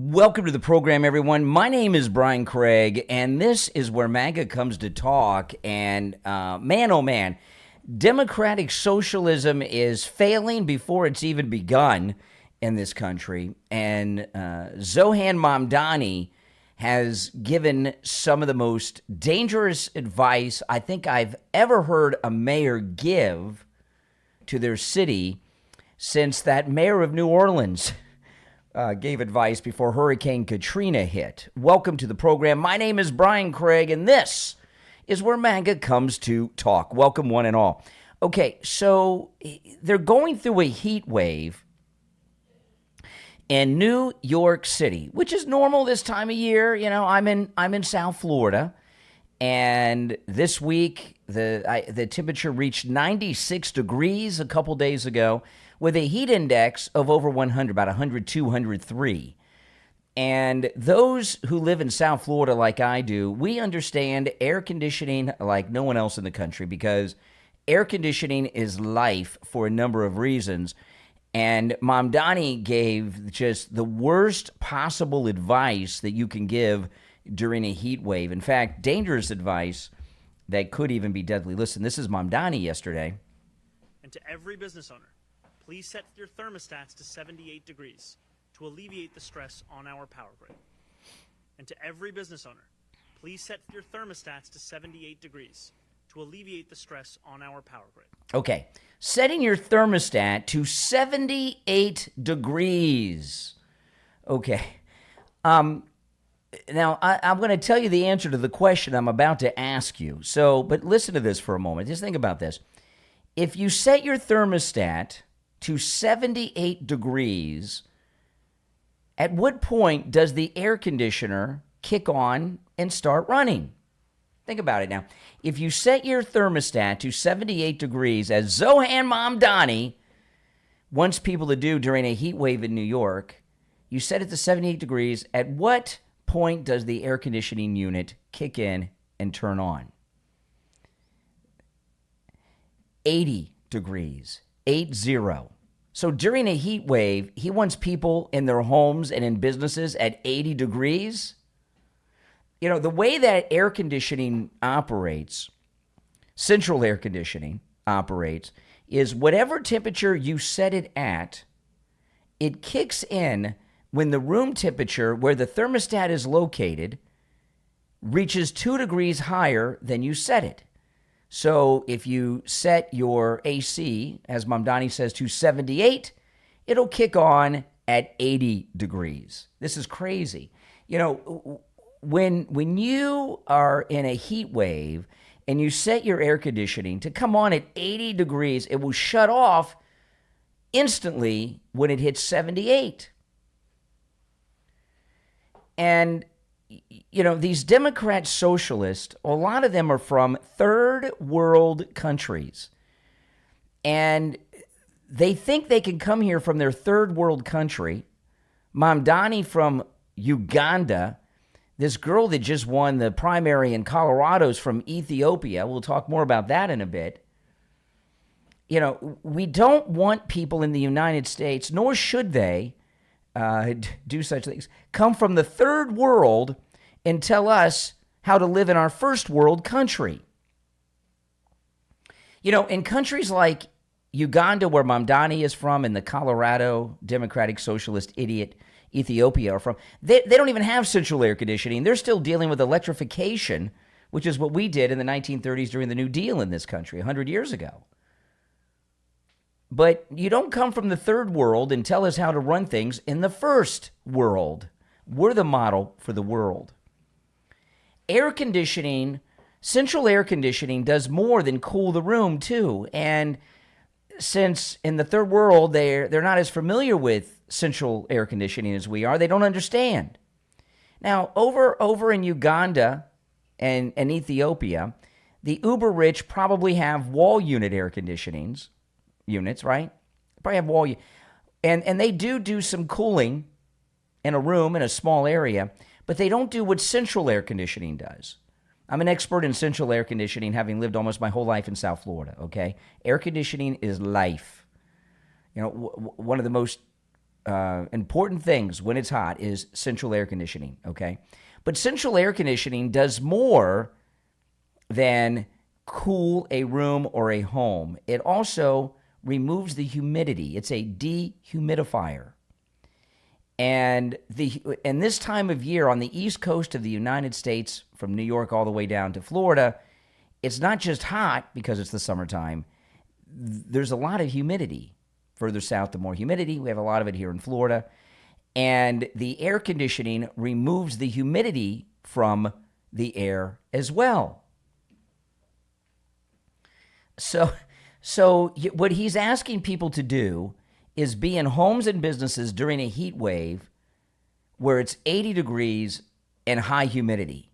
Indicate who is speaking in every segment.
Speaker 1: Welcome to the program, everyone. My name is Brian Craig, and this is where MAGA comes to talk. And man, oh man, democratic socialism is failing before it's even begun in this country. And Zohran Mamdani has given some of the most dangerous advice I think I've ever heard a mayor give to their city since that mayor of New Orleans gave advice before Hurricane Katrina hit. Welcome to the program. My name is Brian Craig, and this is where MAGA comes to talk. Welcome, one and all. Okay, so they're going through a heat wave in New York City, which is normal this time of year. You know, I'm in South Florida, and this week the temperature reached 96 degrees a couple days ago, with a heat index of over 100, about 102, 103. And those who live in South Florida like I do, we understand air conditioning like no one else in the country, because air conditioning is life for a number of reasons. And Mamdani gave just the worst possible advice that you can give during a heat wave. In fact, dangerous advice that could even be deadly. Listen, this is Mamdani yesterday.
Speaker 2: And to every business owner, please set your thermostats to 78 degrees to alleviate the stress on our power grid. And to every business owner, please set your thermostats to 78 degrees to alleviate the stress on our power grid.
Speaker 1: Okay, setting your thermostat to 78 degrees. Okay. Now, I'm going to tell you the answer to the question I'm about to ask you. But listen to this for a moment. Just think about this. If you set your thermostat to 78 degrees, at what point does the air conditioner kick on and start running? Think about it now. If you set your thermostat to 78 degrees, as Zohran Mamdani wants people to do during a heat wave in New York, you set it to 78 degrees, at what point does the air conditioning unit kick in and turn on? 80 degrees. 80. So during a heat wave, he wants people in their homes and in businesses at 80 degrees. You know, the way that air conditioning operates, central air conditioning operates, is whatever temperature you set it at, it kicks in when the room temperature where the thermostat is located reaches 2 degrees higher than you set it. So if you set your AC, as Mamdani says, to 78, it'll kick on at 80 degrees. This is crazy. You know, when you are in a heat wave and you set your air conditioning to come on at 80 degrees, it will shut off instantly when it hits 78. And you know, these Democrat socialists, a lot of them are from third world countries. And they think they can come here from their third world country. Mamdani from Uganda, this girl that just won the primary in Colorado's from Ethiopia. We'll talk more about that in a bit. You know, we don't want people in the United States, nor should they, do such things, come from the third world and tell us how to live in our first world country. You know, in countries like Uganda, where Mamdani is from, and the Colorado Democratic Socialist idiot Ethiopia are from, they don't even have central air conditioning. They're still dealing with electrification, which is what we did in the 1930s during the New Deal in this country 100 years ago. But you don't come from the third world and tell us how to run things in the first world. We're the model for the world. Air conditioning, central air conditioning, does more than cool the room too. And since in the third world they're not as familiar with central air conditioning as we are, they don't understand. Now, over in Uganda and Ethiopia, the uber rich probably have wall unit air conditionings. Units, right? Probably have wall, and they do some cooling in a room in a small area, but they don't do what central air conditioning does. I'm an expert in central air conditioning, having lived almost my whole life in South Florida, okay? Air conditioning is life. You know, one of the most important things when it's hot is central air conditioning, okay? But central air conditioning does more than cool a room or a home. It also removes the humidity. It's a dehumidifier. And this time of year on the East Coast of the United States, from New York all the way down to Florida, it's not just hot because it's the summertime. There's a lot of humidity. Further south, the more humidity. We have a lot of it here in Florida. And the air conditioning removes the humidity from the air as well. So what he's asking people to do is be in homes and businesses during a heat wave where it's 80 degrees and high humidity.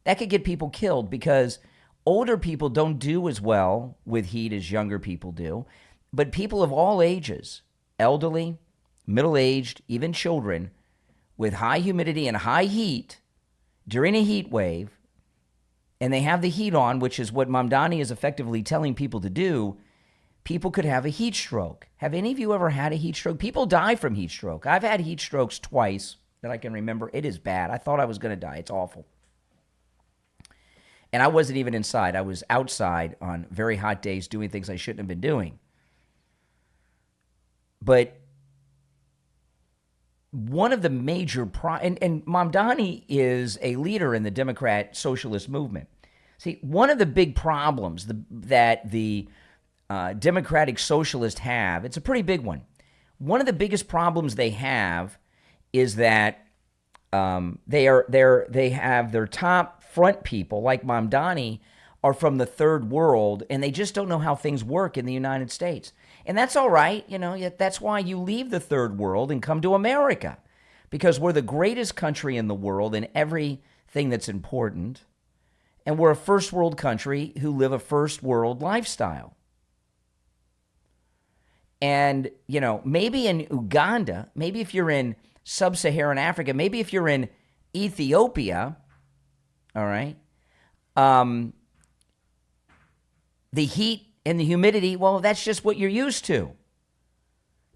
Speaker 1: That could get people killed because older people don't do as well with heat as younger people do. But people of all ages, elderly, middle-aged, even children, with high humidity and high heat during a heat wave, and they have the heat on, which is what Mamdani is effectively telling people to do, people could have a heat stroke. Have any of you ever had a heat stroke? People die from heat stroke. I've had heat strokes twice that I can remember. It is bad. I thought I was going to die. It's awful. And I wasn't even inside. I was outside on very hot days doing things I shouldn't have been doing. But one of the major and Mamdani is a leader in the Democrat socialist movement. See, one of the big problems that the Democratic Socialists have, it's a pretty big one. One of the biggest problems they have is that they have their top front people, like Mamdani, are from the third world, and they just don't know how things work in the United States. And that's all right, that's why you leave the third world and come to America, because we're the greatest country in the world in everything that's important, and we're a first world country who live a first world lifestyle. And, maybe in Uganda, maybe if you're in sub-Saharan Africa, maybe if you're in Ethiopia, all right, the heat and the humidity, well, that's just what you're used to.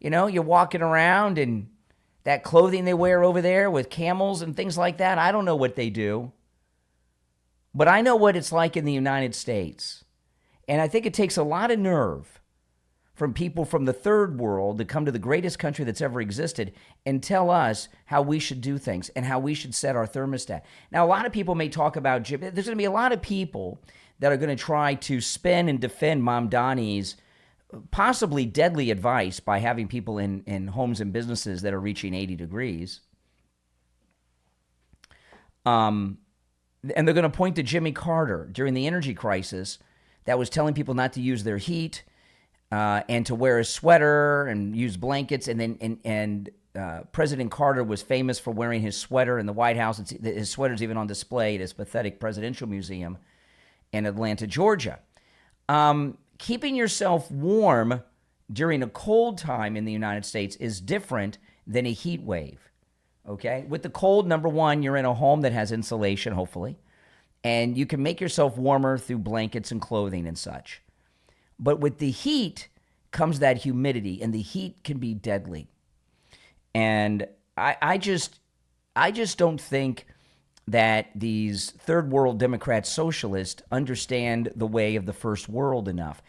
Speaker 1: You're walking around in that clothing they wear over there with camels and things like that. I don't know what they do, but I know what it's like in the United States. And I think it takes a lot of nerve from people from the third world to come to the greatest country that's ever existed and tell us how we should do things and how we should set our thermostat. Now, a lot of people may talk about, there's going to be a lot of people that are going to try to spin and defend Mamdani's possibly deadly advice by having people in homes and businesses that are reaching 80 degrees. And they're going to point to Jimmy Carter during the energy crisis that was telling people not to use their heat and to wear a sweater and use blankets. And President Carter was famous for wearing his sweater in the White House. His sweater's even on display at his pathetic presidential museum in Atlanta, Georgia. Keeping yourself warm during a cold time in the United States is different than a heat wave, okay? With the cold, number one, you're in a home that has insulation, hopefully, and you can make yourself warmer through blankets and clothing and such. But with the heat comes that humidity, and the heat can be deadly. And I just don't think that these third world Democrat socialists understand the way of the first world enough.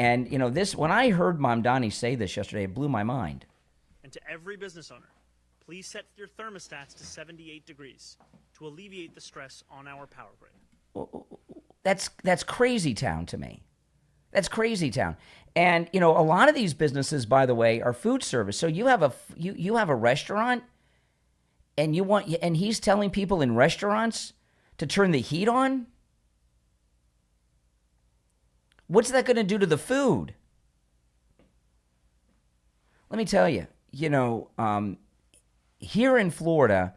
Speaker 1: And, when I heard Mamdani say this yesterday, it blew my mind.
Speaker 2: And to every business owner, please set your thermostats to 78 degrees to alleviate the stress on our power grid.
Speaker 1: That's crazy town to me. That's crazy town. And, a lot of these businesses, by the way, are food service. So you have a restaurant, and he's telling people in restaurants to turn the heat on? What's that going to do to the food? Let me tell you, here in Florida,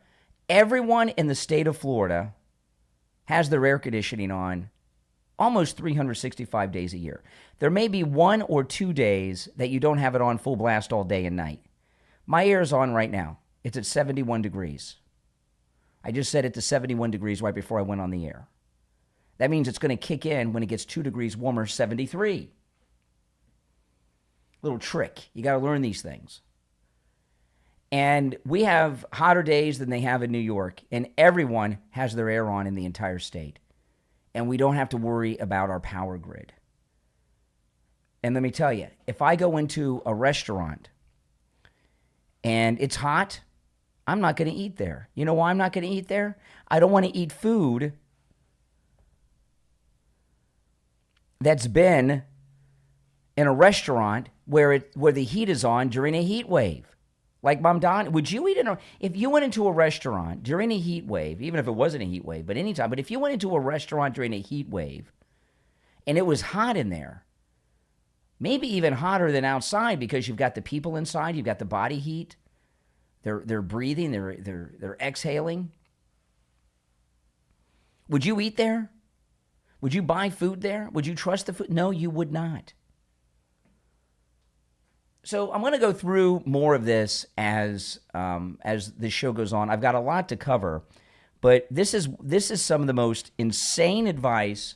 Speaker 1: everyone in the state of Florida has their air conditioning on almost 365 days a year. There may be 1 or 2 days that you don't have it on full blast all day and night. My air is on right now. It's at 71 degrees. I just set it to 71 degrees right before I went on the air. That means it's going to kick in when it gets 2 degrees warmer, 73. Little trick. You got to learn these things. And we have hotter days than they have in New York, and everyone has their air on in the entire state. And we don't have to worry about our power grid. And let me tell you, if I go into a restaurant and it's hot, I'm not going to eat there. You know why I'm not going to eat there? I don't want to eat food that's been in a restaurant where the heat is on during a heat wave. Like Mamdani, would you eat if you went into a restaurant during a heat wave, even if it wasn't a heat wave, but anytime, but if you went into a restaurant during a heat wave and it was hot in there, maybe even hotter than outside because you've got the people inside, you've got the body heat, they're breathing, they're exhaling. Would you eat there? Would you buy food there? Would you trust the food? No, you would not. So I'm going to go through more of this as this show goes on. I've got a lot to cover, but this is some of the most insane advice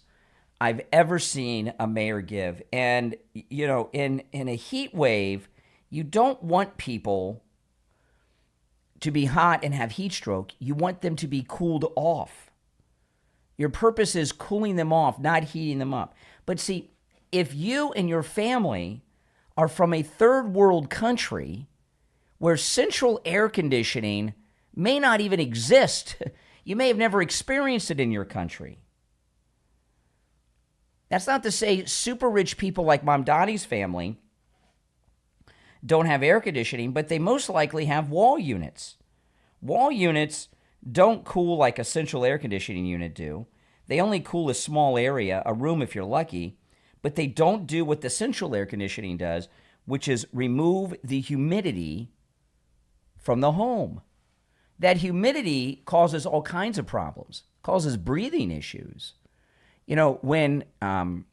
Speaker 1: I've ever seen a mayor give. And you know, in a heat wave, you don't want people to be hot and have heat stroke. You want them to be cooled off. Your purpose is cooling them off, not heating them up. But see, if you and your family are from a third world country where central air conditioning may not even exist, you may have never experienced it in your country. That's not to say super rich people like Mamdani's family don't have air conditioning, but they most likely have wall units. Wall units don't cool like a central air conditioning unit do. They only cool a small area, a room if you're lucky, but they don't do what the central air conditioning does, which is remove the humidity from the home. That humidity causes all kinds of problems, causes breathing issues. You know, when I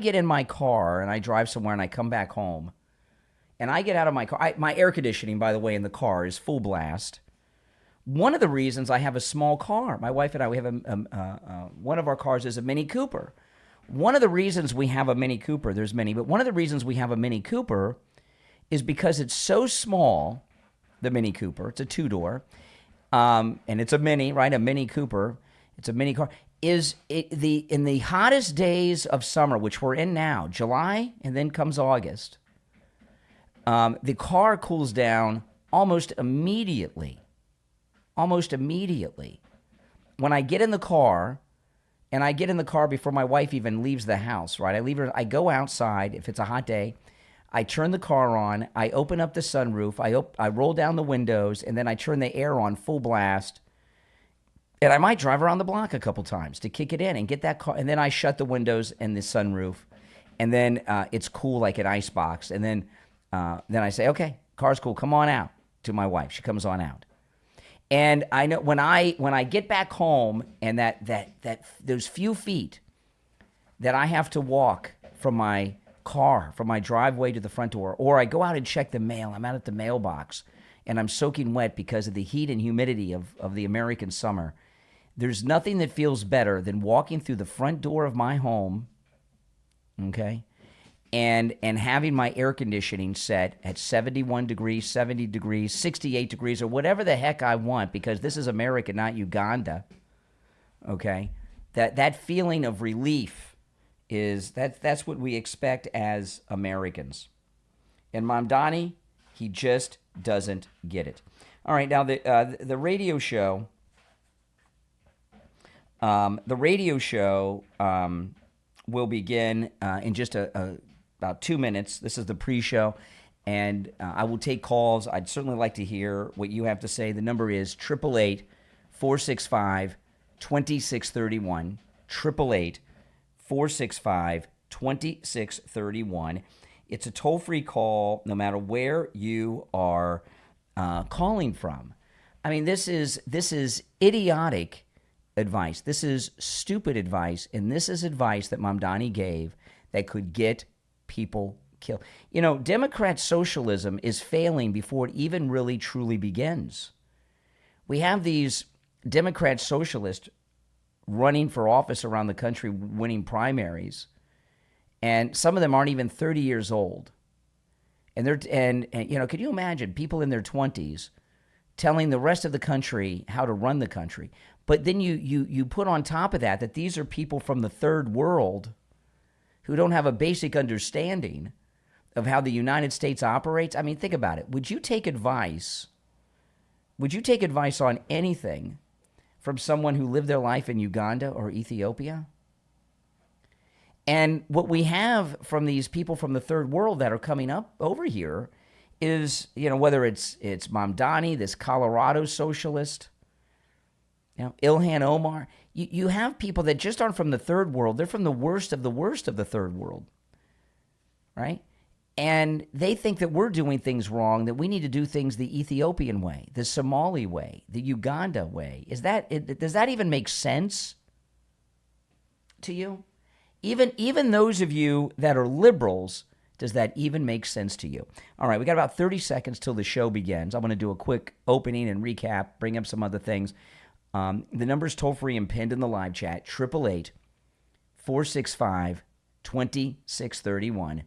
Speaker 1: get in my car and I drive somewhere and I come back home, and I get out of my car, my air conditioning, by the way, in the car is full blast. One of the reasons I have a small car, my wife and I, we have one of our cars is a Mini Cooper. One of the reasons we have a Mini Cooper, there's many, but one of the reasons we have a Mini Cooper is because it's so small, the Mini Cooper, it's a two-door, and it's a mini, right? A Mini Cooper, it's a mini car. In the hottest days of summer, which we're in now, July, and then comes August, the car cools down almost immediately. Almost immediately. When I get in the car, and I get in the car before my wife even leaves the house, right? I go outside, if it's a hot day, I turn the car on, I open up the sunroof, I roll down the windows, and then I turn the air on full blast, and I might drive around the block a couple times to kick it in and get that car, and then I shut the windows and the sunroof, and then it's cool like an ice box, and then I say, okay, car's cool, come on out, to my wife. She comes on out. And I know when I get back home and that those few feet that I have to walk from my car, from my driveway to the front door, or I go out and check the mail, I'm out at the mailbox, and I'm soaking wet because of the heat and humidity of the American summer, there's nothing that feels better than walking through the front door of my home, okay, and having my air conditioning set at 71 degrees, 70 degrees, 68 degrees, or whatever the heck I want, because this is America, not Uganda, okay? That feeling of relief that's what we expect as Americans. And Mamdani, he just doesn't get it. All right, now the radio show, will begin in just about 2 minutes. This is the pre-show, and I will take calls. I'd certainly like to hear what you have to say. The number is 888-465-2631, 888-465-2631. It's a toll-free call no matter where you are calling from. I mean, this is idiotic advice. This is stupid advice, and this is advice that Mamdani gave that could get people killed. You know, Democrat socialism is failing before it even really truly begins. We have these Democrat socialists running for office around the country, winning primaries, and some of them aren't even 30 years old. And can you imagine people in their 20s telling the rest of the country how to run the country? But then you put on top of that these are people from the third world who don't have a basic understanding of how the United States operates. I mean, think about it. Would you take advice on anything from someone who lived their life in Uganda or Ethiopia? And what we have from these people from the third world that are coming up over here is, whether it's Mamdani, this Colorado socialist, Ilhan Omar, you have people that just aren't from the third world. They're from the worst of the third world, right? And they think that we're doing things wrong, that we need to do things the Ethiopian way, the Somali way, the Uganda way. Does that even make sense to you? Even those of you that are liberals, does that even make sense to you? All right, we got about 30 seconds till the show begins. I'm going to do a quick opening and recap, bring up some other things. The number's toll-free and pinned in the live chat, 888-465-2631,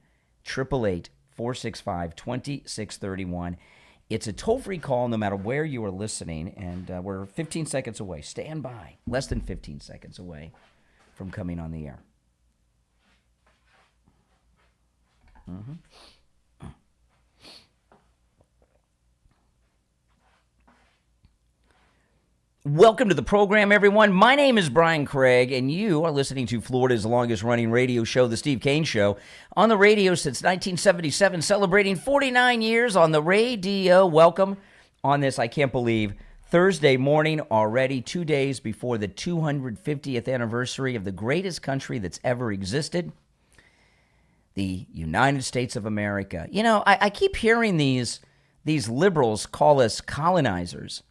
Speaker 1: 888-465-2631. It's a toll-free call no matter where you are listening, and we're 15 seconds away. Stand by. Less than 15 seconds away from coming on the air. Mm-hmm. Welcome to the program, everyone. My name is Brian Craig, and you are listening to Florida's longest-running radio show, The Steve Kane Show, on the radio since 1977, celebrating 49 years on the radio. Welcome on this, I can't believe, Thursday morning already, 2 days before the 250th anniversary of the greatest country that's ever existed, the United States of America. I keep hearing these liberals call us colonizers.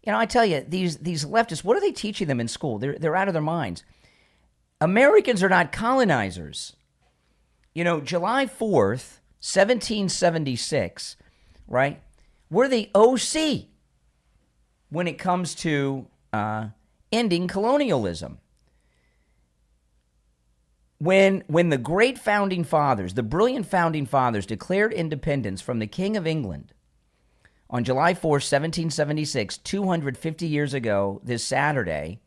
Speaker 1: I tell you, these leftists, what are they teaching them in school? They're out of their minds. Americans are not colonizers. July 4th, 1776, right? We're the OC when it comes to ending colonialism. When the great founding fathers, the brilliant founding fathers, declared independence from the King of England on July 4th, 1776, 250 years ago this Saturday,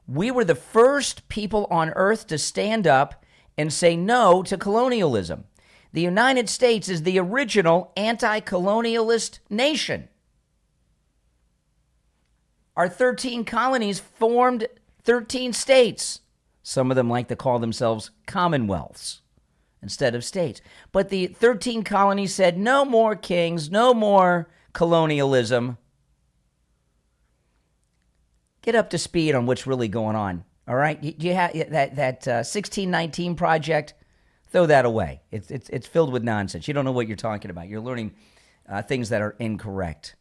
Speaker 1: we were the first people on earth to stand up and say no to colonialism. The United States is the original anti-colonialist nation. Our 13 colonies formed 13 states. Some of them like to call themselves commonwealths instead of states. But the 13 colonies said no more kings, no more colonialism. Get up to speed on what's really going on, all right? You have that 1619 project, throw that away. It's filled with nonsense. You don't know what you're talking about. You're learning things that are incorrect.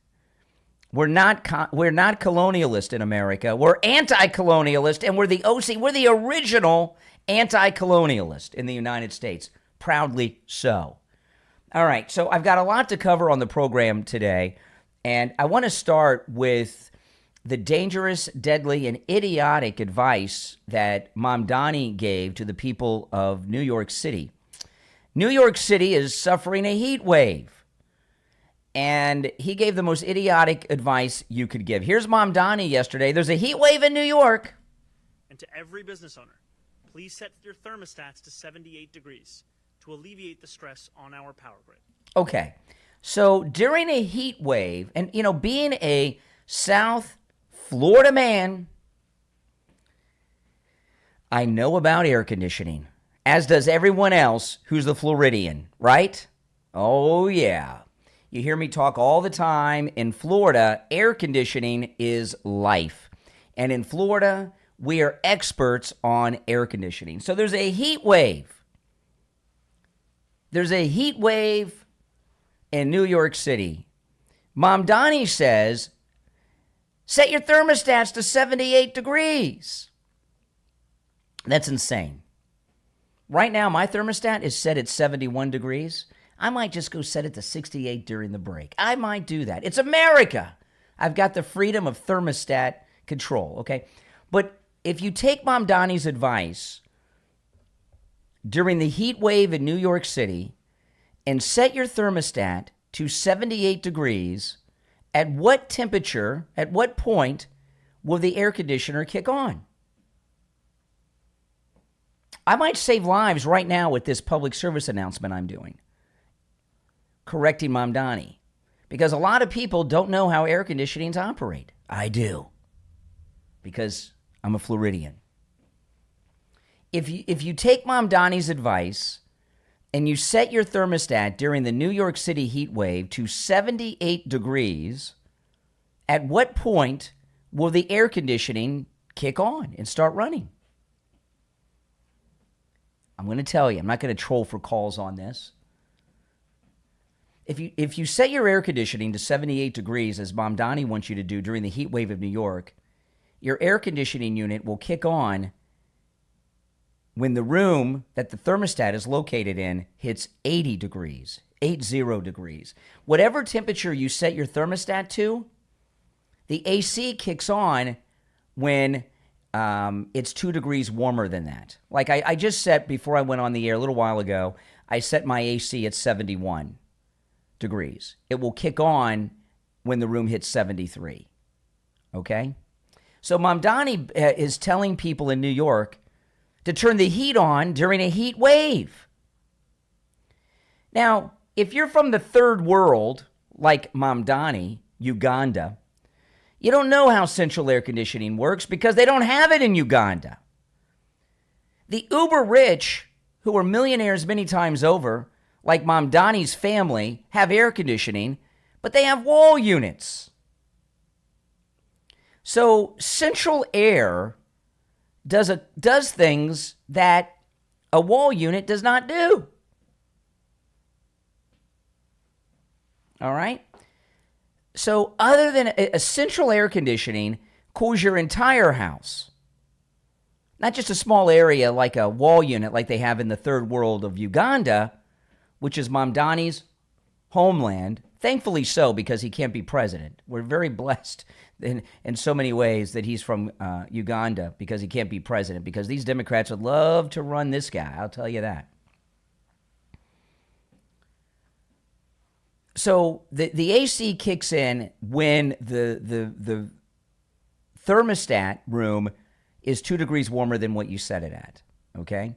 Speaker 1: We're not colonialist in America. We're anti-colonialist, and we're the OC. We're the original anti-colonialist in the United States. Proudly so. All right, so I've got a lot to cover on the program today, and I want to start with the dangerous, deadly, and idiotic advice that Mamdani gave to the people of New York City. New York City is suffering a heat wave, and he gave the most idiotic advice you could give. Here's Mamdani yesterday. There's a heat wave in New York.
Speaker 2: And to every business owner, please set your thermostats to 78 degrees. To alleviate the stress on our power grid.
Speaker 1: Okay, so during a heat wave, and being a South Florida man, I know about air conditioning, as does everyone else who's a Floridian, right? Oh yeah, you hear me talk all the time. In Florida, air conditioning is life, and in Florida, we are experts on air conditioning. So there's a heat wave. There's a heat wave in New York City. Mamdani says, set your thermostats to 78 degrees. That's insane. Right now, my thermostat is set at 71 degrees. I might just go set it to 68 during the break. I might do that. It's America. I've got the freedom of thermostat control, okay? But if you take Mamdani's advice during the heat wave in New York City, and set your thermostat to 78 degrees, at what temperature, at what point will the air conditioner kick on? I might save lives right now with this public service announcement I'm doing, correcting Mamdani, because a lot of people don't know how air conditionings operate. I do, because I'm a Floridian. If you take Mamdani's advice and you set your thermostat during the New York City heat wave to 78 degrees, at what point will the air conditioning kick on and start running? I'm going to tell you. I'm not going to troll for calls on this. If you set your air conditioning to 78 degrees, as Mamdani wants you to do during the heat wave of New York, your air conditioning unit will kick on when the room that the thermostat is located in hits 80 degrees, 80 degrees. Whatever temperature you set your thermostat to, the AC kicks on when it's 2 degrees warmer than that. Like I just set, before I went on the air a little while ago, I set my AC at 71 degrees. It will kick on when the room hits 73. Okay? So Mamdani is telling people in New York to turn the heat on during a heat wave. Now, if you're from the third world, like Mamdani, Uganda, you don't know how central air conditioning works because they don't have it in Uganda. The uber rich, who are millionaires many times over, like Mamdani's family, have air conditioning, but they have wall units. So central air does things that a wall unit does not do. All right? So other than a central air conditioning cools your entire house, not just a small area like a wall unit like they have in the third world of Uganda, which is Mamdani's homeland. Thankfully so, because he can't be president. We're very blessed in so many ways that he's from Uganda, because he can't be president, because these Democrats would love to run this guy, I'll tell you that. So the AC kicks in when the thermostat room is 2 degrees warmer than what you set it at, okay?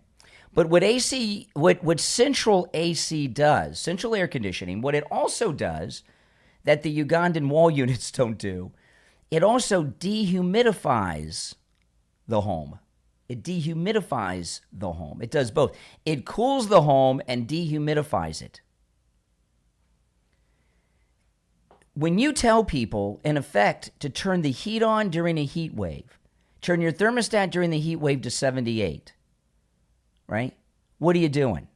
Speaker 1: But what central AC does, central air conditioning, what it also does that the Ugandan wall units don't do, it also dehumidifies the home. It dehumidifies the home. It does both. It cools the home and dehumidifies it. When you tell people, in effect, to turn the heat on during a heat wave, turn your thermostat during the heat wave to 78, right? What are you doing?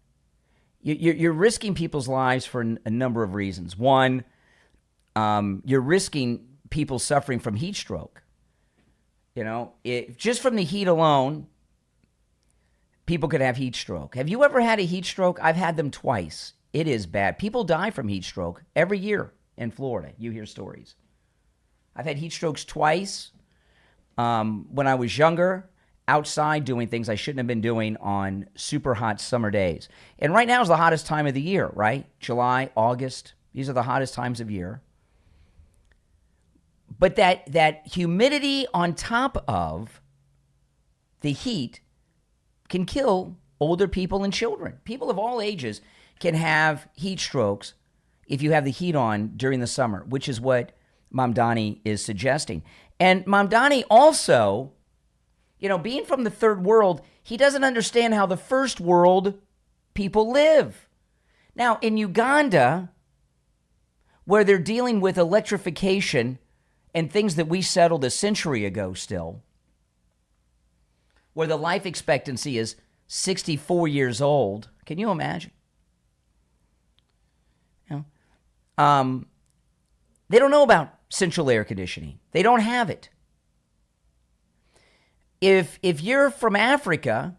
Speaker 1: You're risking people's lives for a number of reasons. One, you're risking people suffering from heat stroke. You know, just from the heat alone, people could have heat stroke. Have you ever had a heat stroke? I've had them twice. It is bad. People die from heat stroke every year in Florida. You hear stories. I've had heat strokes twice when I was younger, outside doing things I shouldn't have been doing on super hot summer days. And right now is the hottest time of the year, right? July, August. These are the hottest times of year. But that humidity on top of the heat can kill older people and children. People of all ages can have heat strokes if you have the heat on during the summer, which is what Mamdani is suggesting. And Mamdani also, you know, being from the third world, he doesn't understand how the first world people live. Now, in Uganda, where they're dealing with electrification and things that we settled a century ago still, where the life expectancy is 64 years old, can you imagine? You know, they don't know about central air conditioning. They don't have it. If you're from Africa,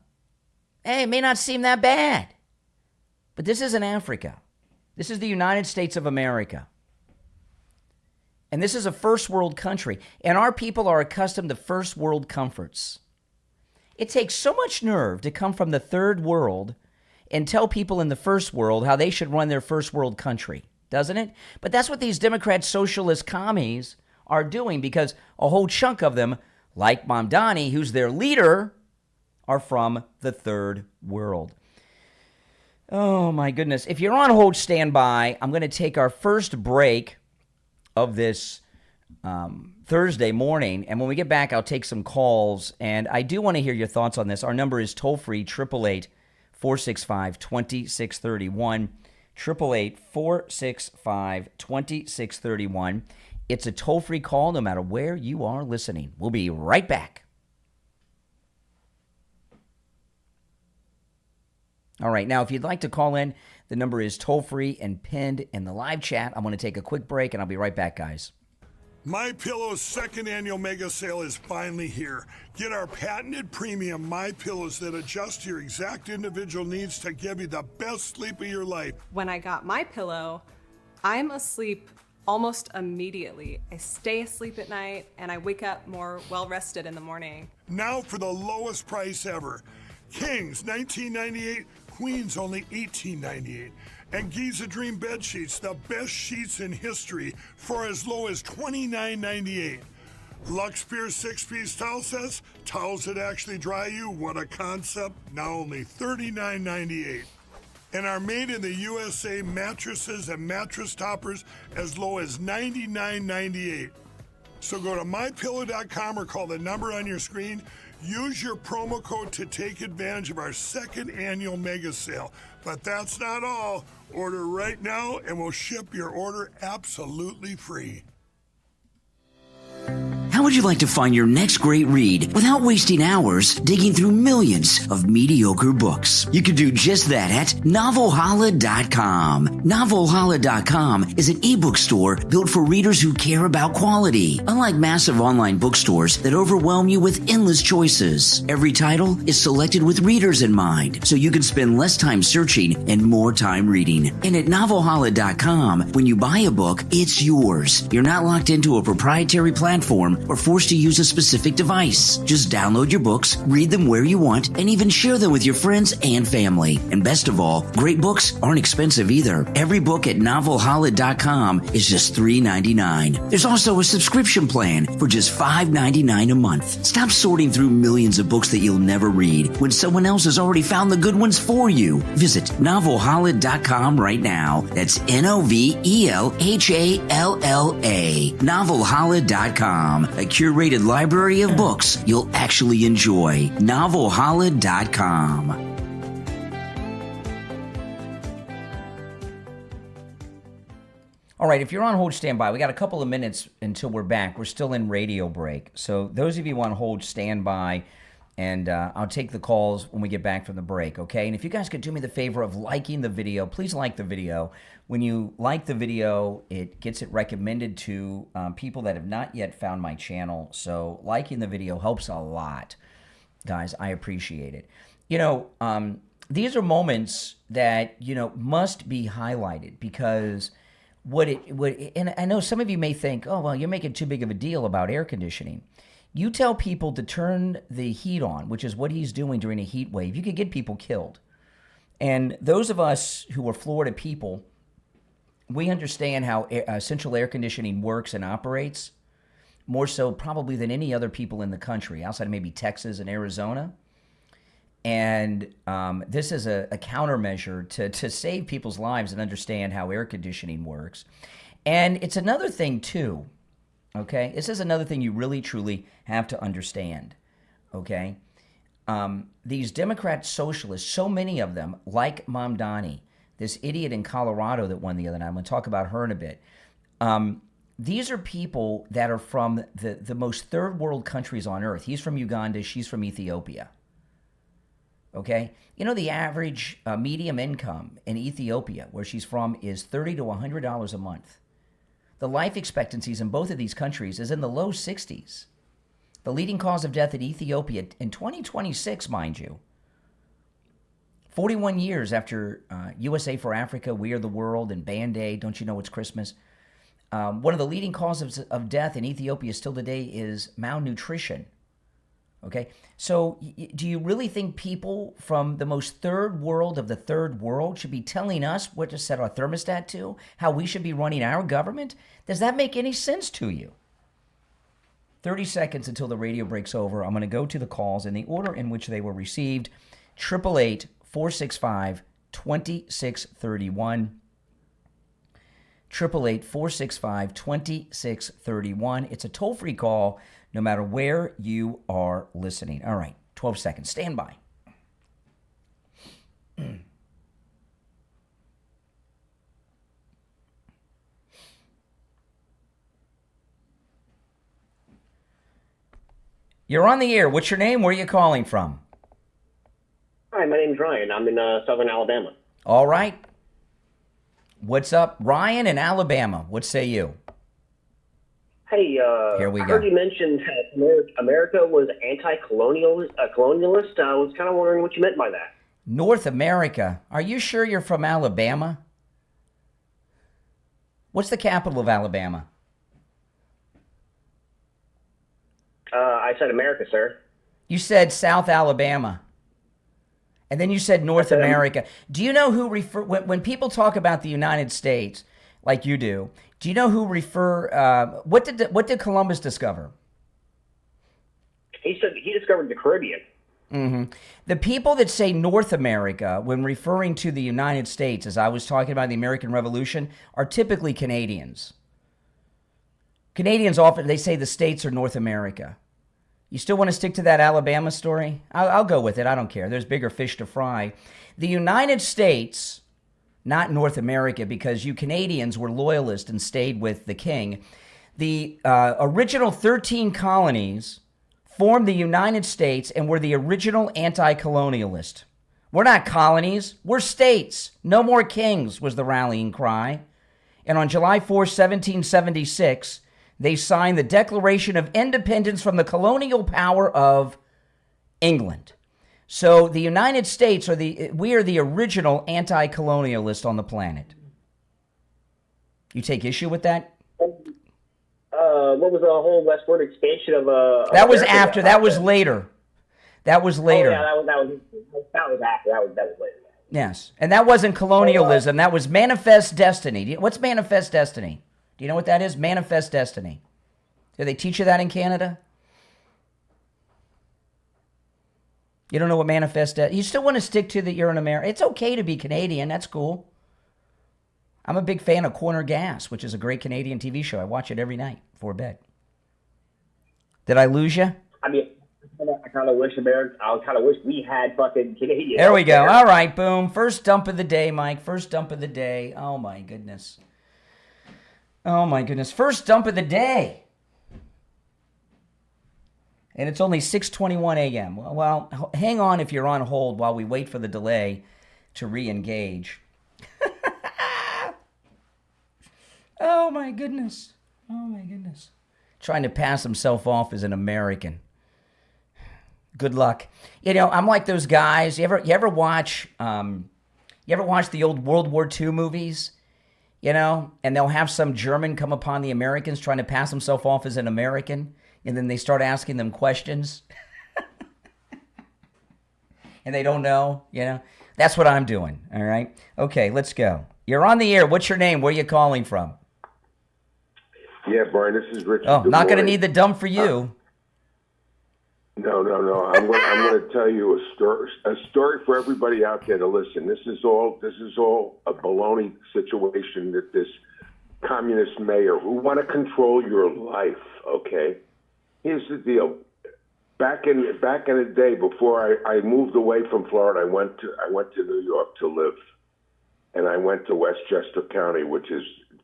Speaker 1: hey, it may not seem that bad. But this isn't Africa. This is the United States of America. And this is a first world country. And our people are accustomed to first world comforts. It takes so much nerve to come from the third world and tell people in the first world how they should run their first world country, doesn't it? But that's what these Democrat socialist commies are doing, because a whole chunk of them, like Mamdani, who's their leader, are from the third world. Oh, my goodness. If you're on hold, stand by. I'm going to take our first break of this Thursday morning. And when we get back, I'll take some calls. And I do want to hear your thoughts on this. Our number is toll-free, 888-465-2631. 888-465-2631. It's a toll-free call no matter where you are listening. We'll be right back. All right, now, if you'd like to call in, the number is toll-free and pinned in the live chat. I'm going to take a quick break, and I'll be right back, guys.
Speaker 3: MyPillow's second annual mega sale is finally here. Get our patented premium MyPillows that adjust to your exact individual needs to give you the best sleep of your life.
Speaker 4: When I got MyPillow, I'm asleep almost immediately. I stay asleep at night, and I wake up more well-rested in the morning.
Speaker 3: Now for the lowest price ever. Kings, $19.98. Queens, only $18.98. And Giza Dream bed sheets, the best sheets in history, for as low as $29.98. Lux Pure 6-piece towel sets, towels that actually dry you. What a concept! Now only $39.98. And our made in the USA mattresses and mattress toppers as low as $99.98. So go to mypillow.com or call the number on your screen. Use your promo code to take advantage of our second annual mega sale. But that's not all. Order right now and we'll ship your order absolutely free.
Speaker 5: How would you like to find your next great read without wasting hours digging through millions of mediocre books? You could do just that at NovelHolla.com. NovelHolla.com is an ebook store built for readers who care about quality. Unlike massive online bookstores that overwhelm you with endless choices, every title is selected with readers in mind, so you can spend less time searching and more time reading. And at NovelHolla.com, when you buy a book, it's yours. You're not locked into a proprietary platform or forced to use a specific device. Just download your books, read them where you want, and even share them with your friends and family. And best of all, great books aren't expensive either. Every book at NovelHolla.com is just $3.99. There's also a subscription plan for just $5.99 a month. Stop sorting through millions of books that you'll never read when someone else has already found the good ones for you. Visit NovelHolla.com right now. That's NovelHalla. NovelHolla.com. A curated library of books you'll actually enjoy. NovelHolla.com.
Speaker 1: All right, if you're on hold, stand by. We got a couple of minutes until we're back. We're still in radio break. So those of you on hold, stand by, and I'll take the calls when we get back from the break, okay? And if you guys could do me the favor of liking the video, please like the video. When you like the video, it gets it recommended to people that have not yet found my channel. So liking the video helps a lot. Guys, I appreciate it. You know, these are moments that, you know, must be highlighted because and I know some of you may think, oh, well, you're making too big of a deal about air conditioning. You tell people to turn the heat on, which is what he's doing during a heat wave. You could get people killed. And those of us who are Florida people, we understand how central air conditioning works and operates, more so probably than any other people in the country, outside of maybe Texas and Arizona. And this is a countermeasure to save people's lives and understand how air conditioning works. And it's another thing, too, okay? This is another thing you really, truly have to understand, okay? These Democrat socialists, so many of them, like Mamdani, this idiot in Colorado that won the other night, I'm going to talk about her in a bit. These are people that are from the most third world countries on earth. He's from Uganda, she's from Ethiopia. Okay, you know the average medium income in Ethiopia, where she's from, is $30 to $100 a month. The life expectancies in both of these countries is in the low 60s. The leading cause of death in Ethiopia in 2026, mind you, 41 years after USA for Africa, We Are the World, and Band-Aid, Don't You Know It's Christmas. One of the leading causes of death in Ethiopia still today is malnutrition. Okay, so do you really think people from the most third world of the third world should be telling us what to set our thermostat to, how we should be running our government? Does that make any sense to you? 30 seconds until the radio breaks over. I'm going to go to the calls in the order in which they were received. 888-465-2631. 888-465-2631. It's a toll-free call no matter where you are listening. All right, 12 seconds. Stand by. You're on the air. What's your name? Where are you calling from?
Speaker 6: Hi, my name's Ryan. I'm in southern Alabama.
Speaker 1: All right. What's up? Ryan in Alabama. What say you?
Speaker 6: Hey,
Speaker 1: Here we
Speaker 6: I
Speaker 1: go.
Speaker 6: heard you mentioned that America was anti-colonialist. I was kind of wondering what you meant by that.
Speaker 1: North America. Are you sure you're from Alabama? What's the capital of Alabama?
Speaker 6: I said America, sir.
Speaker 1: You said South Alabama. And then you said North America. Do you know who when people talk about the United States, like you do you know who what did Columbus discover?
Speaker 6: He said he discovered the Caribbean.
Speaker 1: Mm-hmm. The people that say North America when referring to the United States, as I was talking about the American Revolution, are typically Canadians. Canadians often, they say the states are North America. You still want to stick to that Alabama story? I'll go with it. I don't care. There's bigger fish to fry. The United States, not North America, because you Canadians were loyalists and stayed with the king. The original 13 colonies formed the United States and were the original anti-colonialist. We're not colonies. We're states. No more kings was the rallying cry. And on July 4, 1776, they signed the Declaration of Independence from the colonial power of England. So the United States we are the original anti-colonialist on the planet. You take issue with that?
Speaker 6: What was the whole westward expansion of
Speaker 1: That was
Speaker 6: America?
Speaker 1: after. That was later. That was later.
Speaker 6: Oh, yeah, that was after. That was later.
Speaker 1: Yes, and that wasn't colonialism. That was manifest destiny. What's manifest destiny? Do you know what that is? Manifest destiny. Do they teach you that in Canada? You don't know what manifest destiny? You still want to stick to that you're in America. It's okay to be Canadian. That's cool. I'm a big fan of Corner Gas, which is a great Canadian TV show. I watch it every night before bed. Did I lose you?
Speaker 6: I mean, I kind of wish we had fucking Canadian.
Speaker 1: There we go. All right, boom. First dump of the day, Mike. First dump of the day. Oh, my goodness. Oh, my goodness. First dump of the day. And it's only 6:21 a.m. Well, hang on if you're on hold while we wait for the delay to re-engage. Oh, my goodness. Oh, my goodness. Trying to pass himself off as an American. Good luck. You know, I'm like those guys. You ever watch the old World War II movies? You know, and they'll have some German come upon the Americans trying to pass himself off as an American, and then they start asking them questions. And they don't know, you know. That's what I'm doing, all right? Okay, let's go. You're on the air. What's your name? Where are you calling from?
Speaker 7: Yeah, Brian, this is Richard.
Speaker 1: Oh, not going to need the dumb for you.
Speaker 7: No. I'm going to tell you a story for everybody out there to listen. This is all a baloney situation that this communist mayor who want to control your life. Okay, here's the deal. Back in the day, before I moved away from Florida, I went to New York to live, and I went to Westchester County, which is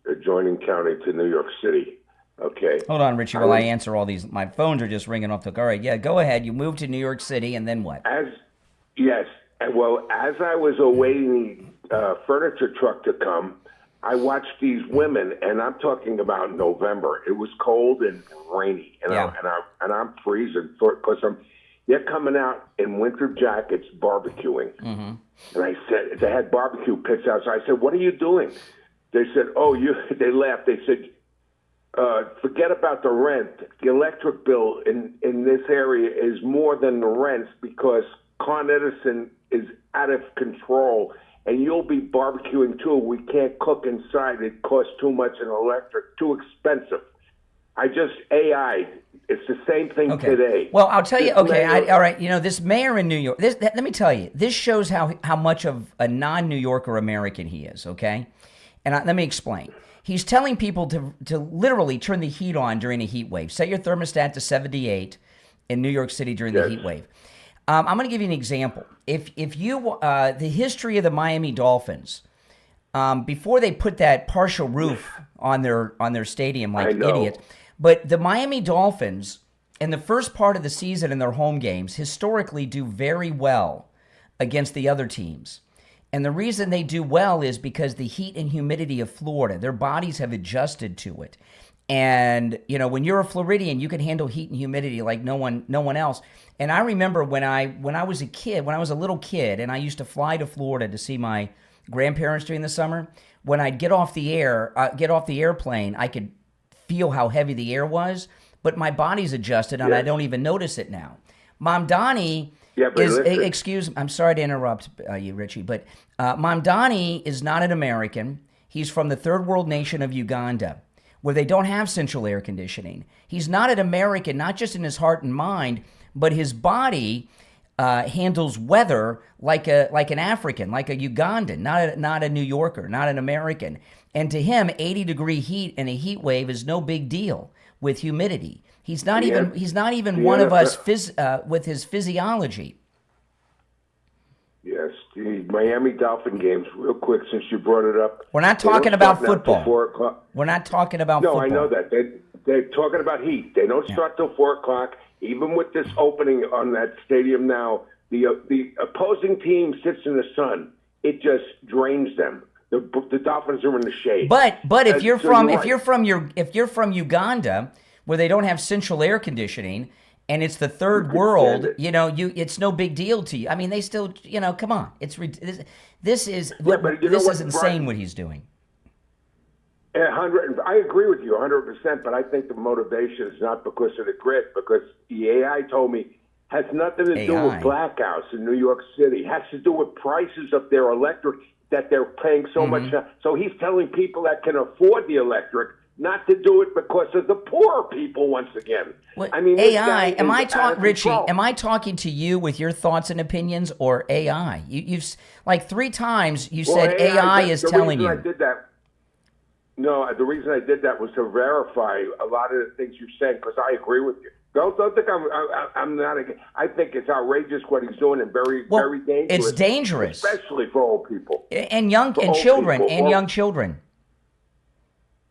Speaker 7: adjoining county to New York City. Okay.
Speaker 1: Hold on, Richie, while I answer all these. My phones are just ringing off the hook. All right, yeah, go ahead. You moved to New York City, and then what?
Speaker 7: As I was awaiting the furniture truck to come, I watched these women, and I'm talking about November. It was cold and rainy, and I'm freezing because they're coming out in winter jackets barbecuing. Mm-hmm. And I said, they had barbecue pits out. So I said, "What are you doing?" They said, "Oh, you." They laughed. They said, forget about the rent. The electric bill in this area is more than the rents because Con Edison is out of control, and you'll be barbecuing too. We can't cook inside. It costs too much in electric, too expensive. AI. It's the same thing today.
Speaker 1: Well, I'll tell you.
Speaker 7: This
Speaker 1: Okay,
Speaker 7: mayor-
Speaker 1: all right. You know, this mayor in New York. Let me tell you. This shows how much of a non-New Yorker American he is. Okay, and let me explain. He's telling people to literally turn the heat on during a heat wave. Set your thermostat to 78 in New York City during the heat wave. I'm going to give you an example. If you the history of the Miami Dolphins, before they put that partial roof on their stadium like idiots. But the Miami Dolphins, in the first part of the season in their home games, historically do very well against the other teams. And the reason they do well is because the heat and humidity of Florida, their bodies have adjusted to it. And, you know, when you're a Floridian, you can handle heat and humidity like no one else. And I remember when I was a little kid, and I used to fly to Florida to see my grandparents during the summer, when I'd get off the airplane, I could feel how heavy the air was, but my body's adjusted and I don't even notice it now. Mamdani I'm sorry to interrupt you, Richie, but Mamdani is not an American. He's from the third world nation of Uganda, where they don't have central air conditioning. He's not an American, not just in his heart and mind, but his body handles weather like an African, like a Ugandan, not a New Yorker, not an American. And to him, 80-degree heat and a heat wave is no big deal with humidity. He's not even one of us with his physiology.
Speaker 7: Yes, the Miami Dolphin games, real quick, since you brought it up.
Speaker 1: We're not talking about football.
Speaker 7: 4 o'clock.
Speaker 1: We're not talking about football.
Speaker 7: No, I know that. They're talking about heat. They don't start till 4 o'clock. Even with this opening on that stadium now, the opposing team sits in the sun. It just drains them. The Dolphins are in the shade.
Speaker 1: But if you're from Uganda, where they don't have central air conditioning, and it's the third world, it's no big deal to you. I mean, they still, come on, this is insane what he's doing.
Speaker 7: 100. I agree with you 100%, but I think the motivation is not because of the grit, because the AI told me has nothing to do with blackouts in New York City. It has to do with prices of their electric that they're paying so much. So he's telling people that can afford the electric not to do it because of the poor people once again.
Speaker 1: What,
Speaker 7: I mean,
Speaker 1: AI, Richie, am I talking to you with your thoughts and opinions or AI? You've like 3 times you said AI is telling you.
Speaker 7: I did that. No, the reason I did that was to verify a lot of the things you said, because I agree with you. Don't think I'm not. I think it's outrageous what he's doing and very dangerous.
Speaker 1: It's dangerous,
Speaker 7: especially for old people
Speaker 1: and children.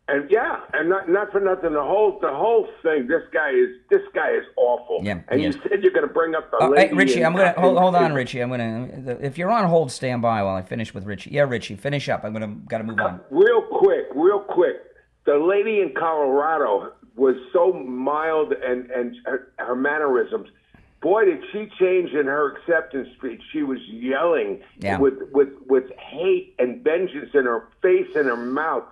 Speaker 7: And and not for nothing. The whole thing. This guy is awful.
Speaker 1: Yeah,
Speaker 7: and you said you're going to bring up the lady.
Speaker 1: Hey, Richie, I'm gonna hold on, Richie. If you're on hold, stand by while I finish with Richie. Yeah, Richie, finish up. Got to move on.
Speaker 7: Real quick. The lady in Colorado was so mild and her mannerisms. Boy, did she change in her acceptance speech. She was yelling with hate and vengeance in her face and her mouth.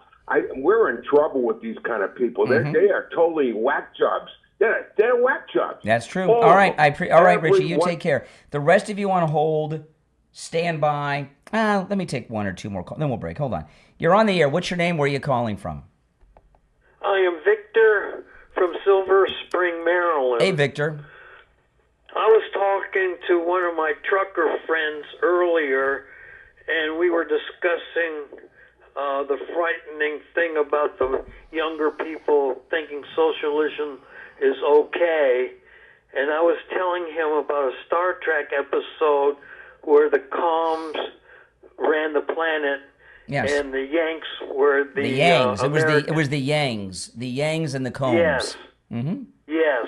Speaker 7: We're in trouble with these kind of people. They are totally whack jobs. They're whack jobs.
Speaker 1: That's true. All right, Richie, you take care. The rest of you on hold, stand by. Let me take 1 or 2 more calls, then we'll break. Hold on. You're on the air. What's your name? Where are you calling from?
Speaker 8: I am Victor from Silver Spring, Maryland.
Speaker 1: Hey, Victor.
Speaker 8: I was talking to one of my trucker friends earlier, and we were discussing the frightening thing about the younger people thinking socialism is okay. And I was telling him about a Star Trek episode where the Coms ran the planet.
Speaker 1: Yes.
Speaker 8: And the Yanks were the
Speaker 1: Yangs.
Speaker 8: Americans.
Speaker 1: It was the Yangs and the Combs.
Speaker 8: Yes.
Speaker 1: Mm-hmm.
Speaker 8: Yes.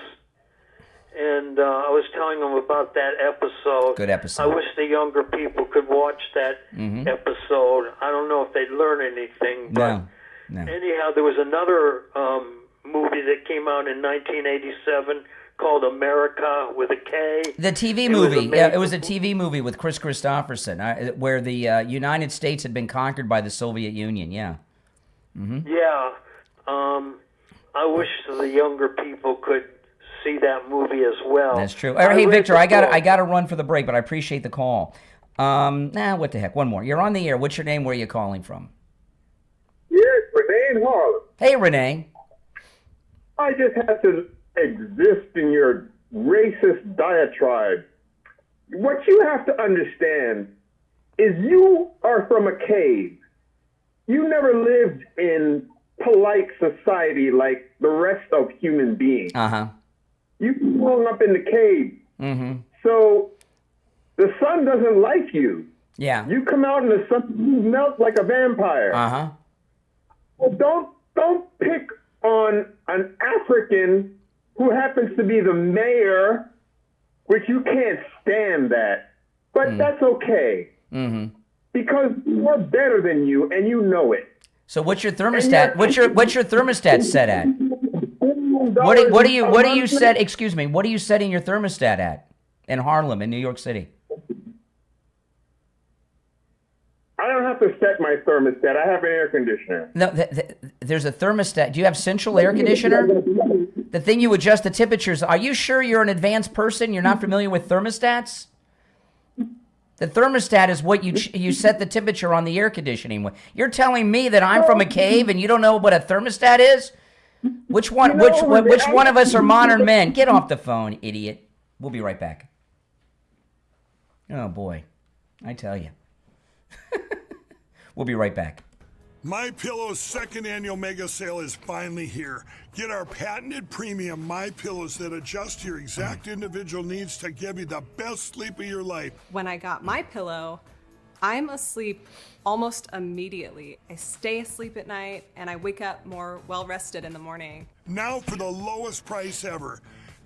Speaker 8: And I was telling them about that episode.
Speaker 1: Good episode.
Speaker 8: I wish the younger people could watch that episode. I don't know if they'd learn anything. But
Speaker 1: no.
Speaker 8: Anyhow, there was another movie that came out in 1987 called America with a K.
Speaker 1: The TV movie. It was a TV movie with Chris Christopherson, where the United States had been conquered by the Soviet Union. Yeah. Mm-hmm.
Speaker 8: Yeah. I wish the younger people could see that movie as well.
Speaker 1: That's true. Hey, Victor, I got to run for the break, but I appreciate the call. What the heck? One more. You're on the air. What's your name? Where are you calling from?
Speaker 9: Yes, Renee in Harlem.
Speaker 1: Hey, Renee.
Speaker 9: I just have to exist in your racist diatribe. What you have to understand is you are from a cave. You never lived in polite society like the rest of human beings.
Speaker 1: Uh-huh.
Speaker 9: You grew up in the cave.
Speaker 1: Mm-hmm.
Speaker 9: So the sun doesn't like you.
Speaker 1: Yeah.
Speaker 9: You come out in the sun, you melt like a vampire.
Speaker 1: Uh-huh.
Speaker 9: Well, don't pick on an African who happens to be the mayor, which you can't stand that. But that's okay.
Speaker 1: Mm-hmm.
Speaker 9: Because we're better than you, and you know it.
Speaker 1: So what's your thermostat? What's your thermostat set at? What do you set? Excuse me. What are you setting your thermostat at in Harlem, in New York City?
Speaker 9: I don't have to set my thermostat. I have an air conditioner.
Speaker 1: No, there's a thermostat. Do you have central air conditioner? The thing you adjust the temperatures. Are you sure you're an advanced person? You're not familiar with thermostats? The thermostat is what you set the temperature on the air conditioning with. You're telling me that I'm from a cave and you don't know what a thermostat is? Which one of us are modern men? Get off the phone, idiot. We'll be right back. Oh boy, I tell you. We'll be right back.
Speaker 3: MyPillow's second annual mega sale is finally here. Get our patented premium MyPillows that adjust to your exact individual needs to give you the best sleep of your life.
Speaker 4: When I got my pillow, I'm asleep almost immediately. I stay asleep at night and I wake up more well-rested in the morning.
Speaker 3: Now for the lowest price ever.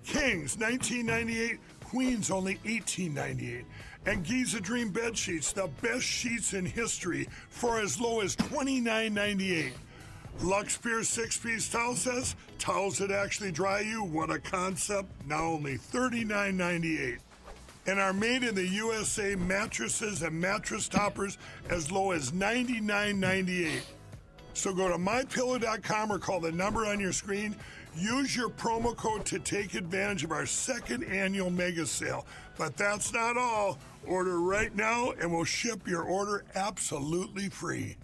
Speaker 3: Kings, $19.98. Queens, only $18.98. And Giza Dream bed sheets, the best sheets in history, for as low as $29.98. Lux Pure 6-piece towel sets, towels that actually dry you. What a concept! Now only $39.98. And our made in the USA mattresses and mattress toppers as low as $99.98. So go to mypillow.com or call the number on your screen. Use your promo code to take advantage of our second annual mega sale. But that's not all. Order right now and we'll ship your order absolutely free.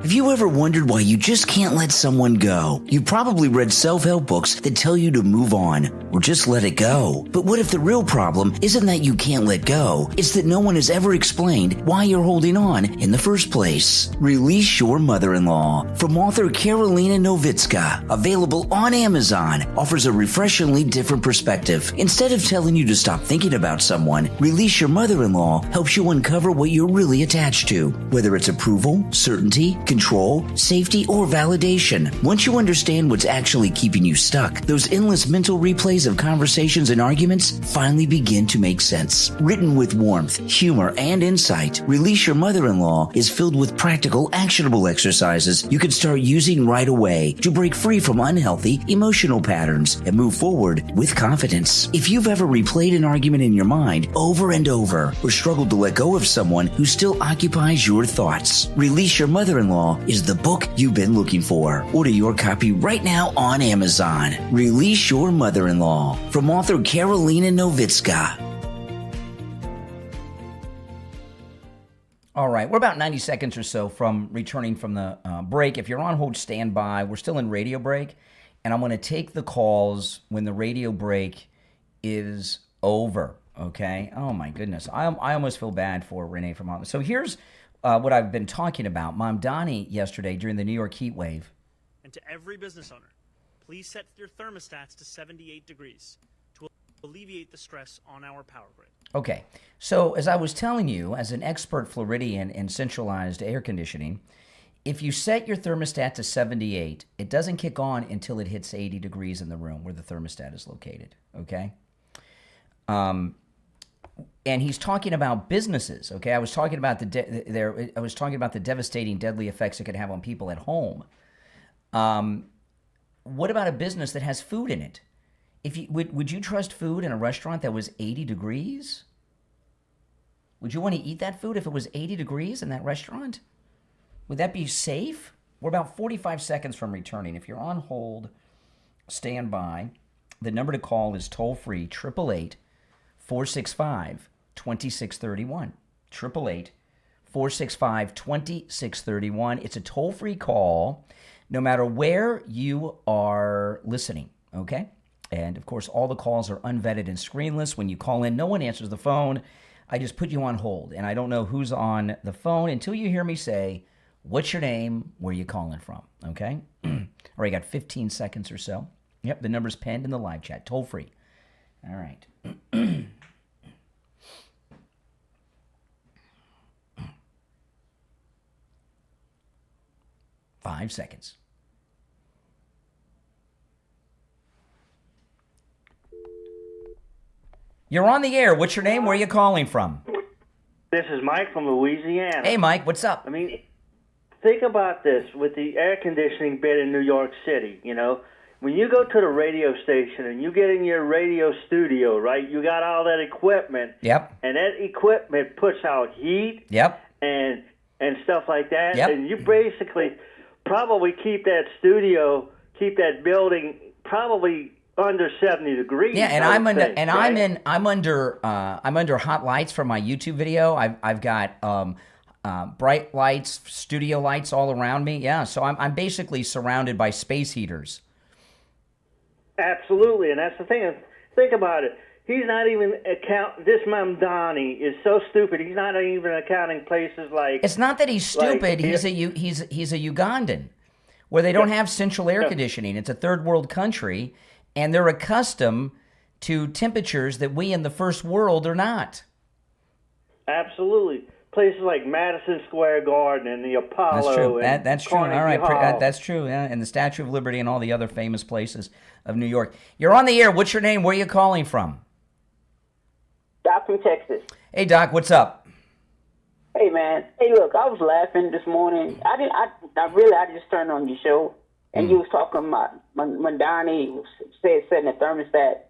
Speaker 5: Have you ever wondered why you just can't let someone go? You've probably read self-help books that tell you to move on or just let it go. But what if the real problem isn't that you can't let go? It's that no one has ever explained why you're holding on in the first place. Release Your Mother-in-Law from author Karolina Novitska, available on Amazon, offers a refreshingly different perspective. Instead of telling you to stop thinking about someone, Release Your Mother-in-Law helps you uncover what you're really attached to, whether it's approval, certainty, control, safety, or validation. Once you understand what's actually keeping you stuck, those endless mental replays of conversations and arguments finally begin to make sense. Written with warmth, humor, and insight, Release Your Mother-in-Law is filled with practical, actionable exercises you can start using right away to break free from unhealthy emotional patterns and move forward with confidence. If you've ever replayed an argument in your mind over and over, or struggled to let go of someone who still occupies your thoughts, Release Your Mother-in-Law is the book you've been looking for. Order your copy right now on Amazon. Release Your Mother-in-Law from author Karolina Novitska.
Speaker 1: All right, we're about 90 seconds or so from returning from the break. If you're on hold, stand by. We're still in radio break, and I'm going to take the calls when the radio break is over, okay? Oh, my goodness. I almost feel bad for Renee from Harlem. So here's what I've been talking about. Mamdani yesterday during the New York heat wave.
Speaker 2: And to every business owner, please set your thermostats to 78 degrees to alleviate the stress on our power grid.
Speaker 1: Okay, so as I was telling you, as an expert Floridian in centralized air conditioning, if you set your thermostat to 78, it doesn't kick on until it hits 80 degrees in the room where the thermostat is located, okay? And he's talking about businesses, okay? I was talking about the devastating, deadly effects it could have on people at home. What about a business that has food in it? Would you trust food in a restaurant that was 80 degrees? Would you want to eat that food if it was 80 degrees in that restaurant? Would that be safe? We're about 45 seconds from returning. If you're on hold, stand by. The number to call is toll-free, 888-465-2631. 888-465-2631. It's a toll-free call no matter where you are listening, okay? And, of course, all the calls are unvetted and screenless. When you call in, no one answers the phone. I just put you on hold, and I don't know who's on the phone until you hear me say, what's your name, where you calling from, okay? All right, got 15 seconds or so. Yep, the number's penned in the live chat, toll free. All right. 5 seconds. You're on the air. What's your name? Where are you calling from?
Speaker 10: This is Mike from Louisiana.
Speaker 1: Hey, Mike, what's up?
Speaker 10: I mean, think about this with the air conditioning bid in New York City, you know. When you go to the radio station and you get in your radio studio, right, you got all that equipment.
Speaker 1: Yep.
Speaker 10: And that equipment puts out heat.
Speaker 1: Yep.
Speaker 10: And stuff like that.
Speaker 1: Yep.
Speaker 10: And you basically probably keep that building probably under 70 degrees.
Speaker 1: Yeah, and I'm under hot lights for my YouTube video. I've got bright lights, studio lights all around me. Yeah, so I'm basically surrounded by space heaters.
Speaker 10: Absolutely, and that's the thing. Think about it. He's not even this Mamdani is so stupid. He's not even accounting places like.
Speaker 1: It's not that he's stupid. He's a Ugandan, where they don't have central air conditioning. It's a third world country, and they're accustomed to temperatures that we in the first world are not.
Speaker 10: Absolutely. Places like Madison Square Garden and the Apollo.
Speaker 1: That's true.
Speaker 10: And
Speaker 1: that's true.
Speaker 10: Carnegie
Speaker 1: All right,
Speaker 10: Hall.
Speaker 1: that's true. Yeah, and the Statue of Liberty and all the other famous places of New York. You're on the air. What's your name? Where are you calling from?
Speaker 11: Doc from Texas.
Speaker 1: Hey, Doc. What's up?
Speaker 11: Hey, man. Hey, look, I was laughing this morning. I just turned on your show, and you was talking about Mamdani setting a thermostat,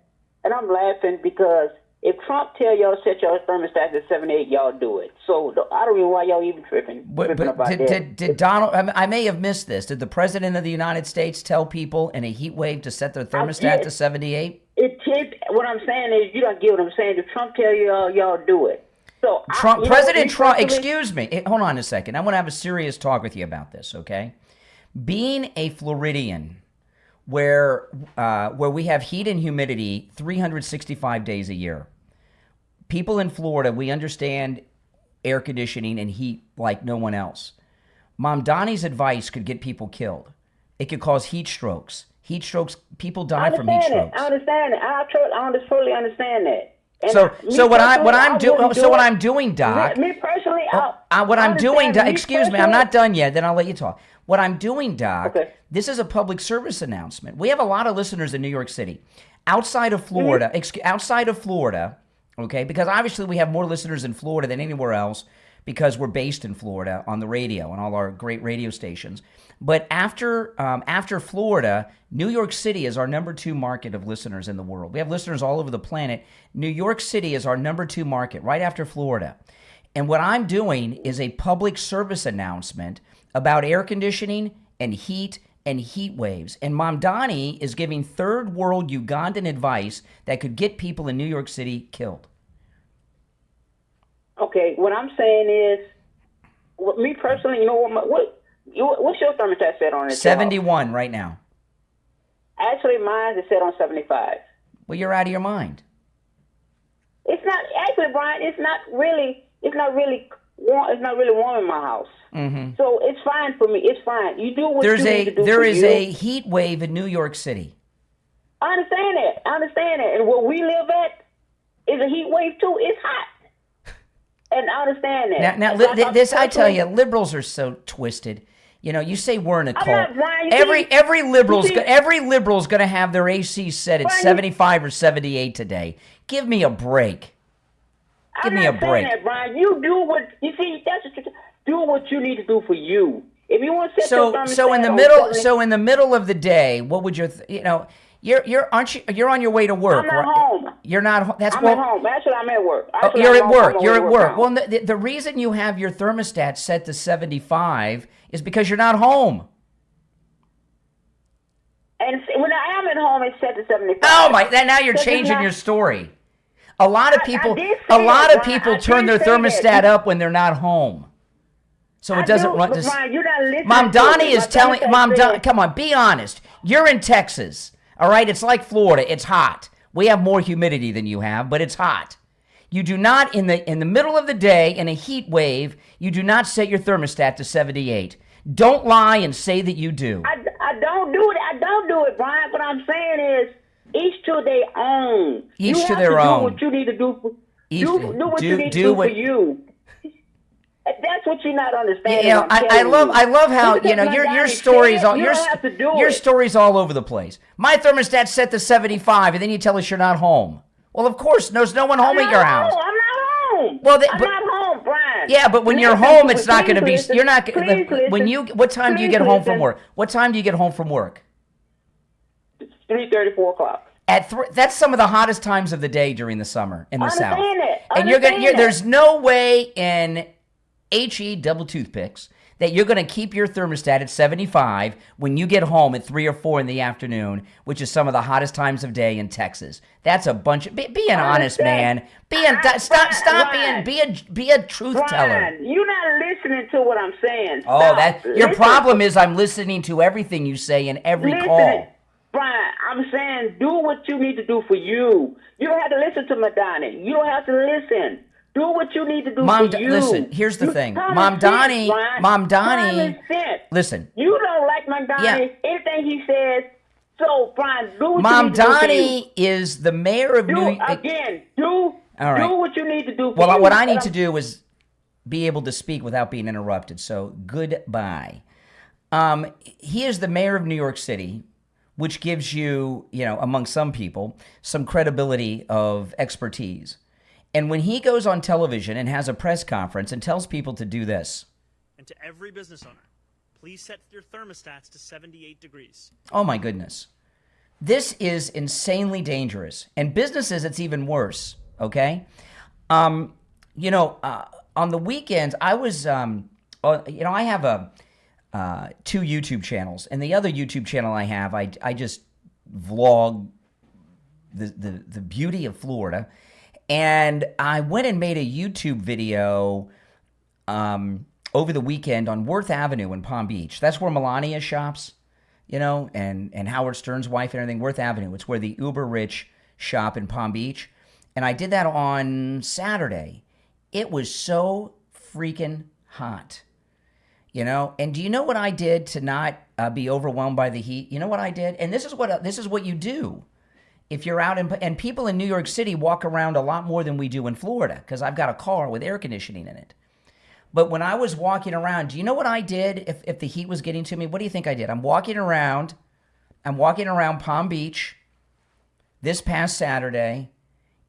Speaker 11: and I'm laughing because if Trump tell y'all set your thermostat to 78, y'all do it. So I don't know why y'all even tripping about that.
Speaker 1: Did Donald? I may have missed this. Did the president of the United States tell people in a heat wave to set their thermostat to 78?
Speaker 11: What I'm saying is, you don't get what I'm saying. If Trump tell y'all do it. So
Speaker 1: President Trump. Excuse me. Hold on a second. I want to have a serious talk with you about this. Okay, being a Floridian, where we have heat and humidity 365 days a year. People in Florida, we understand air conditioning and heat like no one else. Mamdani's advice could get people killed. It could cause heat strokes. Heat strokes, people die from heat strokes.
Speaker 11: I understand it. I totally understand that. And
Speaker 1: So what I'm doing, Doc.
Speaker 11: Me personally,
Speaker 1: excuse me, I'm not done yet. Then I'll let you talk. What I'm doing, Doc.
Speaker 11: Okay.
Speaker 1: This is a public service announcement. We have a lot of listeners in New York City, outside of Florida. Okay, because obviously we have more listeners in Florida than anywhere else because we're based in Florida on the radio and all our great radio stations. But after Florida, New York City is our number 2 market of listeners in the world. We have listeners all over the planet. New York City is our number 2 market, right after Florida. And what I'm doing is a public service announcement about air conditioning and heat waves. And Mamdani is giving third world Ugandan advice that could get people in New York City killed.
Speaker 11: Okay, what I'm saying is, me personally, you know what's your thermostat set on?
Speaker 1: 71 right now.
Speaker 11: Actually, mine is set on 75.
Speaker 1: Well, you're out of your mind.
Speaker 11: It's not actually, Brian. It's not really warm. It's not really warm in my house.
Speaker 1: Mm-hmm.
Speaker 11: So it's fine for me. It's fine. You do what you need to do.
Speaker 1: There is a heat wave in New York City.
Speaker 11: I understand that. And where we live at is a heat wave too. It's hot. And I understand that.
Speaker 1: Now, I tell you, liberals are so twisted. You know, you say we're in a cult. Every liberal's going to have their AC set at 75 or 78 today. Give me a break. Give me a break.
Speaker 11: That, Brian. You do what you see. Do what you need to do for you. If you want to set your thermostat
Speaker 1: so in the middle of the day, what would you're on your way to work.
Speaker 11: I'm not home.
Speaker 1: You're not home.
Speaker 11: I'm at home. Actually, I'm at work.
Speaker 1: You're at work. You're at work. Well, the reason you have your thermostat set to 75 is because you're not home.
Speaker 11: And when I am at home, it's set to 75.
Speaker 1: Oh my! Now you're
Speaker 11: Because it's
Speaker 1: changing
Speaker 11: not-
Speaker 1: your story. A lot of people,
Speaker 11: did say
Speaker 1: a lot
Speaker 11: that,
Speaker 1: of
Speaker 11: Brian.
Speaker 1: people
Speaker 11: I
Speaker 1: turn their
Speaker 11: did say
Speaker 1: thermostat
Speaker 11: that.
Speaker 1: up when they're not home, so it doesn't run.
Speaker 11: But Brian, you're not listening.
Speaker 1: Mamdani
Speaker 11: to
Speaker 1: is telling Mamdani, come on, be honest. You're in Texas, all right? It's like Florida. It's hot. We have more humidity than you have, but it's hot. You do not in the middle of the day in a heat wave. You do not set your thermostat to 78. Don't lie and say that you do.
Speaker 11: I don't do it. I don't do it, Brian. What I'm saying is, each to their own.
Speaker 1: Each
Speaker 11: you
Speaker 1: to
Speaker 11: have
Speaker 1: their
Speaker 11: to
Speaker 1: own.
Speaker 11: Do what you need to do. For,
Speaker 1: Each-
Speaker 11: do what you need to do for you. That's what you're not understanding.
Speaker 1: You know, I love how
Speaker 11: Because
Speaker 1: your
Speaker 11: Mamdani
Speaker 1: stories
Speaker 11: said
Speaker 1: all
Speaker 11: you don't have to do
Speaker 1: your
Speaker 11: it.
Speaker 1: stories all over the place. My thermostat's set to 75, and then you tell us you're not home. Well, of course, there's no one home at your house.
Speaker 11: I'm not home.
Speaker 1: Well,
Speaker 11: I'm not home, Brian.
Speaker 1: Yeah, but when you're
Speaker 11: Listen
Speaker 1: home,
Speaker 11: to
Speaker 1: it's
Speaker 11: me.
Speaker 1: not going to be.
Speaker 11: Please listen.
Speaker 1: You're not.
Speaker 11: Please
Speaker 1: When
Speaker 11: listen.
Speaker 1: you. What time do you
Speaker 11: Please
Speaker 1: get home from
Speaker 11: listen.
Speaker 1: work? What time do you get home from work?
Speaker 11: 3:30, 4 o'clock.
Speaker 1: That's some of the hottest times of the day during the summer in the
Speaker 11: I
Speaker 1: South.
Speaker 11: understand that. I
Speaker 1: And you're
Speaker 11: understand that.
Speaker 1: there's no way in HE double toothpicks that you're going to keep your thermostat at 75 when you get home at 3 or 4 in the afternoon, which is some of the hottest times of day in Texas. That's a bunch of be an honest man. Stop be a truth teller.
Speaker 11: Brian, you're not listening to what I'm saying.
Speaker 1: Oh,
Speaker 11: Stop.
Speaker 1: that your
Speaker 11: Listen.
Speaker 1: problem is I'm listening to everything you say in every
Speaker 11: Listen,
Speaker 1: call.
Speaker 11: Brian, I'm saying do what you need to do for you. You don't have to listen to Mamdani. You don't have to listen. Do what you need to do for you.
Speaker 1: Listen, here's the thing.
Speaker 11: Common sense, Brian. Common sense.
Speaker 1: Listen.
Speaker 11: You don't like Mamdani.
Speaker 1: Yeah.
Speaker 11: Anything he says. So, Brian, do what you need to do for you.
Speaker 1: Mamdani is the mayor of New York.
Speaker 11: Do
Speaker 1: All right.
Speaker 11: do what you need to do for
Speaker 1: Well,
Speaker 11: you.
Speaker 1: what I need to do is be able to speak without being interrupted. So, goodbye. He is the mayor of New York City, which gives you, among some people, some credibility of expertise. And when he goes on television and has a press conference and tells people to do this.
Speaker 2: And to every business owner, please set your thermostats to 78 degrees.
Speaker 1: Oh my goodness. This is insanely dangerous. And businesses, it's even worse, okay? On the weekends, I was, I have two YouTube channels. And the other YouTube channel I have, I just vlog the beauty of Florida. And I went and made a YouTube video over the weekend on Worth Avenue in Palm Beach. That's where Melania shops, and Howard Stern's wife and everything, Worth Avenue. It's where the uber rich shop in Palm Beach. And I did that on Saturday. It was so freaking hot, And do you know what I did to not be overwhelmed by the heat? You know what I did? And this is what you do. If you're out and people in New York City walk around a lot more than we do in Florida because I've got a car with air conditioning in it. But when I was walking around, do you know what I did if the heat was getting to me? What do you think I did? I'm walking around Palm Beach this past Saturday.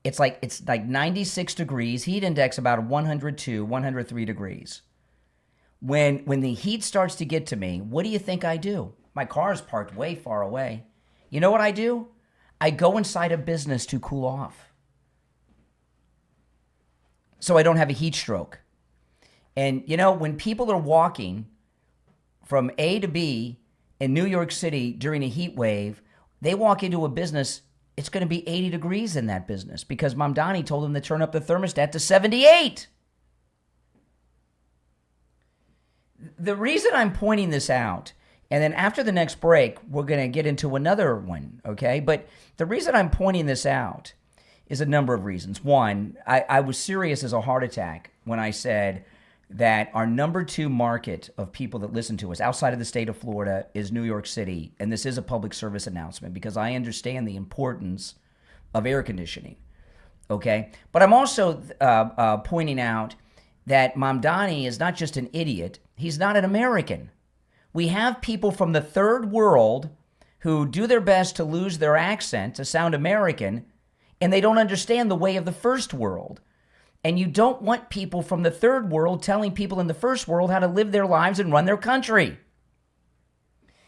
Speaker 1: It's like 96 degrees, heat index about 102, 103 degrees. When the heat starts to get to me, what do you think I do? My car is parked way far away. You know what I do? I go inside a business to cool off so I don't have a heat stroke. And, when people are walking from A to B in New York City during a heat wave, they walk into a business, it's going to be 80 degrees in that business because Mamdani told them to turn up the thermostat to 78. The reason I'm pointing this out, and then after the next break, we're going to get into another one, okay? But the reason I'm pointing this out is a number of reasons. One, I was serious as a heart attack when I said that our number 2 market of people that listen to us outside of the state of Florida is New York City. And this is a public service announcement because I understand the importance of air conditioning, okay? But I'm also pointing out that Mamdani is not just an idiot. He's not an American. We have people from the third world who do their best to lose their accent to sound American, and they don't understand the way of the first world. And you don't want people from the third world telling people in the first world how to live their lives and run their country.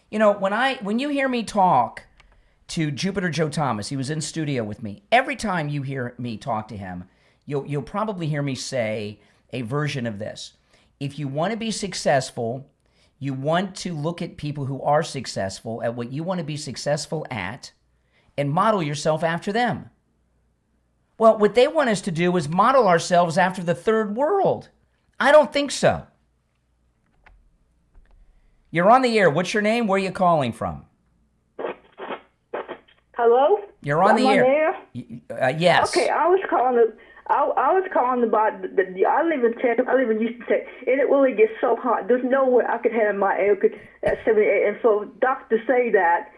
Speaker 1: When you hear me talk to Jupiter Joe Thomas, he was in studio with me. Every time you hear me talk to him, you'll probably hear me say a version of this. If you want to be successful, You want to look at people who are successful at what you want to be successful at and model yourself after them. Well, what they want us to do is model ourselves after the third world. I don't think so. You're on the air. What's your name? Where are you calling from?
Speaker 12: Hello?
Speaker 1: You're on the air. Yes.
Speaker 12: Okay, I was calling. I was calling about I live in Texas. I live in Houston, Texas, and it really gets so hot. There's no way I could have my air at 78. And so doctors say that.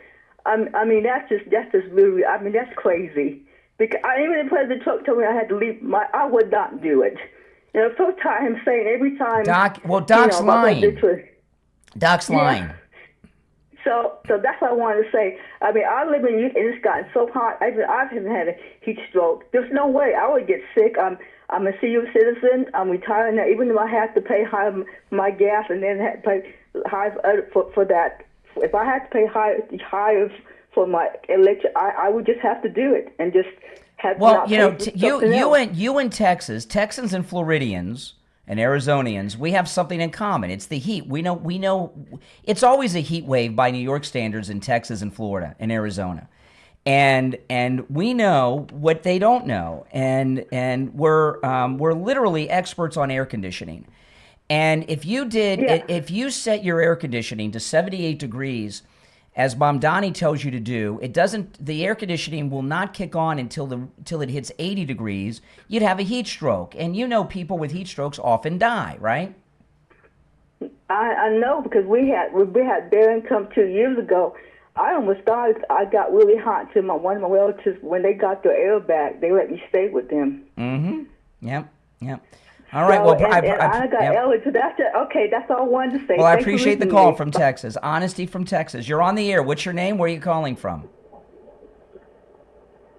Speaker 12: I mean, that's just really. I mean, that's crazy. Because even if President Trump told me I had to leave, I would not do it. You know, so tired of him saying every time.
Speaker 1: Doc's lying. Doc's lying.
Speaker 12: So that's what I wanted to say. I mean, I live in Houston, and it's gotten so hot. I haven't had a heat stroke. There's no way I would get sick. I'm a senior citizen. I'm retired now. Even though I have to pay high for my gas and then have to pay high for that. If I had to pay higher for my electric, I would just have to do it and just have.
Speaker 1: Well, you know, you and Texans and Floridians and Arizonians, we have something in common. It's the heat. We know it's always a heat wave by New York standards in Texas and Florida and Arizona. And we know what they don't know. And we're literally experts on air conditioning. And if you set your air conditioning to 78 degrees, as Mamdani tells you to do, the air conditioning will not kick on until it hits 80 degrees. You'd have a heat stroke. And you know people with heat strokes often die, right?
Speaker 12: I know, because we had Darren come 2 years ago. I almost died. I got really hot to one of my relatives. When they got their air back, they let me stay with them.
Speaker 1: Mm-hmm. Yep. All right.
Speaker 12: So, I got Ellie, so that's it. Okay, that's all I wanted to say.
Speaker 1: Well, I appreciate the call from Texas. Honesty from Texas. You're on the air. What's your name? Where are you calling from?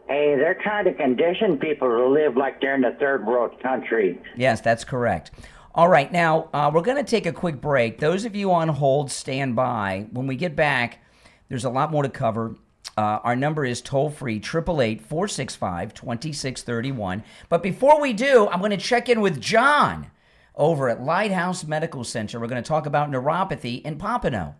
Speaker 13: Hey, they're trying to condition people to live like they're in a third world country.
Speaker 1: Yes, that's correct. All right. Now, we're going to take a quick break. Those of you on hold, stand by. When we get back, there's a lot more to cover. Our number is toll-free, 888-465-2631. But before we do, I'm going to check in with John over at Lighthouse Medical Center. We're going to talk about neuropathy in Pompano.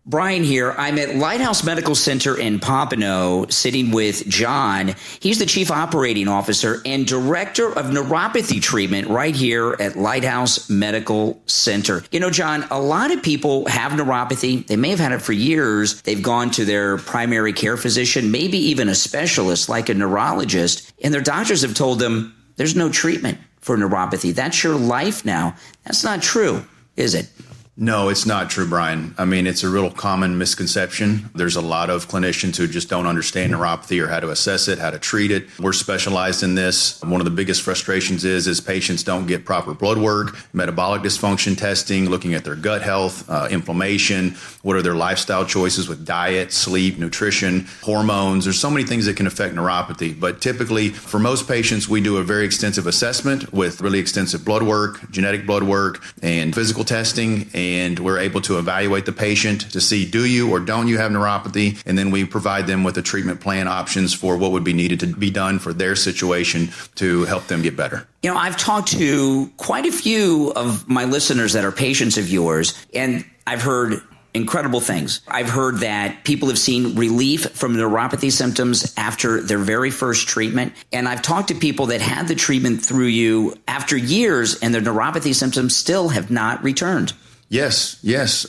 Speaker 5: Brian here. I'm at Lighthouse Medical Center in Pompano, sitting with John. He's the Chief Operating Officer and Director of Neuropathy Treatment right here at Lighthouse Medical Center. You know, John, a lot of people have neuropathy. They may have had it for years. They've gone to their primary care physician, maybe even a specialist like a neurologist, and their doctors have told them there's no treatment for neuropathy. That's your life now. That's not true, is it?
Speaker 14: No, it's not true, Brian. I mean, it's a real common misconception. There's a lot of clinicians who just don't understand neuropathy or how to assess it, how to treat it. We're specialized in this. One of the biggest frustrations is patients don't get proper blood work, metabolic dysfunction testing, looking at their gut health, inflammation, what are their lifestyle choices with diet, sleep, nutrition, hormones. There's so many things that can affect neuropathy. But typically, for most patients, we do a very extensive assessment with really extensive blood work, genetic blood work, and physical testing. And we're able to evaluate the patient to see, do you or don't you have neuropathy? And then we provide them with a treatment plan options for what would be needed to be done for their situation to help them get better.
Speaker 5: You know, I've talked to quite a few of my listeners that are patients of yours, and I've heard incredible things. I've heard that people have seen relief from neuropathy symptoms after their very first treatment. And I've talked to people that had the treatment through you after years, and their neuropathy symptoms still have not returned.
Speaker 14: Yes.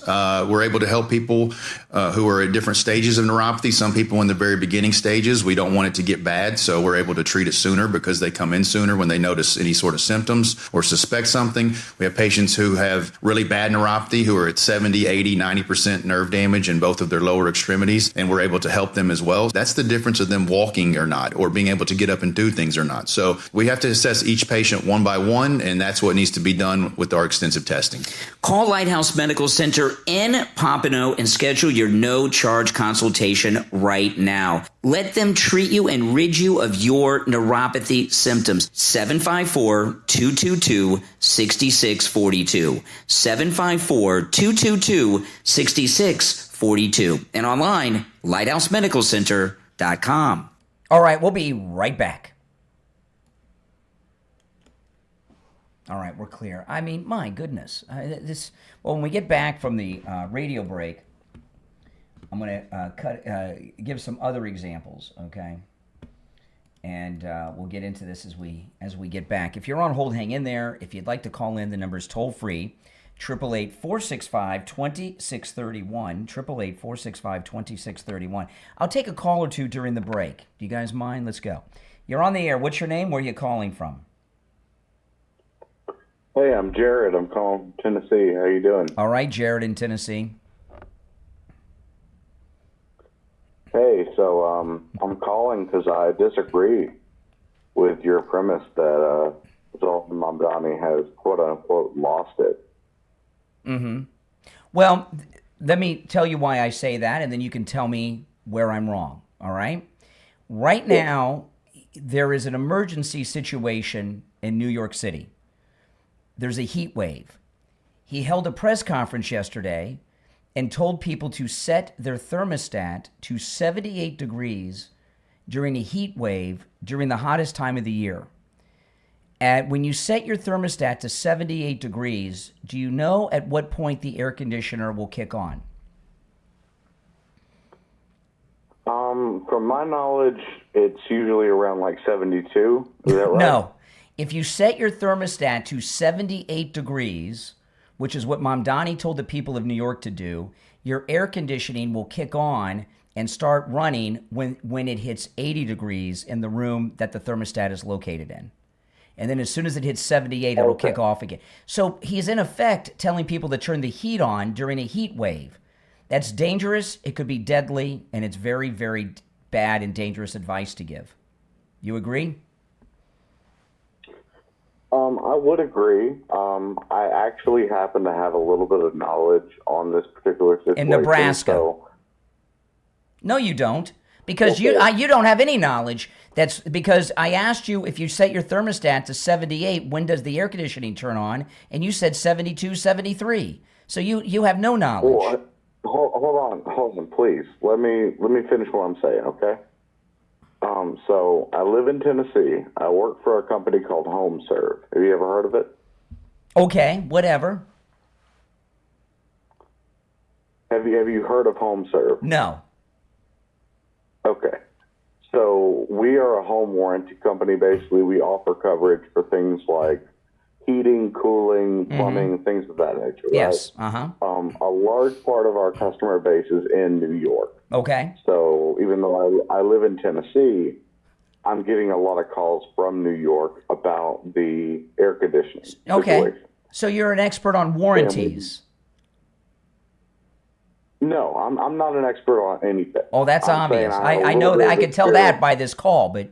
Speaker 14: We're able to help people who are at different stages of neuropathy. Some people in the very beginning stages, we don't want it to get bad, so we're able to treat it sooner because they come in sooner when they notice any sort of symptoms or suspect something. We have patients who have really bad neuropathy who are at 70, 80, 90% nerve damage in both of their lower extremities, and we're able to help them as well. That's the difference of them walking or not, or being able to get up and do things or not. So we have to assess each patient one by one, and that's what needs to be done with our extensive testing.
Speaker 5: Call Lighthouse Medical Center in Pompano and schedule your no-charge consultation right now. Let them treat you and rid you of your neuropathy symptoms. 754-222-6642. 754-222-6642. And online, lighthousemedicalcenter.com.
Speaker 1: All right, we'll be right back. All right, we're clear. I mean, my goodness. When we get back from the radio break, I'm going to give some other examples, okay? And we'll get into this as we get back. If you're on hold, hang in there. If you'd like to call in, the number's toll-free, 888-465-2631, 888-465-2631. I'll take a call or two during the break. Do you guys mind? Let's go. You're on the air. What's your name? Where are you calling from?
Speaker 15: Hey, I'm Jared. I'm calling from Tennessee. How you doing?
Speaker 1: All right, Jared in Tennessee.
Speaker 15: Hey, so I'm calling because I disagree with your premise that Zohran Mamdani has quote-unquote lost it.
Speaker 1: Mm-hmm. Well, let me tell you why I say that, and then you can tell me where I'm wrong, all right? Right now, there is an emergency situation in New York City. There's a heat wave. He held a press conference yesterday and told people to set their thermostat to 78 degrees during a heat wave during the hottest time of the year. When you set your thermostat to 78 degrees, do you know at what point the air conditioner will kick on?
Speaker 15: From my knowledge, it's usually around like 72. Is that right?
Speaker 1: No. If you set your thermostat to 78 degrees, which is what Mamdani told the people of New York to do, your air conditioning will kick on and start running when it hits 80 degrees in the room that the thermostat is located in. And then as soon as it hits 78, it'll kick off again. So he's in effect telling people to turn the heat on during a heat wave. That's dangerous. It could be deadly, and it's very, very bad and dangerous advice to give. You agree?
Speaker 15: I would agree. I actually happen to have a little bit of knowledge on this particular situation.
Speaker 1: In Nebraska.
Speaker 15: So,
Speaker 1: no, you don't. Because you don't have any knowledge. That's because I asked you if you set your thermostat to 78, when does the air conditioning turn on? And you said 72, 73. So you have no knowledge.
Speaker 15: Hold on, please. Let me finish what I'm saying, okay? So I live in Tennessee. I work for a company called HomeServe. Have you ever heard of it?
Speaker 1: Okay, whatever.
Speaker 15: Have you heard of HomeServe?
Speaker 1: No.
Speaker 15: Okay. So we are a home warranty company. Basically, we offer coverage for things like heating, cooling, plumbing, things of that nature.
Speaker 1: Yes.
Speaker 15: Right? A large part of our customer base is in New York.
Speaker 1: Okay.
Speaker 15: So even though I live in Tennessee, I'm getting a lot of calls from New York about the air conditioning situation.
Speaker 1: So you're an expert on warranties.
Speaker 15: No, I'm not an expert on anything.
Speaker 1: Oh, that's obvious. I know that. I could tell that by this call, but,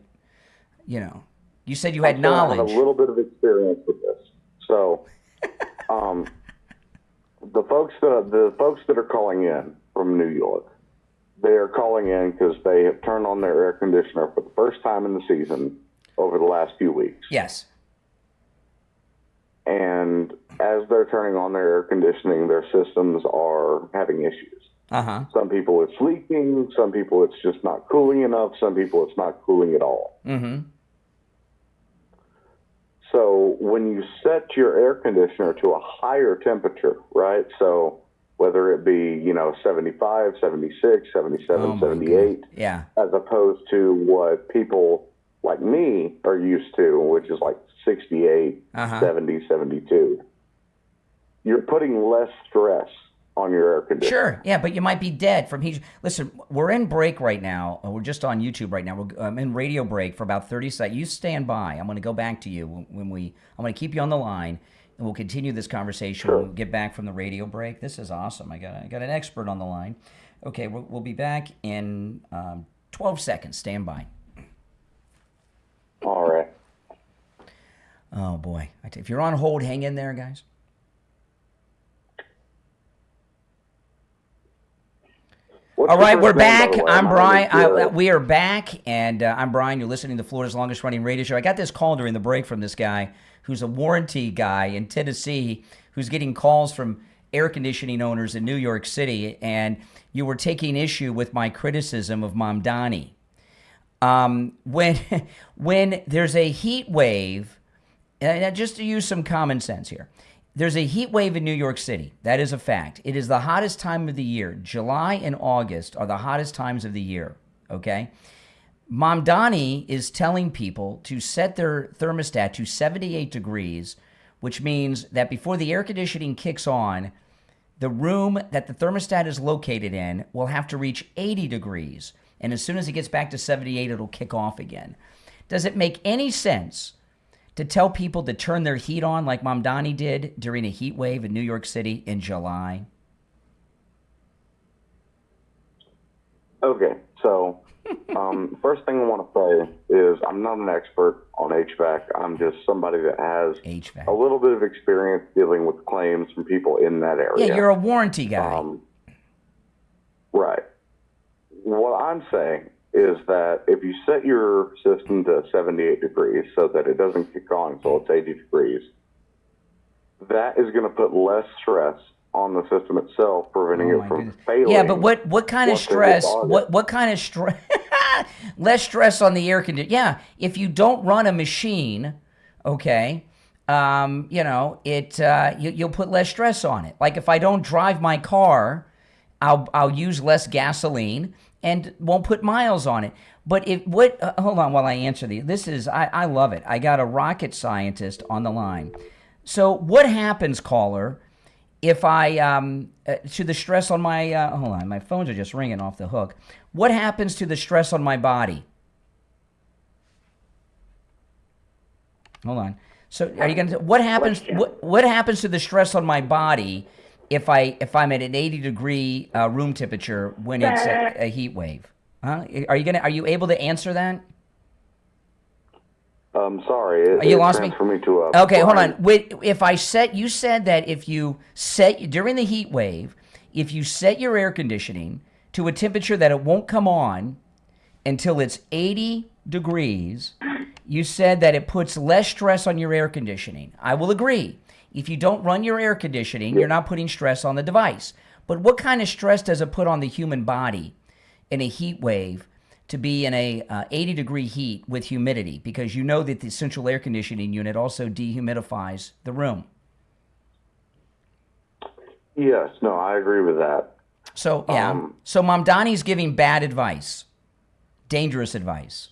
Speaker 1: you said you had knowledge.
Speaker 15: I have a little bit of experience with this. So the folks that are calling in from New York, they are calling in because they have turned on their air conditioner for the first time in the season over the last few weeks.
Speaker 1: Yes.
Speaker 15: And as they're turning on their air conditioning, their systems are having issues.
Speaker 1: Uh-huh.
Speaker 15: Some people it's leaking. Some people it's just not cooling enough. Some people it's not cooling at all.
Speaker 1: Mm-hmm.
Speaker 15: So when you set your air conditioner to a higher temperature, right? So whether it be, 75, 76, 77, 78,
Speaker 1: yeah,
Speaker 15: as opposed to what people like me are used to, which is like 68, 70, 72, you're putting less stress on your air conditioner.
Speaker 1: Sure, yeah, but you might be dead from heat. Listen, we're in break right now. We're just on YouTube right now. We're in radio break for about 30 seconds. You stand by. I'm going to go back to you I'm going to keep you on the line, and we'll continue this conversation when we get back from the radio break. This is awesome. I got an expert on the line. Okay, we'll be back in 12 seconds. Stand by.
Speaker 15: All right.
Speaker 1: Oh, boy. If you're on hold, hang in there, guys. All right, we're back. I'm Brian. We are back, and I'm Brian. You're listening to Florida's longest-running radio show. I got this call during the break from this guy who's a warranty guy in Tennessee who's getting calls from air conditioning owners in New York City, and you were taking issue with my criticism of Mamdani. When there's a heat wave, and just to use some common sense here, there's a heat wave in New York City. That is a fact. It is the hottest time of the year. July and August are the hottest times of the year, okay? Mamdani is telling people to set their thermostat to 78 degrees, which means that before the air conditioning kicks on, the room that the thermostat is located in will have to reach 80 degrees. And as soon as it gets back to 78, it'll kick off again. Does it make any sense to tell people to turn their heat on like Mamdani did during a heat wave in New York City in July?
Speaker 15: Okay, so first thing I want to say is I'm not an expert on HVAC. I'm just somebody that has a little bit of experience dealing with claims from people in that area.
Speaker 1: Yeah, you're a warranty guy.
Speaker 15: Right. What I'm saying is that if you set your system to 78 degrees so that it doesn't kick on until it's 80 degrees, that is going to put less stress on the system itself, preventing it from failing.
Speaker 1: Yeah, but what kind of stress? What kind of stress? Less stress on the air conditioner. Yeah, if you don't run a machine, okay, you'll put less stress on it. Like if I don't drive my car, I'll use less gasoline and won't put miles on it. But hold on while I answer these. This is I love it. I got a rocket scientist on the line. So what happens, caller, if I to the stress on my hold on, my phones are just ringing off the hook. What happens to the stress on my body? Hold on. So are you going to what happens what happens to the stress on my body if I'm at an 80-degree room temperature when it's a heat wave? Huh? Are you able to answer that?
Speaker 15: Sorry.
Speaker 1: You lost me? Okay, hold on. You said that if you set, during the heat wave, if you set your air conditioning to a temperature that it won't come on until it's 80 degrees, you said that it puts less stress on your air conditioning. I will agree. If you don't run your air conditioning, you're not putting stress on the device. But what kind of stress does it put on the human body in a heat wave to be in a 80-degree heat with humidity? Because you know that the central air conditioning unit also dehumidifies the room.
Speaker 15: Yes, no, I agree with that.
Speaker 1: So, yeah. So Mamdani's giving bad advice, dangerous advice.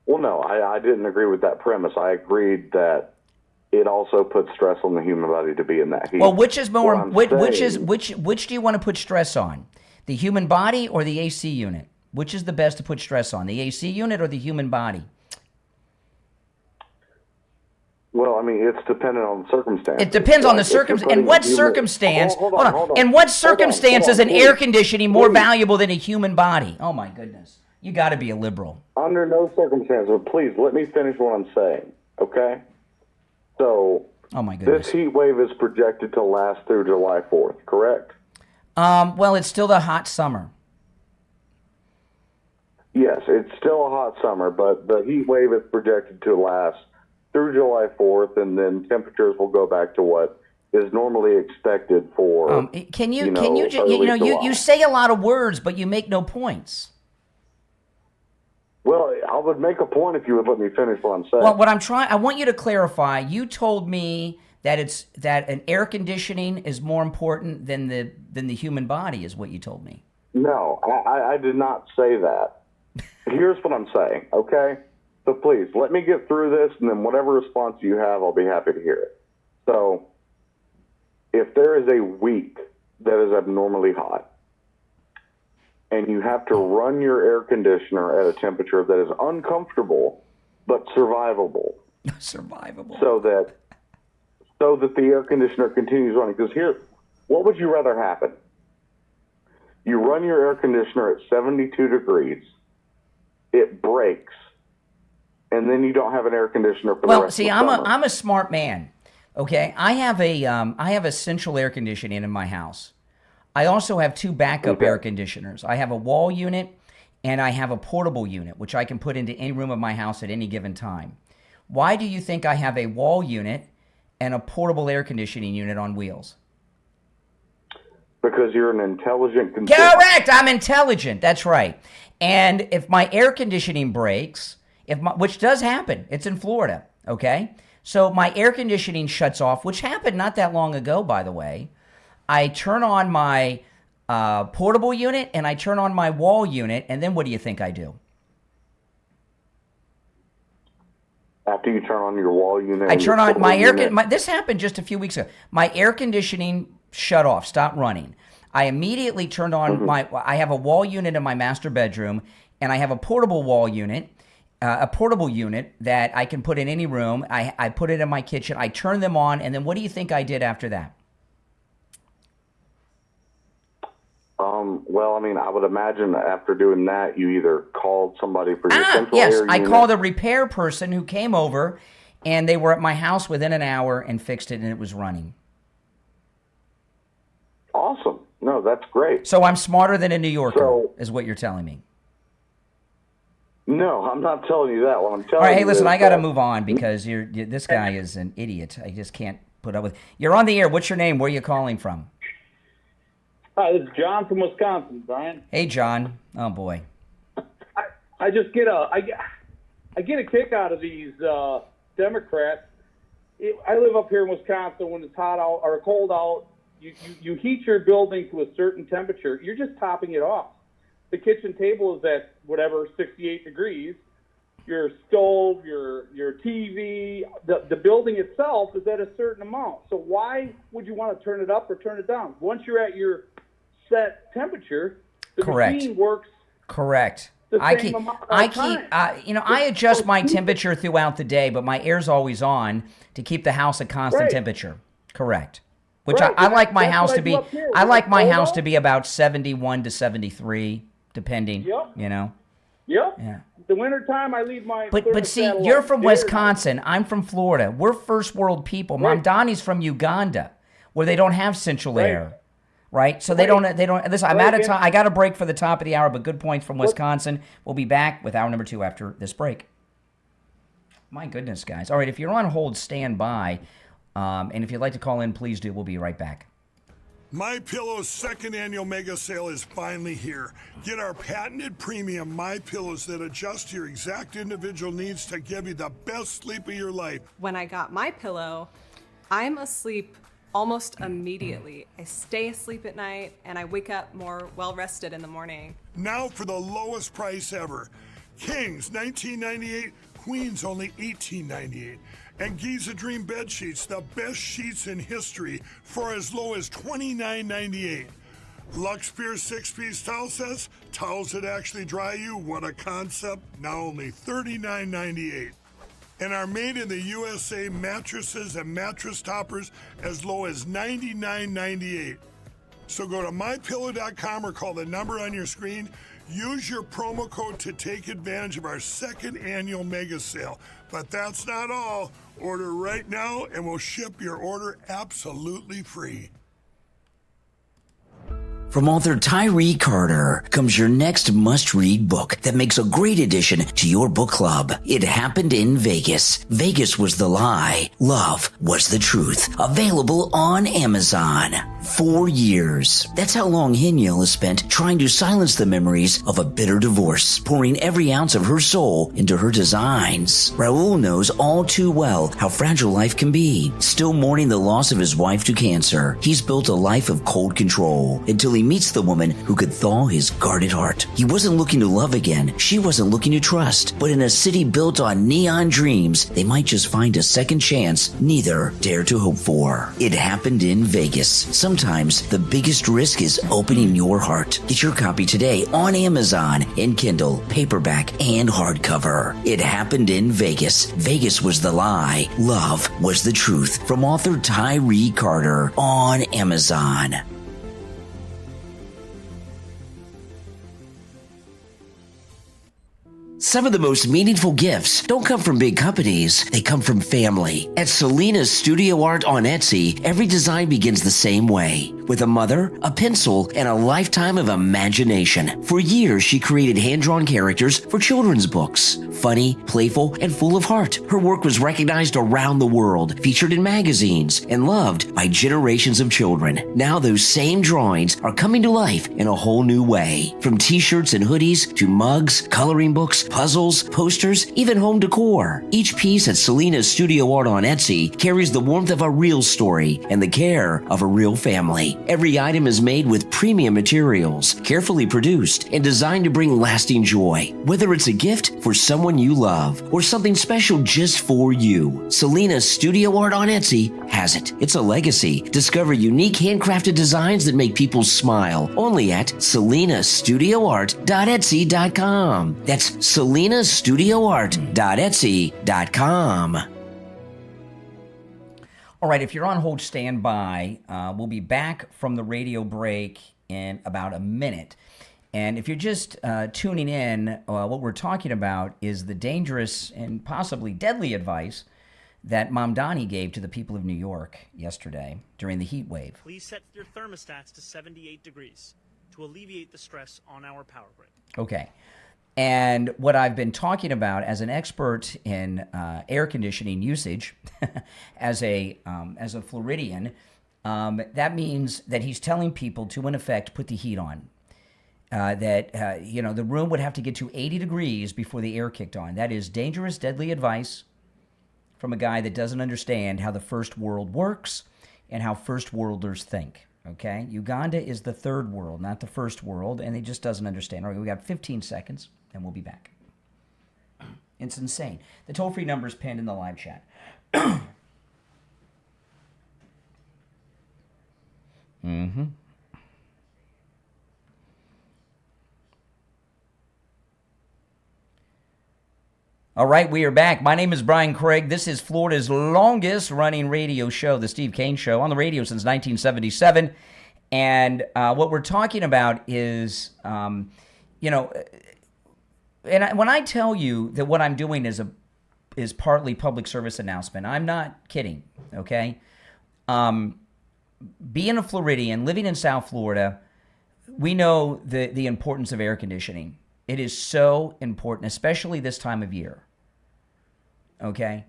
Speaker 15: Well, no, I didn't agree with that premise. I agreed that it also puts stress on the human body to be in that heat.
Speaker 1: Well, which do you want to put stress on? The human body or the AC unit? Which is the best to put stress on, the AC unit or the human body?
Speaker 15: Well, I mean, it's dependent on the circumstance.
Speaker 1: It depends on the circumstance. In what circumstance? Hold on. In what circumstance is an air conditioning more valuable than a human body? Oh my goodness! You got to be a liberal.
Speaker 15: Under no circumstance. But please let me finish what I'm saying. Okay. So,
Speaker 1: oh my goodness,
Speaker 15: this heat wave is projected to last through July 4th. Correct?
Speaker 1: Well, it's still the hot summer.
Speaker 15: Yes, it's still a hot summer, but the heat wave is projected to last through July 4th, and then temperatures will go back to what is normally expected for.
Speaker 1: You say a lot of words, but you make no points.
Speaker 15: Well, I would make a point if you would let me finish what I'm saying.
Speaker 1: Well, I want you to clarify. You told me that an air conditioning is more important than the human body, is what you told me.
Speaker 15: No, I did not say that. Here's what I'm saying, okay? So please, let me get through this, and then whatever response you have, I'll be happy to hear it. So, if there is a week that is abnormally hot, and you have to run your air conditioner at a temperature that is uncomfortable, but survivable.
Speaker 1: Survivable.
Speaker 15: So that the air conditioner continues running. Because what would you rather happen? You run your air conditioner at 72 degrees, it breaks, and then you don't have an air conditioner for the rest of the summer.
Speaker 1: I'm a smart man. Okay, I have a central air conditioning in my house. I also have two backup air conditioners. I have a wall unit and I have a portable unit, which I can put into any room of my house at any given time. Why do you think I have a wall unit and a portable air conditioning unit on wheels?
Speaker 15: Because you're an intelligent consumer.
Speaker 1: Correct. I'm intelligent. That's right. And if my air conditioning breaks, which does happen, it's in Florida, okay? So my air conditioning shuts off, which happened not that long ago, by the way. I turn on my portable unit and I turn on my wall unit, and then what do you think I do?
Speaker 15: After you turn on your wall unit,
Speaker 1: I turn on my air. This happened just a few weeks ago. My air conditioning shut off, stopped running. I immediately turned on I have a wall unit in my master bedroom, and I have a portable wall unit, a portable unit that I can put in any room. I put it in my kitchen. I turn them on, and then what do you think I did after that?
Speaker 15: Well, I mean, I would imagine after doing that, you either called somebody for your central
Speaker 1: yes,
Speaker 15: air unit.
Speaker 1: I called a repair person who came over, and they were at my house within an hour and fixed it, and it was running.
Speaker 15: Awesome. No, that's great.
Speaker 1: So I'm smarter than a New Yorker, is what you're telling me.
Speaker 15: No, I'm not telling you that. What I'm telling you.
Speaker 1: All right, hey, listen,
Speaker 15: is
Speaker 1: I got to
Speaker 15: that-
Speaker 1: move on because this guy is an idiot. I just can't put up with. You're on the air. What's your name? Where are you calling from?
Speaker 16: Hi, this is John from Wisconsin, Brian.
Speaker 1: Hey, John. Oh boy.
Speaker 16: I just get I get a kick out of these Democrats. I live up here in Wisconsin. When it's hot out or cold out, you heat your building to a certain temperature. You're just topping it off. The kitchen table is at whatever 68 degrees. Your stove, your TV, the building itself is at a certain amount. So why would you want to turn it up or turn it down? Once you're at your set temperature, the machine works.
Speaker 1: Correct.
Speaker 16: The
Speaker 1: I
Speaker 16: same
Speaker 1: keep,
Speaker 16: amount of
Speaker 1: I
Speaker 16: time.
Speaker 1: keep, I adjust my temperature throughout the day, but my air's always on to keep the house at constant
Speaker 16: Right.
Speaker 1: temperature. Correct. Which
Speaker 16: Right,
Speaker 1: I like my
Speaker 16: that's
Speaker 1: house
Speaker 16: what
Speaker 1: to
Speaker 16: I
Speaker 1: be.
Speaker 16: do up here.
Speaker 1: I like my
Speaker 16: Cold
Speaker 1: house
Speaker 16: out?
Speaker 1: to be about 71 to 73, depending.
Speaker 16: Yep.
Speaker 1: You know.
Speaker 16: Yep.
Speaker 1: Yeah.
Speaker 16: The wintertime, I leave my.
Speaker 1: But see,
Speaker 16: thermostat
Speaker 1: you're
Speaker 16: alone.
Speaker 1: from
Speaker 16: There-
Speaker 1: Wisconsin. I'm from Florida. We're first world people. Mamdani's from Uganda, where they don't have central air. Right? So they don't listen, I'm out of time. I got a break for the top of the hour, but good points from Wisconsin. We'll be back with hour number 2 after this break. My goodness, guys. All right, if you're on hold, stand by. And if you'd like to call in, please do. We'll be right back.
Speaker 3: My Pillow's second annual mega sale is finally here. Get our patented premium My Pillows that adjust to your exact individual needs to give you the best sleep of your life.
Speaker 4: When I got my pillow, I'm asleep almost immediately. I stay asleep at night and I wake up more well rested in the morning.
Speaker 3: Now for the lowest price ever. Kings, $19.98. Queens, only $18.98. And Giza Dream bed sheets, the best sheets in history, for as low as $29.98. Lux Pure 6-piece towel sets, towels that actually dry you. What a concept! Now only $39.98. And our made in the USA mattresses and mattress toppers as low as $99.98. So go to mypillow.com or call the number on your screen. Use your promo code to take advantage of our second annual mega sale. But that's not all. Order right now and we'll ship your order absolutely free.
Speaker 5: From author Tyree Carter comes your next must-read book that makes a great addition to your book club. It happened in Vegas. Vegas was the lie. Love was the truth. Available on Amazon. 4 years. That's how long Heniel has spent trying to silence the memories of a bitter divorce, pouring every ounce of her soul into her designs. Raul knows all too well how fragile life can be. Still mourning the loss of his wife to cancer, he's built a life of cold control until he meets the woman who could thaw his guarded heart. He wasn't looking to love again. She wasn't looking to trust. But in a city built on neon dreams, they might just find a second chance neither dared to hope for. It happened in Vegas. Sometimes the biggest risk is opening your heart. Get your copy today on Amazon in Kindle, paperback, and hardcover. It happened in Vegas. Vegas was the lie. Love was the truth. From author Tyree Carter on Amazon. Some of the most meaningful gifts don't come from big companies. They come from family. At Selena's Studio Art on Etsy, every design begins the same way. With a mother, a pencil, and a lifetime of imagination. For years, she created hand-drawn characters for children's books. Funny, playful, and full of heart. Her work was recognized around the world, featured in magazines, and loved by generations of children. Now those same drawings are coming to life in a whole new way. From t-shirts and hoodies to mugs, coloring books, puzzles, posters, even home decor. Each piece at Selena's Studio Art on Etsy carries the warmth of a real story and the care of a real family. Every item is made with premium materials, carefully produced, and designed to bring lasting joy. Whether it's a gift for someone you love or something special just for you, Selena's Studio Art on Etsy has it. It's a legacy. Discover unique handcrafted designs that make people smile only at selenastudioart.etsy.com. That's selenastudioart.etsy.com.
Speaker 1: All right, if you're on hold, stand by. We'll be back from the radio break in about a minute. And if you're just tuning in, what we're talking about is the dangerous and possibly deadly advice that Mamdani gave to the people of New York yesterday during the heat wave.
Speaker 2: Please set your thermostats to 78 degrees to alleviate the stress on our power grid.
Speaker 1: Okay. And what I've been talking about as an expert in air conditioning usage, as a Floridian, that means that he's telling people to, in effect, put the heat on. The room would have to get to 80 degrees before the air kicked on. That is dangerous, deadly advice from a guy that doesn't understand how the first world works and how first worlders think. Okay? Uganda is the third world, not the first world, and he just doesn't understand. All right, we got 15 seconds, and we'll be back. It's insane. The toll-free number is pinned in the live chat. Mm-hmm. All right, we are back. My name is Brian Craig. This is Florida's longest running radio show, The Steve Kane Show, on the radio since 1977. And what we're talking about is, when I tell you that what I'm doing is partly public service announcement, I'm not kidding, okay? Being a Floridian, living in South Florida, we know the importance of air conditioning. It is so important, especially this time of year. Okay,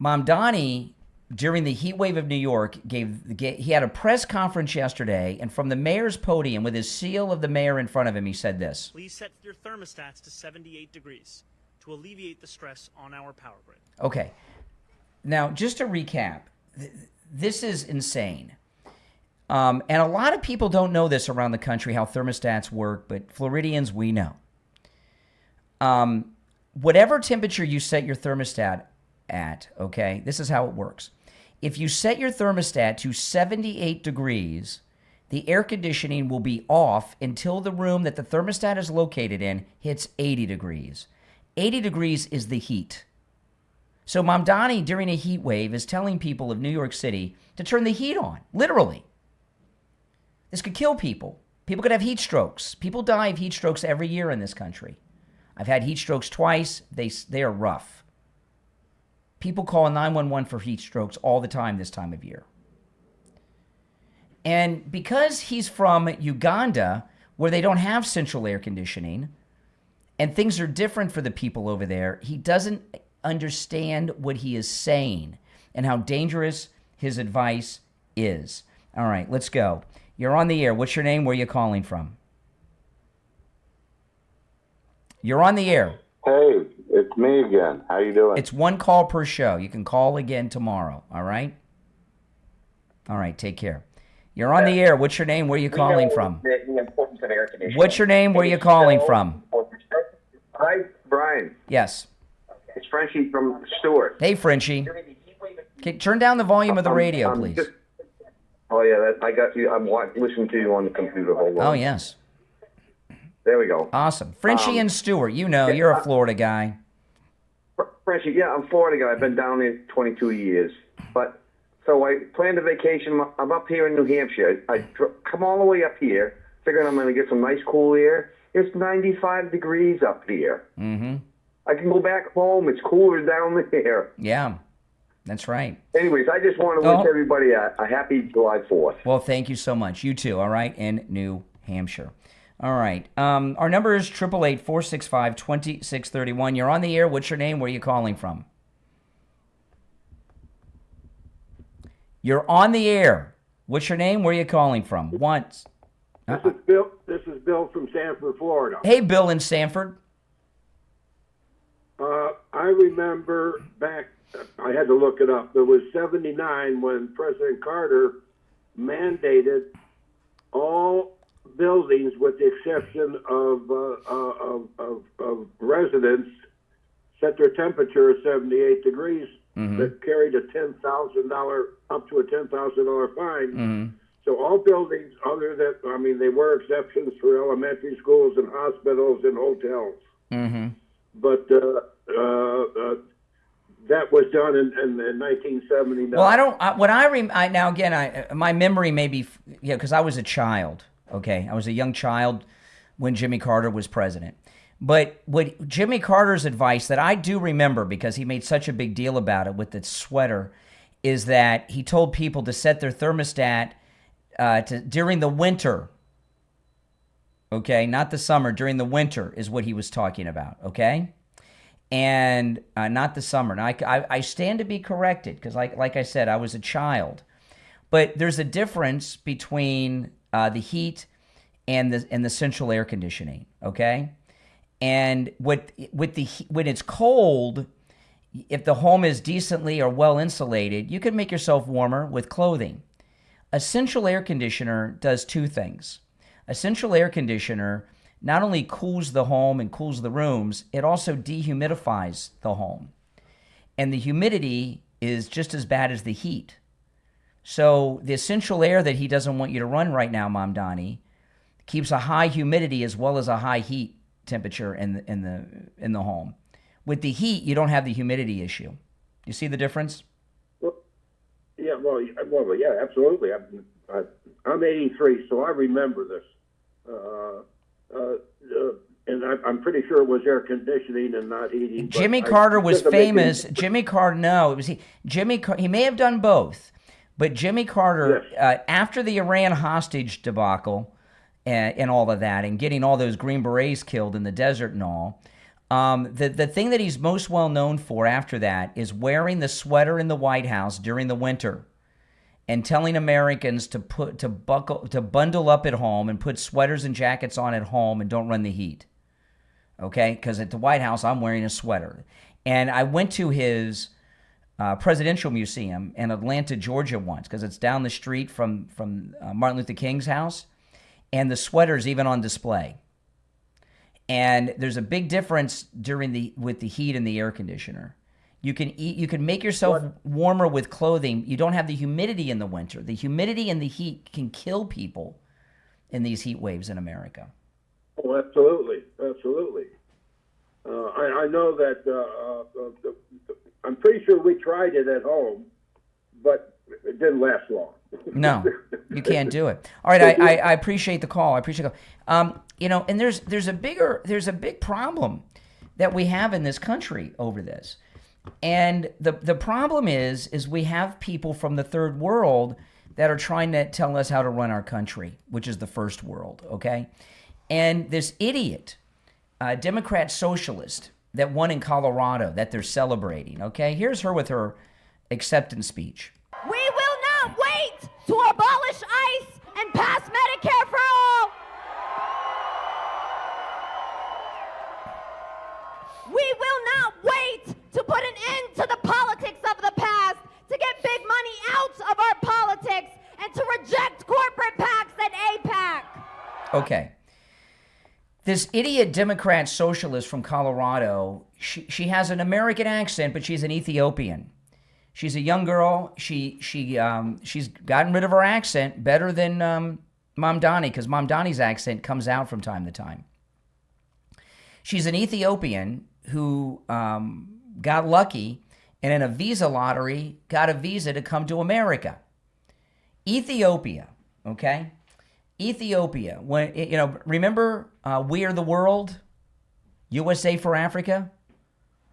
Speaker 1: Mamdani, during the heat wave of New York, he had a press conference yesterday, and from the mayor's podium, with his seal of the mayor in front of him, he said this.
Speaker 2: Please set your thermostats to 78 degrees to alleviate the stress on our power grid.
Speaker 1: Okay, now just to recap, this is insane. And a lot of people don't know this around the country, how thermostats work, but Floridians, we know. Whatever temperature you set your thermostat at, okay, this is how it works. If you set your thermostat to 78 degrees, the air conditioning will be off until the room that the thermostat is located in hits 80 degrees. 80 degrees is the heat. So Mamdani, during a heat wave, is telling people of New York City to turn the heat on, literally. This could kill people. People could have heat strokes. People die of heat strokes every year in this country. I've had heat strokes twice. They are rough. People call 911 for heat strokes all the time this time of year. And because he's from Uganda, where they don't have central air conditioning, and things are different for the people over there, he doesn't understand what he is saying and how dangerous his advice is. All right, let's go. You're on the air. What's your name? Where are you calling from? You're on the air.
Speaker 15: Hey, it's me again. How you doing?
Speaker 1: It's one call per show. You can call again tomorrow, all right? All right, take care. You're on the air. What's your name? Where are you calling from?
Speaker 6: The importance of air conditioning.
Speaker 1: What's your name? Where are you calling from?
Speaker 15: Hi, Brian.
Speaker 1: Yes.
Speaker 15: It's Frenchie from Stewart.
Speaker 1: Hey, Frenchie. Okay, turn down the volume of the radio, please.
Speaker 15: Oh, yeah, I got you. I'm listening to you on the computer. Hold on.
Speaker 1: Oh, yes.
Speaker 15: There we go.
Speaker 1: Awesome. Frenchie and Stewart, you're a Florida guy.
Speaker 15: Frenchie, yeah, I'm a Florida guy. I've been down there 22 years. So I planned a vacation. I'm up here in New Hampshire. I come all the way up here, figuring I'm going to get some nice cool air. It's 95 degrees up here.
Speaker 1: Mm-hmm.
Speaker 15: I can go back home. It's cooler down there.
Speaker 1: Yeah, that's right.
Speaker 15: Anyways, I just want to wish everybody a happy July 4th.
Speaker 1: Well, thank you so much. You too, all right, in New Hampshire. All right. Our number is 888-465-2631. You're on the air. What's your name? Where are you calling from? You're on the air. What's your name? Where are you calling from? Once.
Speaker 17: This is Bill. This is Bill from Sanford, Florida.
Speaker 1: Hey, Bill in Sanford.
Speaker 7: I remember back, I had to look it up. There was 79 when President Carter mandated all buildings, with the exception of residents, set their temperature at 78 degrees. That carried a $10,000 up to a $10,000 fine. So all buildings other than, I mean, there were exceptions for elementary schools and hospitals and hotels. But that was done in 1979.
Speaker 1: Well, now again, my memory may be, because I was a child, okay? I was a young child when Jimmy Carter was president. But what Jimmy Carter's advice that I do remember, because he made such a big deal about it with the sweater, is that he told people to set their thermostat during the winter. Okay, not the summer, during the winter is what he was talking about, okay? And not the summer. Now, I stand to be corrected, because like I said, I was a child. But there's a difference between the heat and the central air conditioning, okay? And when it's cold, if the home is decently or well insulated, you can make yourself warmer with clothing. A central air conditioner does two things. A central air conditioner not only cools the home and cools the rooms, it also dehumidifies the home. And the humidity is just as bad as the heat. So the central air that he doesn't want you to run right now, Mamdani, keeps a high humidity as well as a high heat temperature in the home. With the heat, you don't have the humidity issue. You see the difference?
Speaker 7: Well, yeah, absolutely. I'm 83, so I remember this. And I'm pretty sure it was air conditioning and not heating.
Speaker 1: Jimmy Carter was famous. Jimmy Carter, no, it was he may have done both, but Jimmy Carter, yes. After the Iran hostage debacle and all of that, and getting all those Green Berets killed in the desert and all, the thing that he's most well known for after that is wearing the sweater in the White House during the winter, and telling Americans to bundle up at home and put sweaters and jackets on at home and don't run the heat. Okay? Because at the White House, I'm wearing a sweater. And I went to his presidential museum in Atlanta, Georgia once, because it's down the street from Martin Luther King's house, and the sweater's even on display. And there's a big difference with the heat and the air conditioner. You can make yourself warmer with clothing. You don't have the humidity in the winter. The humidity and the heat can kill people in these heat waves in America.
Speaker 7: Oh, absolutely. I know that I'm pretty sure we tried it at home, but it didn't last long.
Speaker 1: No, you can't do it. All right, I appreciate the call. And there's a big problem that we have in this country over this. And the problem is we have people from the third world that are trying to tell us how to run our country, which is the first world, okay? And this idiot, Democrat socialist that won in Colorado that they're celebrating, okay? Here's her with her acceptance speech.
Speaker 17: We will not wait to abolish ICE and pass Medicare for all. We will not wait to put an end to the politics of the past, to get big money out of our politics, and to reject corporate PACs and APAC.
Speaker 1: Okay. This idiot Democrat socialist from Colorado, she has an American accent, but she's an Ethiopian. She's a young girl. She's gotten rid of her accent better than Mamdani, because Mamdani's accent comes out from time to time. She's an Ethiopian who got lucky and in a visa lottery got a visa to come to America. Ethiopia, okay? Ethiopia. Remember We Are the World? USA for Africa?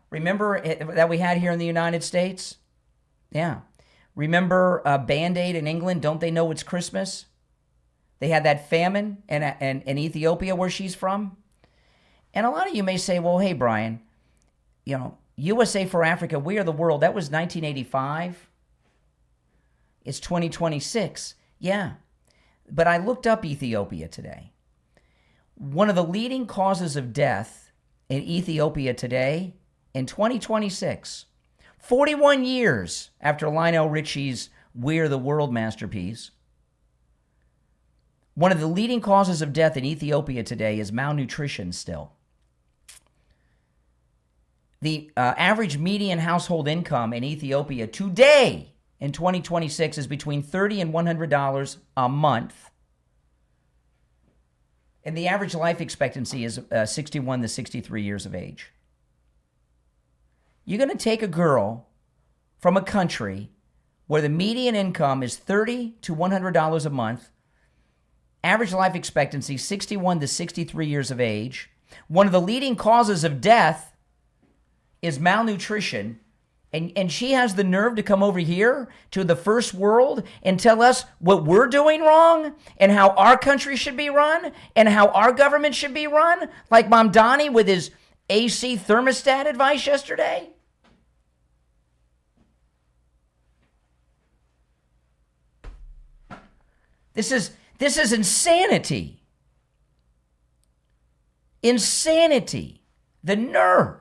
Speaker 1: Remember that we had here in the United States? Yeah. Remember Band-Aid in England? Don't they know it's Christmas? They had that famine in Ethiopia where she's from. And a lot of you may say, well, hey, Brian, USA for Africa, We Are the World, that was 1985. It's 2026. Yeah. But I looked up Ethiopia today. One of the leading causes of death in Ethiopia today in 2026, 41 years after Lionel Richie's We're the World masterpiece. One of the leading causes of death in Ethiopia today is malnutrition still. The average median household income in Ethiopia today in 2026 is between $30 and $100 a month. And the average life expectancy is 61 to 63 years of age. You're going to take a girl from a country where the median income is $30 to $100 a month, average life expectancy 61 to 63 years of age. One of the leading causes of death is malnutrition, and she has the nerve to come over here to the first world and tell us what we're doing wrong and how our country should be run and how our government should be run, like Mamdani with his AC thermostat advice yesterday. This is insanity. Insanity. The nerve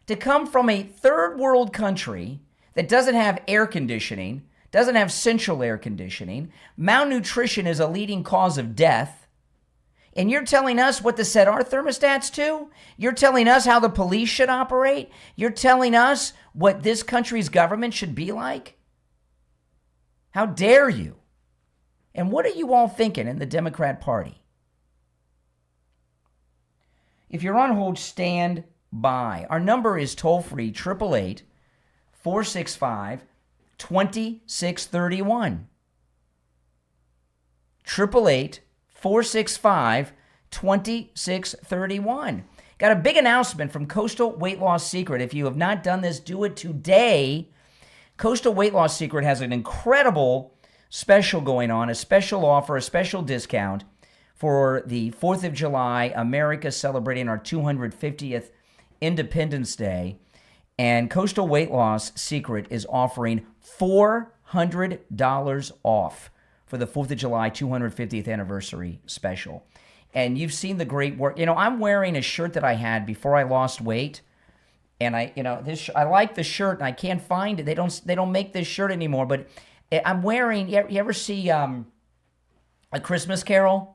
Speaker 1: to come from a third world country that doesn't have air conditioning, doesn't have central air conditioning. Malnutrition is a leading cause of death. And you're telling us what to set our thermostats to? You're telling us how the police should operate? You're telling us what this country's government should be like? How dare you? And what are you all thinking in the Democrat Party? If you're on hold, stand by. Our number is toll-free, 888-465-2631. 888-465-2631. Got a big announcement from Coastal Weight Loss Secret. If you have not done this, do it today. Coastal Weight Loss Secret has an incredible special going on, a special offer, a special discount for the 4th of July, America celebrating our 250th Independence Day. And Coastal Weight Loss Secret is offering $400 off for the 4th of July 250th anniversary special. And you've seen the great work. You know, I'm wearing a shirt that I had before I lost weight. And I like the shirt and I can't find it. They don't make this shirt anymore, but I'm wearing, you ever see A Christmas Carol?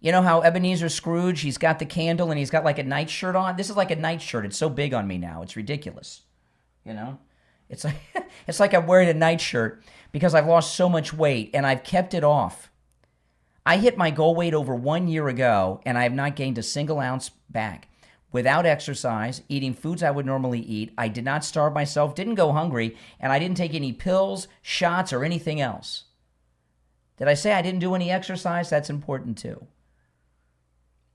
Speaker 1: You know how Ebenezer Scrooge, he's got the candle and he's got like a nightshirt on? This is like a nightshirt. It's so big on me now. It's ridiculous. You know? It's like I'm wearing a nightshirt because I've lost so much weight and I've kept it off. I hit my goal weight over 1 year ago and I have not gained a single ounce back. Without exercise, eating foods I would normally eat, I did not starve myself, didn't go hungry, and I didn't take any pills, shots, or anything else. Did I say I didn't do any exercise? That's important too.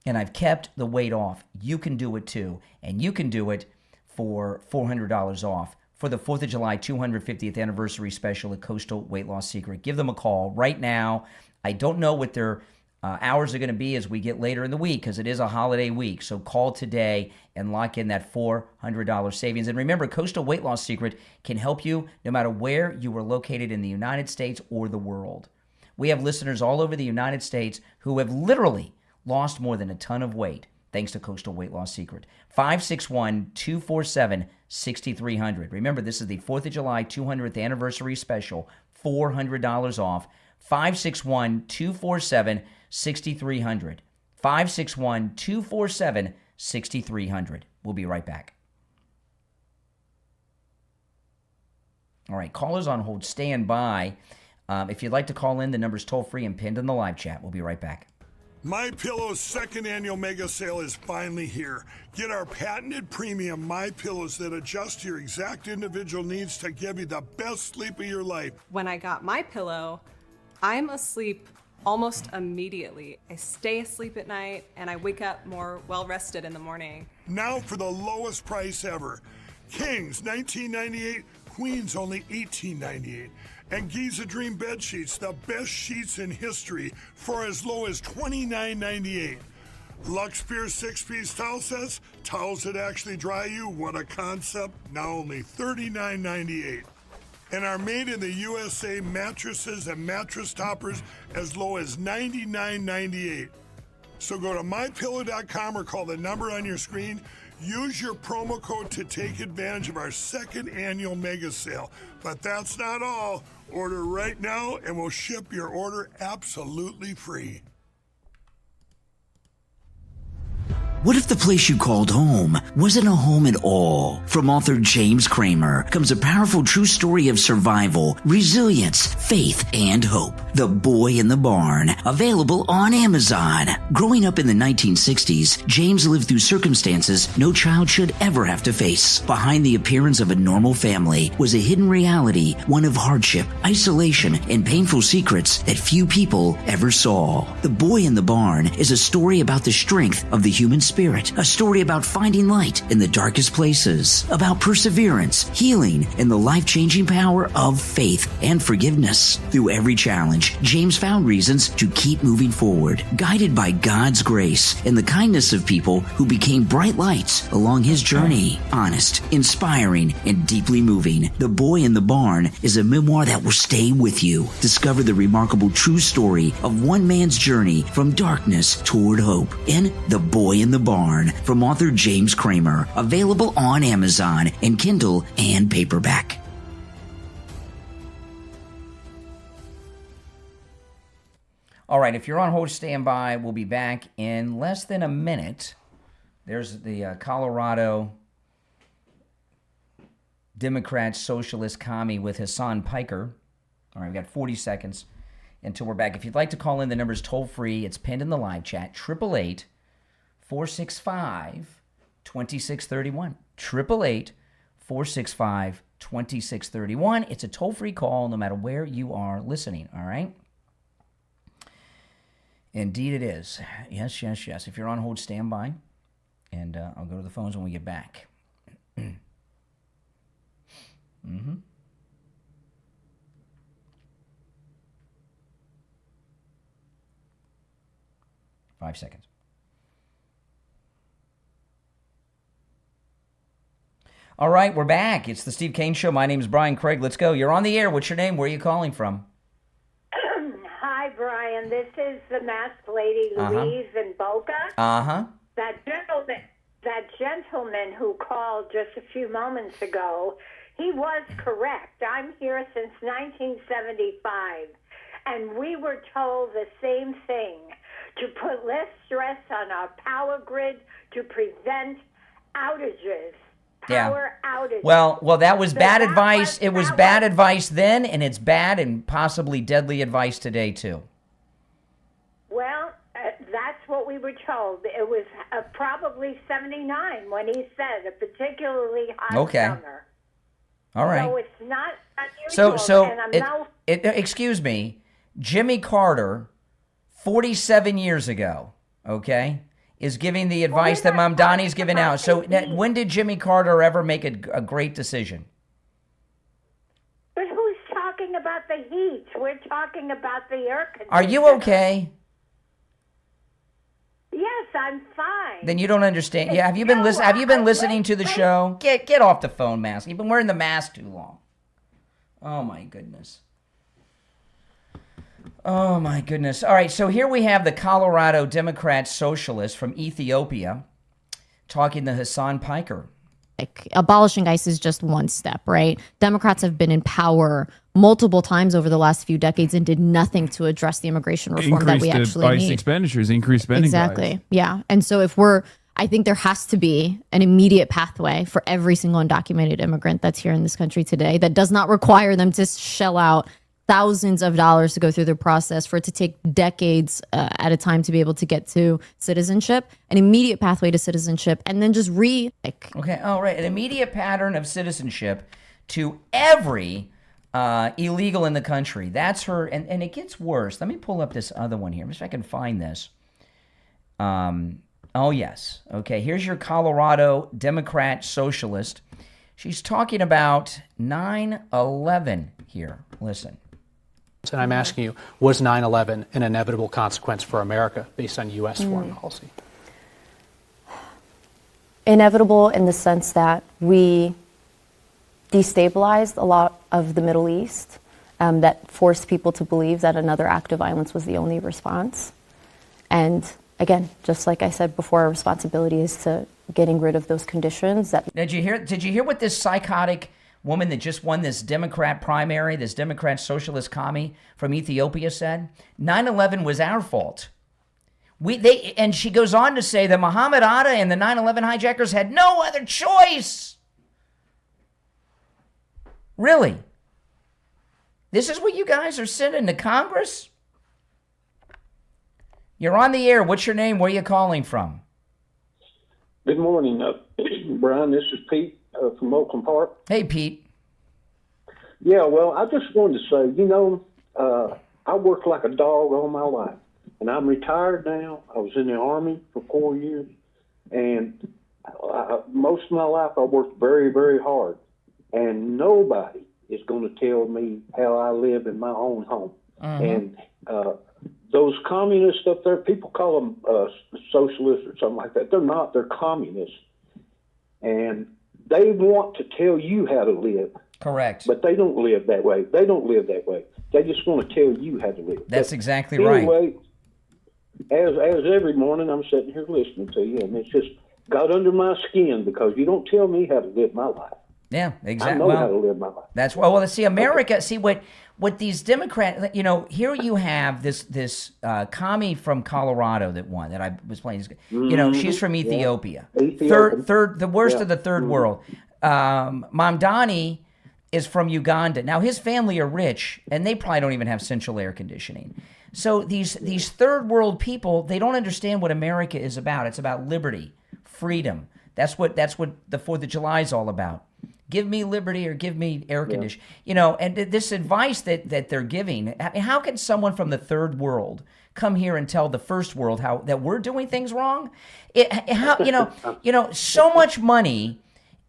Speaker 1: And I've kept the weight off. You can do it too. And you can do it for $400 off for the 4th of July 250th anniversary special at Coastal Weight Loss Secret. Give them a call right now. I don't know what their hours are going to be as we get later in the week because it is a holiday week. So call today and lock in that $400 savings. And remember, Coastal Weight Loss Secret can help you no matter where you are located in the United States or the world. We have listeners all over the United States who have literally lost more than a ton of weight thanks to Coastal Weight Loss Secret. 561-247-6300. Remember, this is the 4th of July 200th anniversary special, $400 off. 561-247-6300. 561-247-6300. We'll be right back. All right, callers on hold, stand by. If you'd like to call in, the number's toll-free and pinned in the live chat. We'll be right back.
Speaker 3: MyPillow's second annual mega sale is finally here. Get our patented premium MyPillows that adjust to your exact individual needs to give you the best sleep of your life.
Speaker 4: When I got my pillow, I'm asleep almost immediately. I stay asleep at night and I wake up more well-rested in the morning.
Speaker 3: Now for the lowest price ever. Kings, $19.98. Queens, only $18.98. And Giza Dream bed sheets, the best sheets in history, for as low as $29.98. Lux Pure 6-piece towel sets, towels that actually dry you. What a concept. Now only $39.98. And our made in the USA mattresses and mattress toppers as low as $99.98. So go to mypillow.com or call the number on your screen. Use your promo code to take advantage of our second annual mega sale. But that's not all. Order right now and we'll ship your order absolutely free.
Speaker 5: What if the place you called home wasn't a home at all? From author James Kramer comes a powerful true story of survival, resilience, faith, and hope. The Boy in the Barn, available on Amazon. Growing up in the 1960s, James lived through circumstances no child should ever have to face. Behind the appearance of a normal family was a hidden reality, one of hardship, isolation, and painful secrets that few people ever saw. The Boy in the Barn is a story about the strength of the human spirit, a story about finding light in the darkest places, about perseverance, healing, and the life-changing power of faith and forgiveness. Through every challenge, James found reasons to keep moving forward, guided by God's grace and the kindness of people who became bright lights along his journey. Honest, inspiring, and deeply moving, The Boy in the Barn is a memoir that will stay with you. Discover the remarkable true story of one man's journey from darkness toward hope in The Boy in the Barn from author James Kramer, available on Amazon and Kindle and paperback.
Speaker 1: All right, if you're on hold, stand by. We'll be back in less than a minute. There's the Colorado Democrat Socialist Commie with Hassan Piker. All right, we've got 40 seconds until we're back. If you'd like to call in, the number's toll-free. It's pinned in the live chat, 888-465-2631. 888-465-2631. It's a toll-free call no matter where you are listening, all right? Indeed it is. Yes, yes, yes. If you're on hold, stand by, and I'll go to the phones when we get back. Mm-hmm. Five seconds. All right, we're back. It's the Steve Kane Show. My name is Brian Craig. Let's go. You're on the air. What's your name? Where are you calling from?
Speaker 18: Hi, Brian. This is the masked lady, Louise in Boca.
Speaker 1: Uh-huh.
Speaker 18: That gentleman who called just a few moments ago, he was correct. I'm here since 1975, and we were told the same thing, to put less stress on our power grid to prevent outages. Power outages.
Speaker 1: Well, that was bad advice. It was bad advice then, and it's bad and possibly deadly advice today, too.
Speaker 18: Well, that's what we were told. It was probably 79 when he said a particularly hot summer.
Speaker 1: All right.
Speaker 18: So it's not unusual.
Speaker 1: Excuse me, Jimmy Carter, 47 years ago, okay, is giving the advice that Mamdani's giving out. So when did Jimmy Carter ever make a great decision?
Speaker 18: But who's talking about the heat? We're talking about the air conditioner.
Speaker 1: Are you okay?
Speaker 18: Yes, I'm fine.
Speaker 1: Then you don't understand. Yeah, have you been listening to the show? Get off the phone, mask. You've been wearing the mask too long. Oh my goodness. Oh my goodness. All right, so here we have the Colorado Democrat Socialist from Ethiopia talking to Hassan Piker.
Speaker 19: Abolishing ICE is just one step, right? Democrats have been in power multiple times over the last few decades and did nothing to address the immigration reform that we actually
Speaker 20: ICE
Speaker 19: need.
Speaker 20: Expenditures, increased spending.
Speaker 19: Exactly. Yeah. And so I think there has to be an immediate pathway for every single undocumented immigrant that's here in this country today that does not require them to shell out thousands of dollars to go through the process, for it to take decades at a time to be able to get to citizenship, an immediate pathway to citizenship, and then just
Speaker 1: Okay, all right, an immediate pattern of citizenship to every illegal in the country. That's her, and it gets worse. Let me pull up this other one here, if I can find this. Oh, yes. Okay, here's your Colorado Democrat Socialist. She's talking about 9/11 here. Listen.
Speaker 21: And I'm asking you, was 9/11 an inevitable consequence for America based on U.S. foreign policy?
Speaker 22: Inevitable in the sense that we destabilized a lot of the Middle East, that forced people to believe that another act of violence was the only response. And again, just like I said before, our responsibility is to getting rid of those conditions that.
Speaker 1: Did you hear what this psychotic woman that just won this Democrat primary, this Democrat socialist commie from Ethiopia said? 9/11 was our fault. And she goes on to say that Muhammad Atta and the 9/11 hijackers had no other choice. Really? This is what you guys are sending to Congress? You're on the air. What's your name? Where are you calling from?
Speaker 8: Good morning, Brian. This is Pete from Oakland Park.
Speaker 1: Hey, Pete.
Speaker 8: Yeah, well, I just wanted to say, I worked like a dog all my life, and I'm retired now. I was in the Army for 4 years, and most of my life I worked very, very hard, and nobody is going to tell me how I live in my own home. And those communists up there, people call them socialists or something like that. They're not. They're communists. And they want to tell you how to live.
Speaker 1: Correct.
Speaker 8: But they don't live that way. They don't live that way. They just want to tell you how to live.
Speaker 1: That's exactly
Speaker 8: right. Anyway, as every morning I'm sitting here listening to you, and it's just got under my skin because you don't tell me how to live my life.
Speaker 1: Yeah, exactly.
Speaker 8: I know how to live my life.
Speaker 1: That's well. See, America. See what these Democrats. Here you have this commie from Colorado that won that I was playing. She's from Ethiopia. Third, the worst of the third world. Mamdani is from Uganda. Now his family are rich, and they probably don't even have central air conditioning. So these third world people, they don't understand what America is about. It's about liberty, freedom. That's what the 4th of July is all about. Give me liberty or give me air conditioning. And this advice that they're giving, how can someone from the third world come here and tell the first world that we're doing things wrong? So much money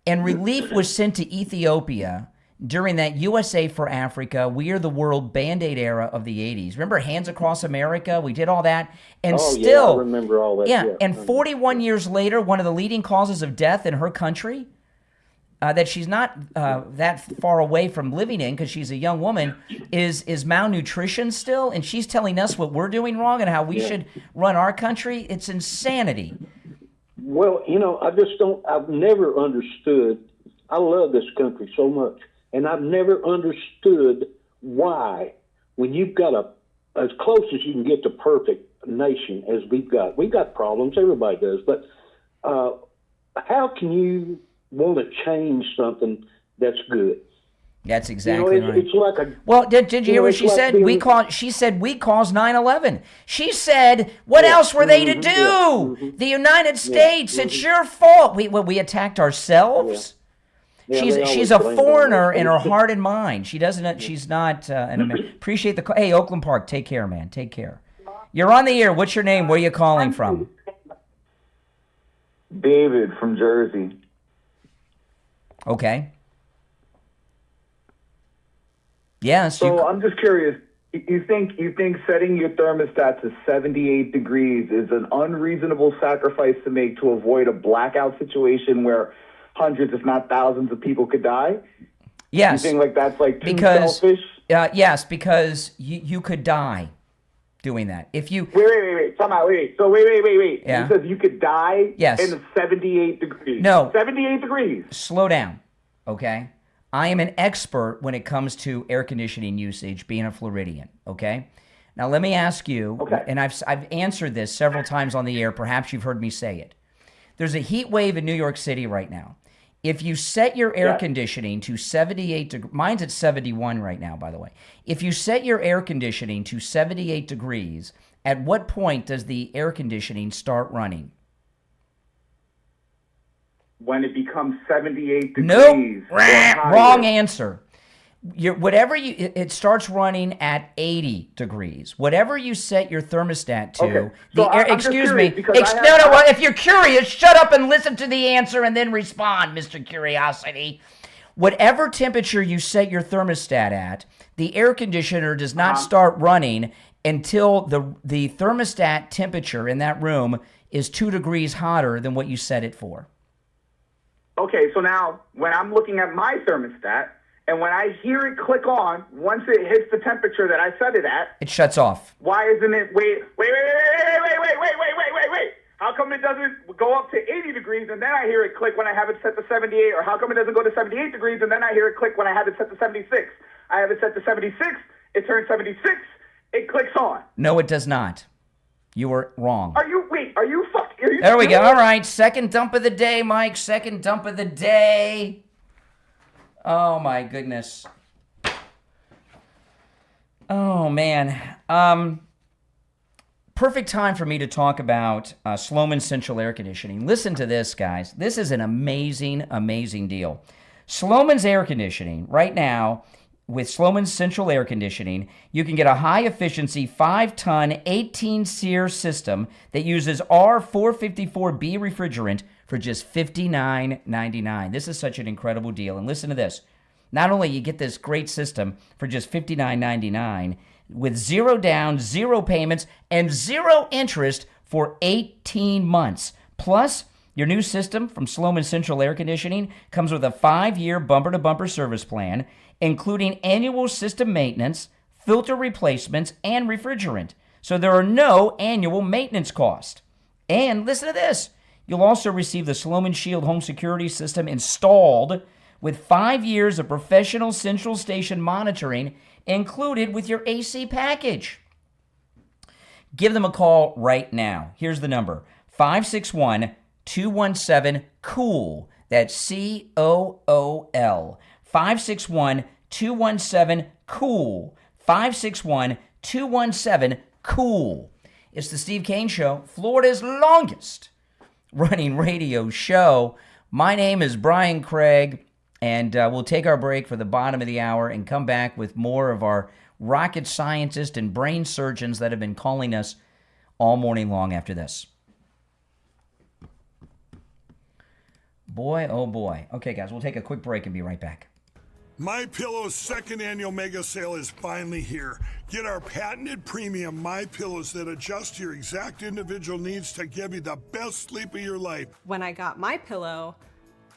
Speaker 1: and relief was sent to Ethiopia during that USA for Africa, We Are the World Band-Aid era of the 80s. Remember Hands Across America? We did all that. And
Speaker 8: I remember all that.
Speaker 1: Yeah, and 41 years later, one of the leading causes of death in her country, that she's not that far away from living in because she's a young woman, is malnutrition still. And she's telling us what we're doing wrong and how we should run our country. It's insanity.
Speaker 8: Well, I've never understood. I love this country so much. And I've never understood why, when you've got as close as you can get to perfect nation as we've got problems, everybody does, but how can you want to change something that's good?
Speaker 1: That's exactly right.
Speaker 8: It's like a.
Speaker 1: Well, did you hear what she said? She said we caused 9/11. She said, what else were they to do? The United States. It's your fault. We attacked ourselves. She's a foreigner in her heart and mind. She doesn't. She's not an American. Appreciate the call. Hey, Oakland Park, take care, man. Take care. You're on the air. What's your name? Where are you calling from?
Speaker 20: David from Jersey.
Speaker 1: Okay. Yeah.
Speaker 20: So I'm just curious. You think setting your thermostat to 78 degrees is an unreasonable sacrifice to make to avoid a blackout situation where hundreds, if not thousands, of people could die?
Speaker 1: Yes.
Speaker 8: You think like that's like too
Speaker 1: because,
Speaker 8: selfish?
Speaker 1: Yes, because you could die doing that. If you
Speaker 20: wait, time out, wait. So wait.
Speaker 1: Yeah.
Speaker 20: It says you could die
Speaker 1: Yes.
Speaker 20: in 78 degrees.
Speaker 1: No.
Speaker 20: 78 degrees.
Speaker 1: Slow down, okay? I am an expert when it comes to air conditioning usage, being a Floridian, okay? Now let me ask you, and I've answered this several times on the air, perhaps you've heard me say it. There's a heat wave in New York City right now. If you set your air conditioning to 78 degrees, mine's at 71 right now, by the way. If you set your air conditioning to 78 degrees, at what point does the air conditioning start running?
Speaker 20: When it becomes 78 degrees.
Speaker 1: Nope. Wrong answer. It starts running at 80 degrees. Whatever you set your thermostat to, if you're curious, shut up and listen to the answer and then respond, Mr. Curiosity. Whatever temperature you set your thermostat at, the air conditioner does not start running until the thermostat temperature in that room is 2 degrees hotter than what you set it for.
Speaker 20: Okay, so now when I'm looking at my thermostat, And when I hear it click on, once it hits the temperature that I set it at,
Speaker 1: It shuts off.
Speaker 20: why isn't it, wait. How come it doesn't go up to 80 degrees and then I hear it click when I have it set to 78? Or how come it doesn't go to 78 degrees and then I hear it click when I have it set to 76? I have it set to 76, it turns 76, it clicks on.
Speaker 1: No, it does not. You were wrong.
Speaker 20: Are you
Speaker 1: There we go. All right. Second dump of the day, Mike. Second dump of the day. Oh, my goodness. Oh, man. Perfect time for me to talk about Sloman Central Air Conditioning. Listen to this, guys. This is an amazing, amazing deal. Sloman's Air Conditioning, right now, with Sloman's Central Air Conditioning, you can get a high-efficiency 5-ton, 18-SEER system that uses R454B refrigerant for just $59.99. This is such an incredible deal. And listen to this. Not only you get this great system for just $59.99 with zero down, zero payments, and zero interest for 18 months. Plus, your new system from Sloman Central Air Conditioning comes with a 5-year bumper-to-bumper service plan, including annual system maintenance, filter replacements, and refrigerant. So there are no annual maintenance costs. And listen to this. You'll also receive the Sloman Shield home security system installed with 5 years of professional central station monitoring included with your AC package. Give them a call right now. Here's the number, 561-217-COOL. That's COOL. 561-217-COOL. 561-217-COOL. It's the Steve Kane Show, Florida's longest running radio show. My name is Brian Craig, and we'll take our break for the bottom of the hour and come back with more of our rocket scientists and brain surgeons that have been calling us all morning long after this. Boy, oh boy. Okay, guys, we'll take a quick break and be right back.
Speaker 3: MyPillow's second annual mega sale is finally here. Get our patented premium MyPillows that adjust to your exact individual needs to give you the best sleep of your life.
Speaker 4: When I got my pillow,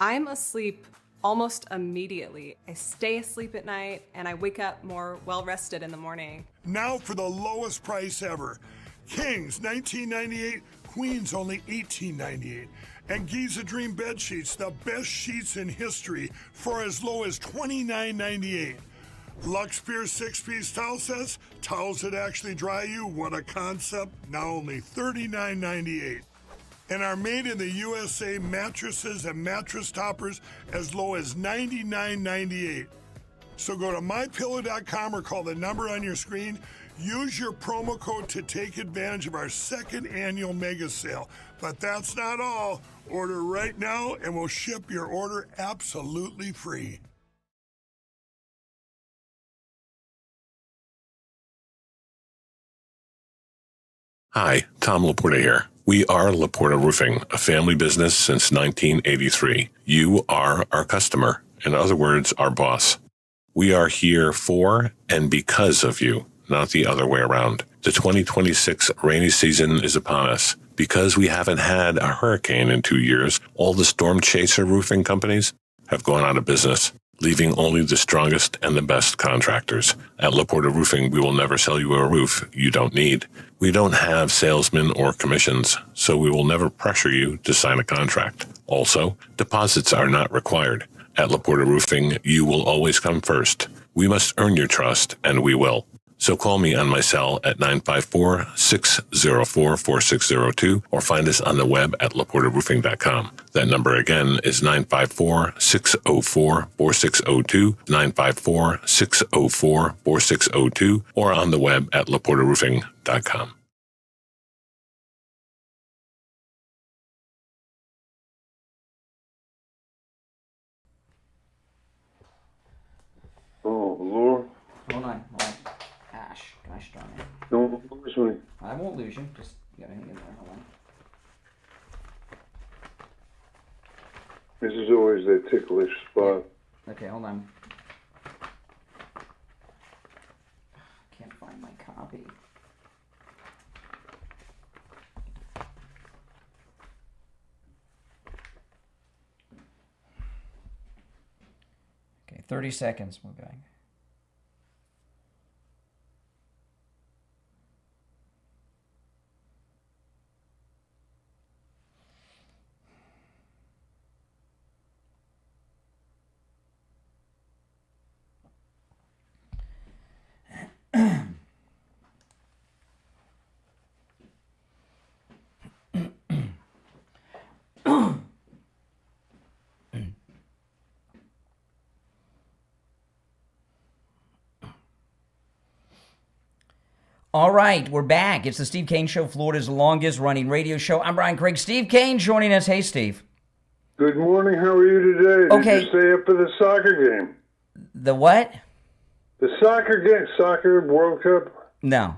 Speaker 4: I'm asleep almost immediately. I stay asleep at night and I wake up more well-rested in the morning.
Speaker 3: Now for the lowest price ever. Kings, $19.98. Queens, only $18.98. And Giza Dream bed sheets, the best sheets in history, for as low as $29.98. Lux Pure 6-piece towel sets, towels that actually dry you. What a concept! Now only $39.98. And our made in the USA mattresses and mattress toppers as low as $99.98. So go to mypillow.com or call the number on your screen. Use your promo code to take advantage of our second annual mega sale. But that's not all. Order right now and we'll ship your order absolutely free.
Speaker 9: Hi, Tom Laporta here. We are Laporta Roofing, a family business since 1983. You are our customer. In other words, our boss. We are here for and because of you, not the other way around. The 2026 rainy season is upon us. Because we haven't had a hurricane in 2 years, all the storm chaser roofing companies have gone out of business, leaving only the strongest and the best contractors. At Laporta Roofing, we will never sell you a roof you don't need. We don't have salesmen or commissions, so we will never pressure you to sign a contract. Also, deposits are not required. At Laporta Roofing, you will always come first. We must earn your trust, and we will. So call me on my cell at 954-604-4602 or find us on the web at laportaroofing.com. That number again is 954-604-4602, 954-604-4602, or on the web at laportaroofing.com.
Speaker 7: Oh, Lord.
Speaker 1: Hold on. Gosh darn it.
Speaker 7: Don't lose me.
Speaker 1: I won't lose you. Just you gotta hang in there. Hold on.
Speaker 7: This is always that ticklish spot.
Speaker 1: Okay, hold on. Can't find my copy. Okay, 30 seconds. We're back. All right, we're back. It's the Steve Kane Show, Florida's longest running radio show. I'm Brian Craig. Steve Kane joining us. Hey, Steve.
Speaker 10: Good morning. How are you today?
Speaker 1: Okay.
Speaker 10: Did you stay up for the soccer game?
Speaker 1: The what?
Speaker 10: The soccer game, soccer World Cup?
Speaker 1: No.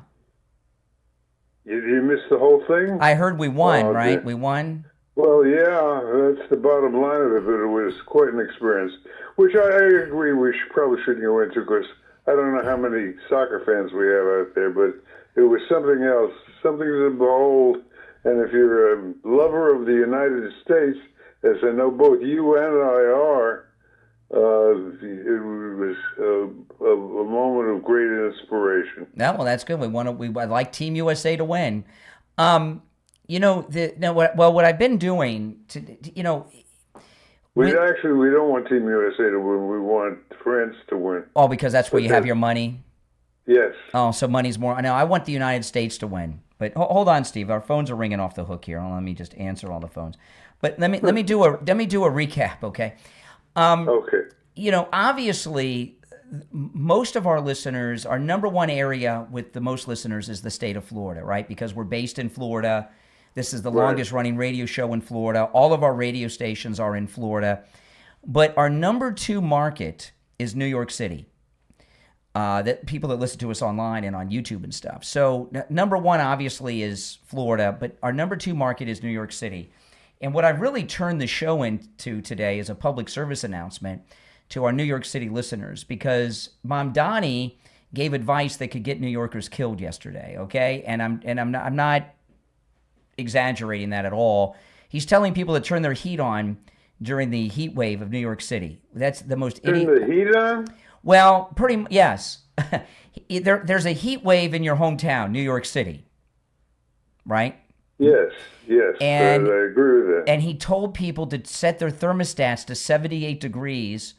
Speaker 10: You missed the whole thing?
Speaker 1: I heard we won,
Speaker 10: Oh,
Speaker 1: right?
Speaker 10: dear.
Speaker 1: We won?
Speaker 10: Well, yeah, that's the bottom line of it, but it was quite an experience, which I agree we probably shouldn't go into because I don't know how many soccer fans we have out there, but it was something else, something to behold. And if you're a lover of the United States, as I know both you and I are, it was a moment of great inspiration.
Speaker 1: No, well, that's good. I like Team USA to win. What I've been doing
Speaker 10: We don't want Team USA to win. We want France to win.
Speaker 1: Oh, because that's where you have your money?
Speaker 10: Yes.
Speaker 1: Oh, so money's more. No, I want the United States to win. But hold on, Steve. Our phones are ringing off the hook here. Let me just answer all the phones. But let me do a recap, okay?
Speaker 10: Okay.
Speaker 1: Obviously, most of our listeners, our number one area with the most listeners is the state of Florida, right? Because we're based in Florida. This is the longest running radio show in Florida. All of our radio stations are in Florida. But our number two market is New York City. That people that listen to us online and on YouTube and stuff. So number one obviously is Florida, but our number two market is New York City. And what I've really turned the show into today is a public service announcement to our New York City listeners, because Mamdani gave advice that could get New Yorkers killed yesterday. Okay, and I'm not exaggerating that at all. He's telling people to turn their heat on during the heat wave of New York City. That's the most
Speaker 10: Turn the heat on?
Speaker 1: Well, yes. There's a heat wave in your hometown, New York City, right?
Speaker 10: Yes,
Speaker 1: And
Speaker 10: I agree with that.
Speaker 1: And he told people to set their thermostats to 78 degrees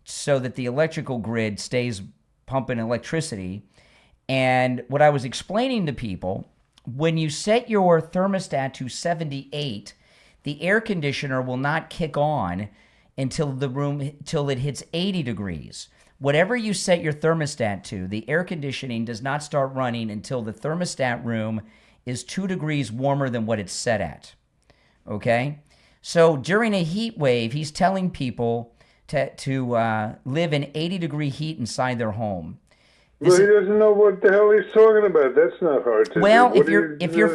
Speaker 1: so that the electrical grid stays pumping electricity. And what I was explaining to people, when you set your thermostat to 78, the air conditioner will not kick on until it hits 80 degrees. Whatever you set your thermostat to, the air conditioning does not start running until the thermostat room is 2 degrees warmer than what it's set at. Okay? So during a heat wave, he's telling people to live in 80-degree heat inside their home.
Speaker 10: Well, he doesn't know what the hell he's talking about. That's not hard to
Speaker 1: Well,
Speaker 10: do.
Speaker 1: if you're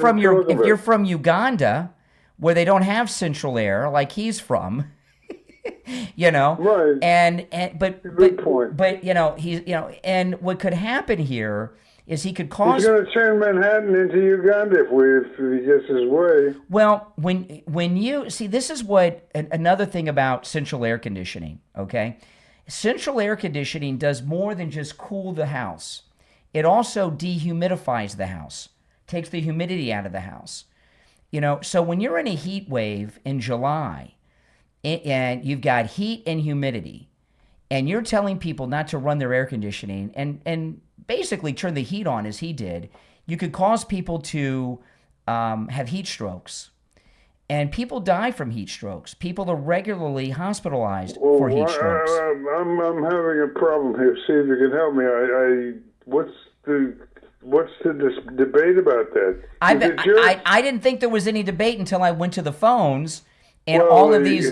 Speaker 1: from Uganda, where they don't have central air like he's from,
Speaker 10: right?
Speaker 1: But and what could happen here is he could cause.
Speaker 10: He's going to turn Manhattan into Uganda if he gets his way.
Speaker 1: Well, when you see, this is what another thing about central air conditioning. Okay, central air conditioning does more than just cool the house. It also dehumidifies the house, takes the humidity out of the house. So when you're in a heat wave in July, and you've got heat and humidity, and you're telling people not to run their air conditioning and basically turn the heat on as he did, you could cause people to have heat strokes. And people die from heat strokes. People are regularly hospitalized for heat strokes.
Speaker 10: I'm having a problem here. See if you can help me. What's the debate about that?
Speaker 1: I didn't think there was any debate until I went to the phones. And all of these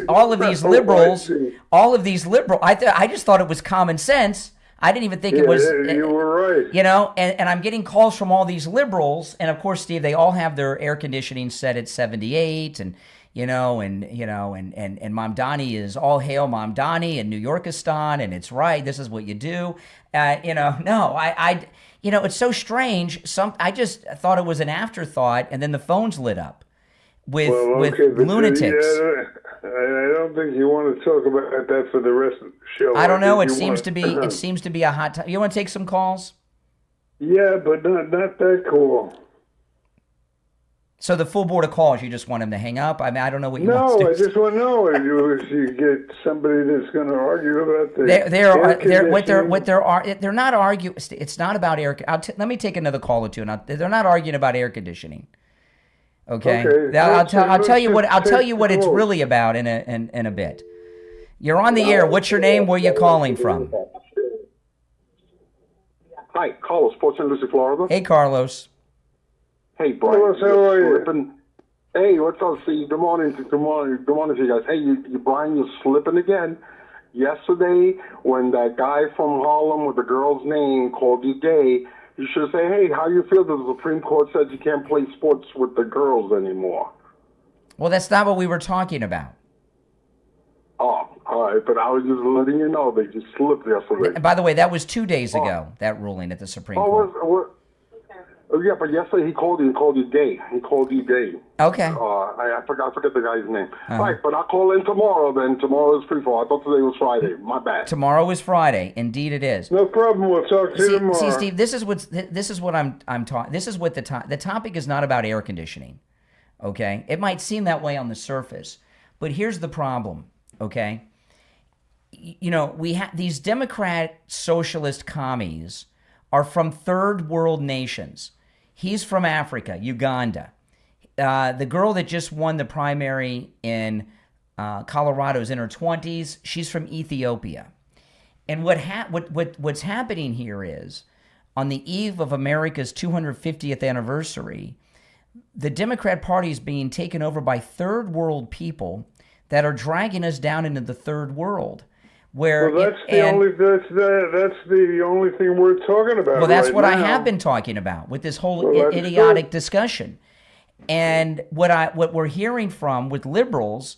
Speaker 1: liberals, I just thought it was common sense. I didn't even think it was.
Speaker 10: You were right.
Speaker 1: And I'm getting calls from all these liberals, and of course, Steve, they all have their air conditioning set at 78, and Mamdani is all hail Mamdani and New Yorkistan, and it's right. This is what you do. It's so strange. I just thought it was an afterthought, and then the phones lit up with lunatics.
Speaker 10: I don't think you want to talk about that for the rest of the show.
Speaker 1: I don't know. It
Speaker 10: think you
Speaker 1: seems to be. It seems to be a hot time. You want to take some calls?
Speaker 10: Yeah, but not that cool.
Speaker 1: So the full board of calls, you just want him to hang up? I mean, I don't know what you
Speaker 10: No,
Speaker 1: want to do.
Speaker 10: I just want to know if you get somebody that's going to argue about the
Speaker 1: they're not arguing. It's not about air. Let me take another call or two. And they're not arguing about air conditioning. Okay. I'll tell you what it's really about in a bit. You're on the air. What's your name? Where you calling from?
Speaker 11: Hi, Carlos, Port St. Lucie, Florida.
Speaker 1: Hey, Carlos.
Speaker 11: Hey, Brian.
Speaker 10: Carlos, how are you?
Speaker 11: Hey, what's up, Steve? Good morning to you guys. Hey, Brian, you're slipping again. Yesterday, when that guy from Harlem with the girl's name called you gay, you should say, hey, how you feel that the Supreme Court said you can't play sports with the girls anymore?
Speaker 1: Well, that's not what we were talking about.
Speaker 11: Oh, all right, but I was just letting you know that you slipped yesterday.
Speaker 1: By the way, that was 2 days ago, that ruling at the Supreme Court.
Speaker 11: Yeah, but yesterday he called you gay. He called you gay.
Speaker 1: Okay.
Speaker 11: I forgot the guy's name. All right, but I'll call in tomorrow then. Tomorrow is free for all. I thought today was Friday. My bad.
Speaker 1: Tomorrow is Friday. Indeed it is.
Speaker 10: No problem. We'll talk to you tomorrow.
Speaker 1: See, Steve, this is what I'm talking. This is what the topic is not about air conditioning. Okay? It might seem that way on the surface, but here's the problem, okay? You know, we have these Democrat socialist commies are from third world nations. He's from Africa, Uganda. The girl that just won the primary in Colorado is in her 20s. She's from Ethiopia. And what's happening here is, on the eve of America's 250th anniversary, the Democrat Party is being taken over by third world people that are dragging us down into the third world. Well,
Speaker 10: that's the only thing we're talking about.
Speaker 1: Well, that's
Speaker 10: right
Speaker 1: what
Speaker 10: now.
Speaker 1: I have been talking about with this whole idiotic discussion. And what we're hearing from with liberals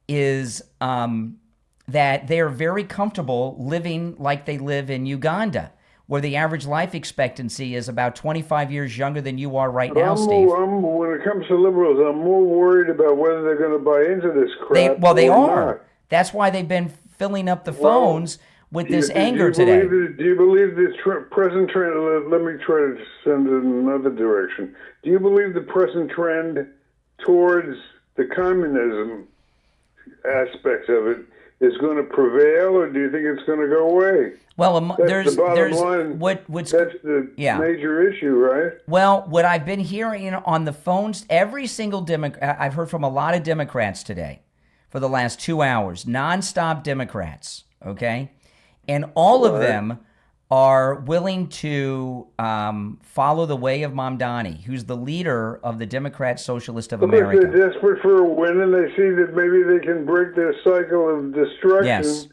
Speaker 1: is that they are very comfortable living like they live in Uganda, where the average life expectancy is about 25 years younger than you are right now, Steve.
Speaker 10: When it comes to liberals, I'm more worried about whether they're going to buy into this crap.
Speaker 1: They
Speaker 10: or
Speaker 1: are.
Speaker 10: not.
Speaker 1: That's why they've been filling up the phones with this anger today.
Speaker 10: Do you believe the present trend? Let me try to send it in another direction. Do you believe the present trend towards the communism aspect of it is going to prevail, or do you think it's going to go away?
Speaker 1: Well,
Speaker 10: that's the bottom line. That's the major issue, right?
Speaker 1: Well, what I've been hearing on the phones, every single Democrat, I've heard from a lot of Democrats today for the last 2 hours, nonstop Democrats, okay? And all of them are willing to follow the way of Mamdani, who's the leader of the Democrat Socialist of America.
Speaker 10: They're desperate for a win, and they see that maybe they can break their cycle of destruction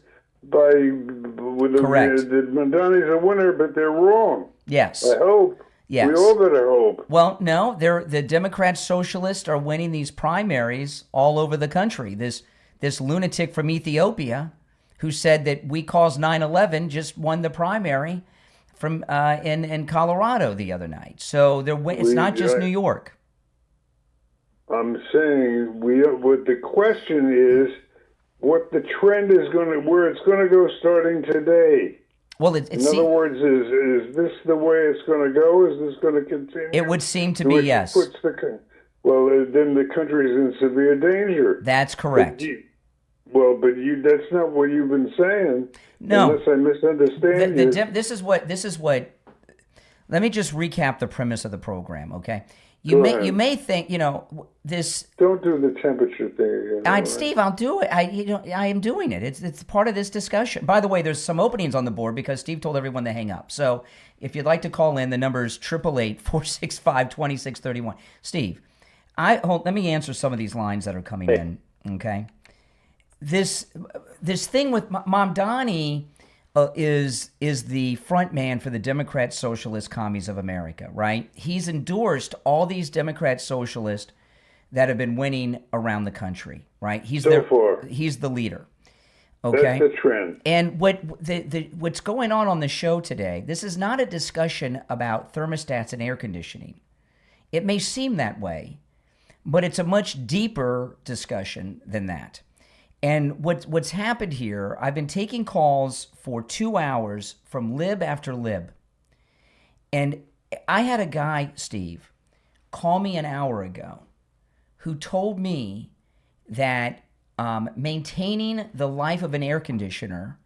Speaker 1: Correct.
Speaker 10: Mamdani's a winner, but they're wrong.
Speaker 1: Yes.
Speaker 10: I hope.
Speaker 1: Yes.
Speaker 10: We all better hope.
Speaker 1: Well, no, the Democrat Socialists are winning these primaries all over the country. This lunatic from Ethiopia who said that we caused 9/11 just won the primary from in Colorado the other night. So it's not just New York.
Speaker 10: I'm saying what the question is, what the trend is going to, where it's going to go starting today.
Speaker 1: Well,
Speaker 10: in other words, is this the way it's going to go? Is this going to continue?
Speaker 1: It would seem to be yes.
Speaker 10: Well, then the country is in severe danger.
Speaker 1: That's correct.
Speaker 10: But that's not what you've been saying.
Speaker 1: No.
Speaker 10: Unless I misunderstand you.
Speaker 1: This is what. Let me just recap the premise of the program, okay?
Speaker 10: Go
Speaker 1: You
Speaker 10: ahead.
Speaker 1: may think, this.
Speaker 10: Don't do the temperature thing again.
Speaker 1: Steve, I'll do it. I am doing it. It's part of this discussion. By the way, there's some openings on the board because Steve told everyone to hang up. So if you'd like to call in, the number is 888-465-2631. Steve, let me answer some of these lines that are coming in, okay? This thing with Mamdani is the front man for the Democrat Socialist Commies of America, right? He's endorsed all these Democrat socialists that have been winning around the country, right? He's the leader. Okay,
Speaker 10: that's the trend.
Speaker 1: And what's going on the show today? This is not a discussion about thermostats and air conditioning. It may seem that way, but it's a much deeper discussion than that. And what's happened here, I've been taking calls for 2 hours from lib after lib. And I had a guy, Steve, call me an hour ago who told me that maintaining the life of an air conditioner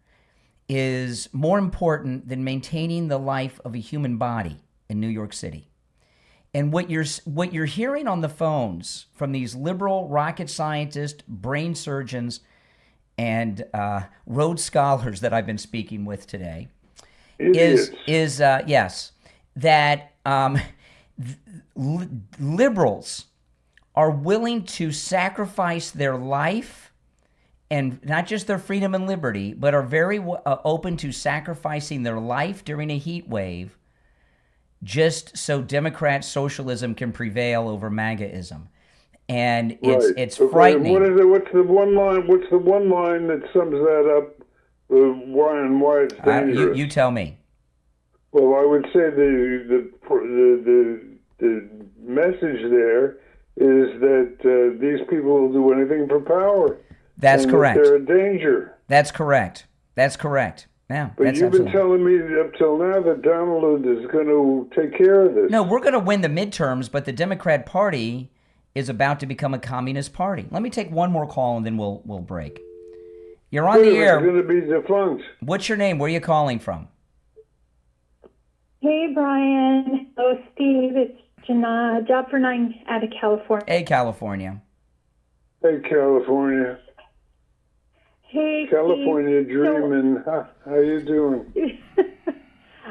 Speaker 1: is more important than maintaining the life of a human body in New York City. And what you're hearing on the phones from these liberal rocket scientists, brain surgeons, and Rhodes scholars that I've been speaking with today is that liberals are willing to sacrifice their life and not just their freedom and liberty, but are very open to sacrificing their life during a heat wave just so Democrat socialism can prevail over MAGAism. And it's frightening.
Speaker 10: What is it? What's the one line? What's the one line that sums that up? Why it's dangerous?
Speaker 1: You tell me.
Speaker 10: Well, I would say the message there is that these people will do anything for power.
Speaker 1: That's correct.
Speaker 10: They're a danger.
Speaker 1: That's correct. Yeah,
Speaker 10: but you've been telling me up till now that Donald is going to take care of this.
Speaker 1: No, we're going to win the midterms, but the Democrat Party is about to become a communist party. Let me take one more call and then we'll break. You're on the air.
Speaker 10: It's going to be defunct.
Speaker 1: What's your name? Where are you calling from?
Speaker 12: Hey, Brian. Oh, Steve. It's Jana, Job for 9 out of California.
Speaker 1: Hey, California.
Speaker 10: Hey, California.
Speaker 12: Hey,
Speaker 10: California
Speaker 12: Steve.
Speaker 10: dreaming. How you doing?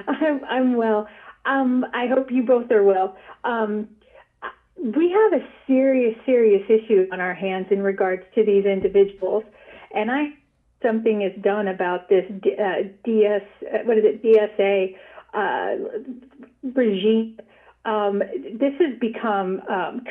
Speaker 12: I'm well. I hope you both are well. We have a serious issue on our hands in regards to these individuals, and something is done about this DSA regime. This has become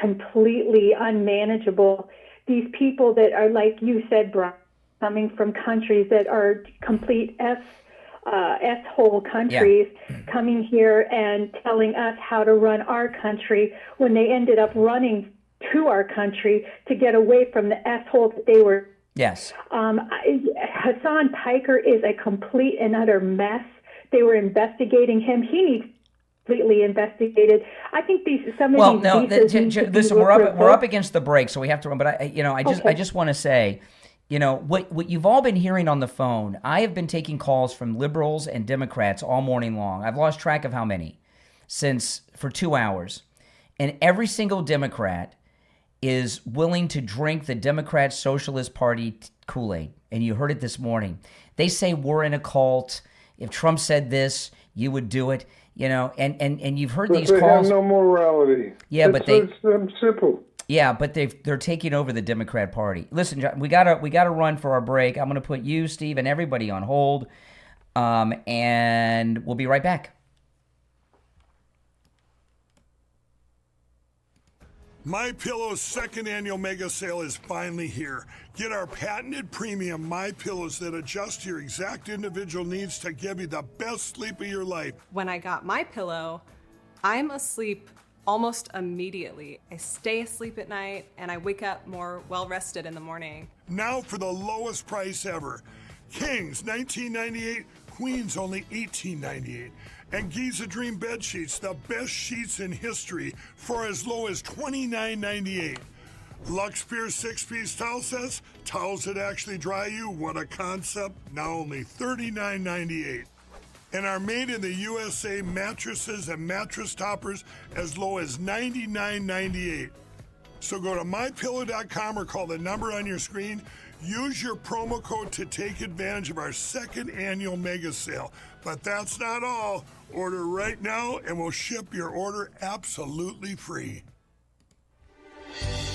Speaker 12: completely unmanageable. These people that are, like you said, Brian, coming from countries that are complete S-hole countries, coming here and telling us how to run our country when they ended up running to our country to get away from the S-hole that they were.
Speaker 1: Yes.
Speaker 12: Hassan Piker is a complete and utter mess. They were investigating him. He needs completely investigated. I think listen, we're up against the break, so we have to run. But I just want to say, what you've all been hearing on the phone, I have been taking calls from liberals and Democrats all morning long. I've lost track of how many for 2 hours. And every single Democrat is willing to drink the Democrat Socialist Party Kool-Aid. And you heard it this morning. They say we're in a cult. If Trump said this, you would do it. And you've heard these calls.
Speaker 10: They have no morality.
Speaker 1: Yeah,
Speaker 10: it's simple.
Speaker 1: Yeah, but they're taking over the Democrat Party. Listen, John, we gotta run for our break. I'm gonna put you, Steve, and everybody on hold, and we'll be right back.
Speaker 3: MyPillow's second annual mega sale is finally here. Get our patented premium MyPillows that adjust to your exact individual needs to give you the best sleep of your life.
Speaker 4: When I got MyPillow, I'm asleep almost immediately. I stay asleep at night and I wake up more well-rested in the morning.
Speaker 3: Now for the lowest price ever. Kings, $19.98. Queens, only $18.98. And Giza Dream bed sheets, the best sheets in history, for as low as $29.98. Lux Pure 6-piece towel sets, towels that actually dry you. What a concept. Now only $39.98. And our made in the USA mattresses and mattress toppers as low as $99.98. So go to mypillow.com or call the number on your screen. Use your promo code to take advantage of our second annual mega sale. But that's not all. Order right now and we'll ship your order absolutely free.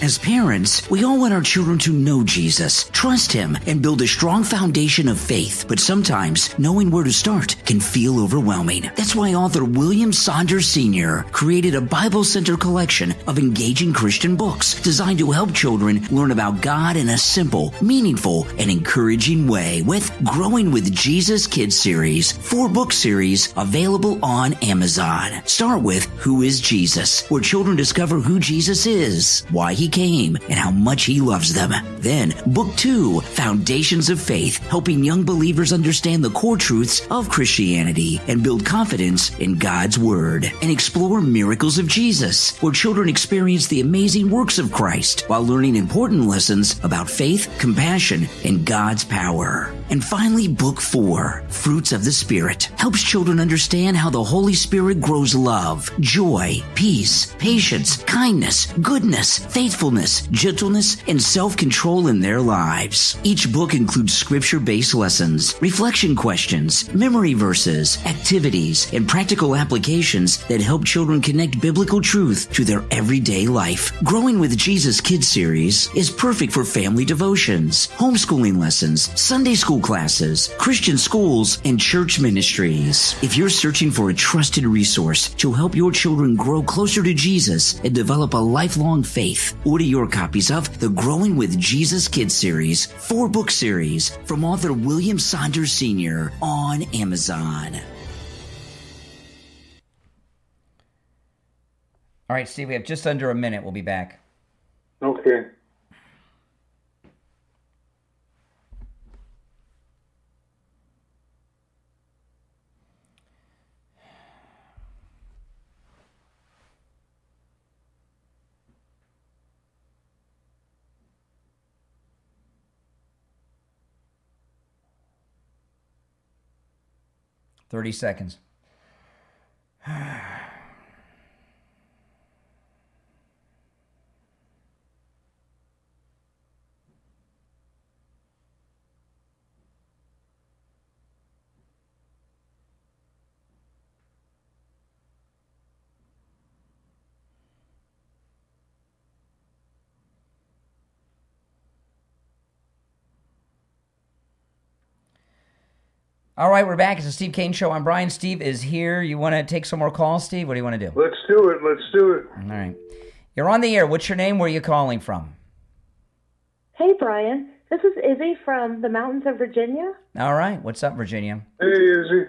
Speaker 5: As parents, we all want our children to know Jesus, trust Him, and build a strong foundation of faith. But sometimes, knowing where to start can feel overwhelming. That's why author William Saunders Sr. created a Bible Center collection of engaging Christian books designed to help children learn about God in a simple, meaningful, and encouraging way with Growing with Jesus Kids Series, 4-book series available on Amazon. Start with Who is Jesus?, where children discover who Jesus is, why He he came and how much he loves them. Then, Book 2, Foundations of Faith, helping young believers understand the core truths of Christianity and build confidence in God's Word. And explore Miracles of Jesus, where children experience the amazing works of Christ while learning important lessons about faith, compassion, and God's power. And finally, Book 4, Fruits of the Spirit, helps children understand how the Holy Spirit grows love, joy, peace, patience, kindness, goodness, faithfulness, gentleness, and self-control in their lives. Each book includes scripture-based lessons, reflection questions, memory verses, activities, and practical applications that help children connect biblical truth to their everyday life. Growing with Jesus Kids series is perfect for family devotions, homeschooling lessons, Sunday school classes, Christian schools, and church ministries. If you're searching for a trusted resource to help your children grow closer to Jesus and develop a lifelong faith, order your copies of the Growing with Jesus Kids series 4-book series from author William Saunders Sr. on Amazon.
Speaker 1: All right, Steve, we have just under a minute. We'll be back.
Speaker 10: Okay.
Speaker 1: Thirty seconds. All right, we're back. It's the Steve Kane Show. I'm Brian. Steve is here. You want to take some more calls, Steve? What do you want to do?
Speaker 10: Let's do it. Let's do it.
Speaker 1: All right. You're on the air. What's your name? Where are you calling from?
Speaker 13: Hey, Brian. This is Izzy from the mountains of Virginia.
Speaker 1: All right. What's up, Virginia?
Speaker 10: Hey, Izzy.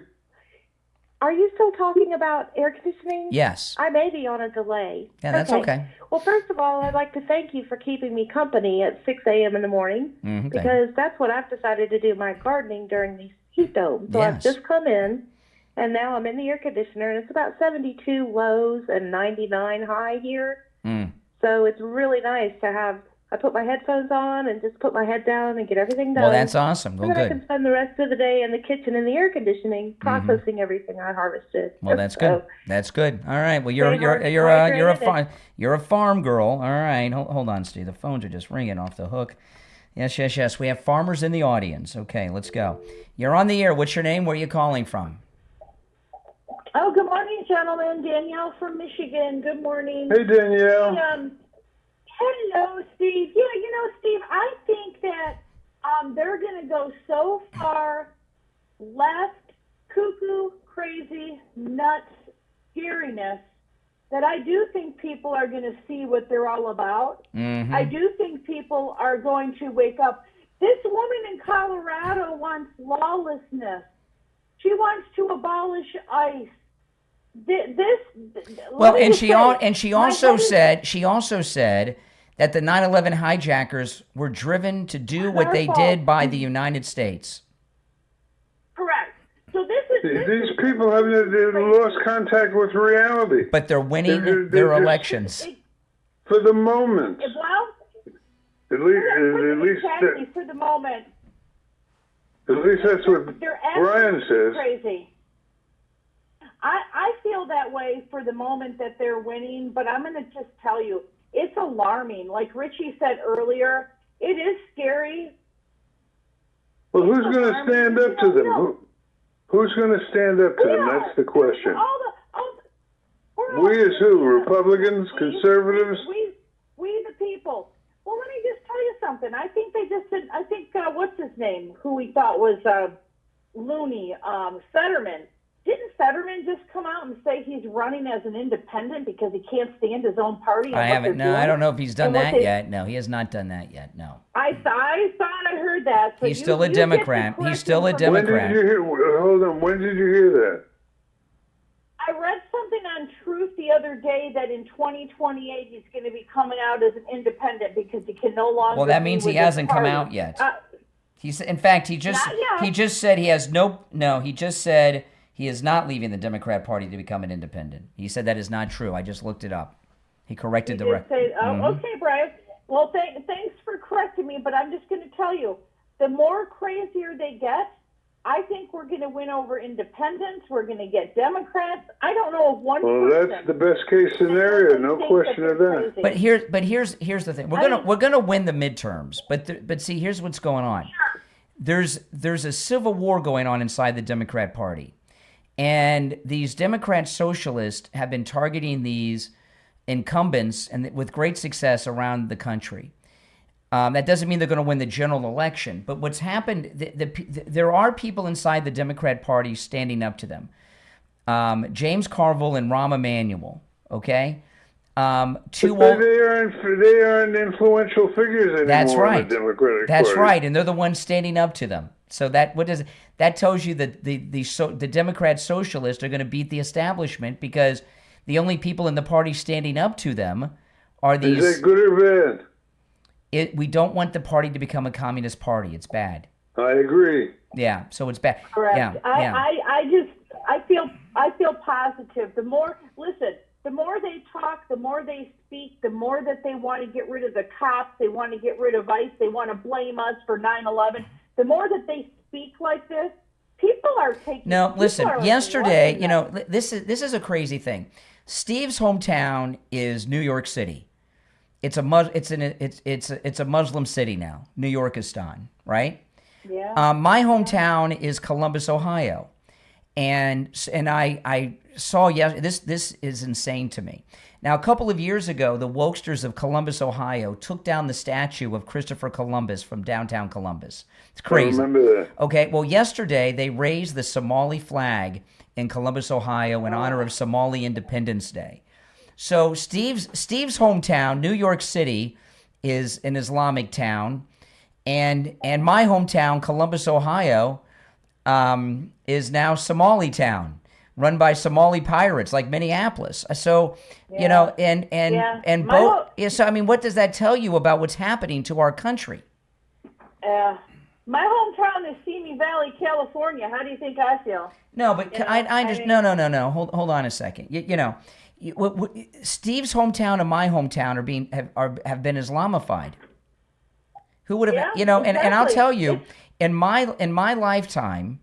Speaker 13: Are you still talking about air conditioning?
Speaker 1: Yes.
Speaker 13: I may be on a delay.
Speaker 1: Yeah, that's okay.
Speaker 13: Well, first of all, I'd like to thank you for keeping me company at 6 a.m. in the morning because that's what I've decided to do my gardening during these heat domes. So I've just come in, and now I'm in the air conditioner, and it's about 72 lows and 99 high here. So it's really nice to have. I put my headphones on and just put my head down and get everything done.
Speaker 1: Well, that's awesome.
Speaker 13: And then I can spend the rest of the day in the kitchen in the air conditioning processing everything I harvested.
Speaker 1: Well, that's good. That's good. All right. Well, you're a farm girl. All right. Hold on, Steve. The phones are just ringing off the hook. Yes. We have farmers in the audience. Okay, let's go. You're on the air. What's your name? Where are you calling from?
Speaker 14: Oh, good morning, gentlemen. Danielle from Michigan. Good morning.
Speaker 10: Hey, Danielle.
Speaker 14: Hello, Steve. Yeah, Steve, I think that they're going to go so far left, cuckoo, crazy, nuts, scariness, that I do think people are going to see what they're all about. I do think people are going to wake up. This woman in Colorado wants lawlessness. She wants to abolish ICE.
Speaker 1: She also said that the 9/11 hijackers were driven to do what they did by the United States.
Speaker 14: Correct. So
Speaker 10: these people have lost contact with reality.
Speaker 1: But they're winning their elections
Speaker 10: for the moment.
Speaker 14: Well,
Speaker 10: at least
Speaker 14: exactly for the moment.
Speaker 10: At least that's what Brian says.
Speaker 14: Crazy. I feel that way for the moment that they're winning, but I'm going to just tell you, it's alarming. Like Richie said earlier, it is scary.
Speaker 10: Well, who's going to stand up to them? Who's going to stand up to them? That's the question. We as who? Republicans, conservatives?
Speaker 14: We the people. Well, let me just tell you something. I think they just did. I think what's his name? Who we thought was loony, Fetterman. Didn't Fetterman just come out and say he's running as an independent because he can't stand his own party?
Speaker 1: I haven't. No, I don't know if he's done that yet. No, he has not done that yet. No.
Speaker 14: I thought I heard that. So
Speaker 1: he's still a Democrat. He's still a Democrat.
Speaker 10: Hold on. When did you hear that?
Speaker 14: I read something on Truth the other day that in 2028 he's going to be coming out as an independent because he can no longer.
Speaker 1: Well, that means
Speaker 14: be
Speaker 1: he
Speaker 14: with
Speaker 1: hasn't
Speaker 14: his
Speaker 1: come
Speaker 14: party.
Speaker 1: out yet. In fact, he just said he has he just said he is not leaving the Democrat Party to become an independent. He said that is not true. I just looked it up. He corrected the record.
Speaker 14: Okay, Brian. Well, thanks for correcting me, but I'm just going to tell you, the more crazier they get, I think we're going to win over independents. We're going to get Democrats. I don't know if one.
Speaker 10: Well, that's the best case scenario, no question of that.
Speaker 1: But here's the thing. We're gonna win the midterms. But see, here's what's going on. There's a civil war going on inside the Democrat Party, and these Democrat socialists have been targeting these incumbents and with great success around the country. That doesn't mean they're going to win the general election, but what's happened, there are people inside the Democrat Party standing up to them. James Carville and Rahm Emanuel, okay?
Speaker 10: They aren't influential figures anymore.
Speaker 1: That's right.
Speaker 10: In the Democratic
Speaker 1: That's
Speaker 10: Party.
Speaker 1: right, and they're the ones standing up to them. So that tells you that the Democrat socialists are going to beat the establishment because the only people in the party standing up to them are these.
Speaker 10: Is that good or bad?
Speaker 1: We don't want the party to become a communist party. It's bad.
Speaker 10: I agree.
Speaker 1: Yeah, so it's bad.
Speaker 14: Correct.
Speaker 1: Yeah,
Speaker 14: I feel positive. The more they talk, the more they speak, the more that they want to get rid of the cops, they want to get rid of ICE, they want to blame us for 9/11. The more that they speak like this, people are taking.
Speaker 1: No, listen. Yesterday, this is a crazy thing. Steve's hometown is New York City. It's a Muslim city now, New Yorkistan, right?
Speaker 14: Yeah.
Speaker 1: My hometown is Columbus, Ohio, and I saw this is insane to me. Now, a couple of years ago, the wokesters of Columbus, Ohio, took down the statue of Christopher Columbus from downtown Columbus. It's crazy.
Speaker 10: I remember that.
Speaker 1: Okay, well, yesterday they raised the Somali flag in Columbus, Ohio, in honor of Somali Independence Day. So Steve's hometown, New York City, is an Islamic town, and my hometown, Columbus, Ohio, is now Somali town, run by Somali pirates like Minneapolis. So so I mean, what does that tell you about what's happening to our country?
Speaker 14: My hometown is Simi Valley, California. How do you think I feel?
Speaker 1: No, but no. Hold on a second. Steve's hometown and my hometown have been Islamified. Who would have, and I'll tell you, in my lifetime,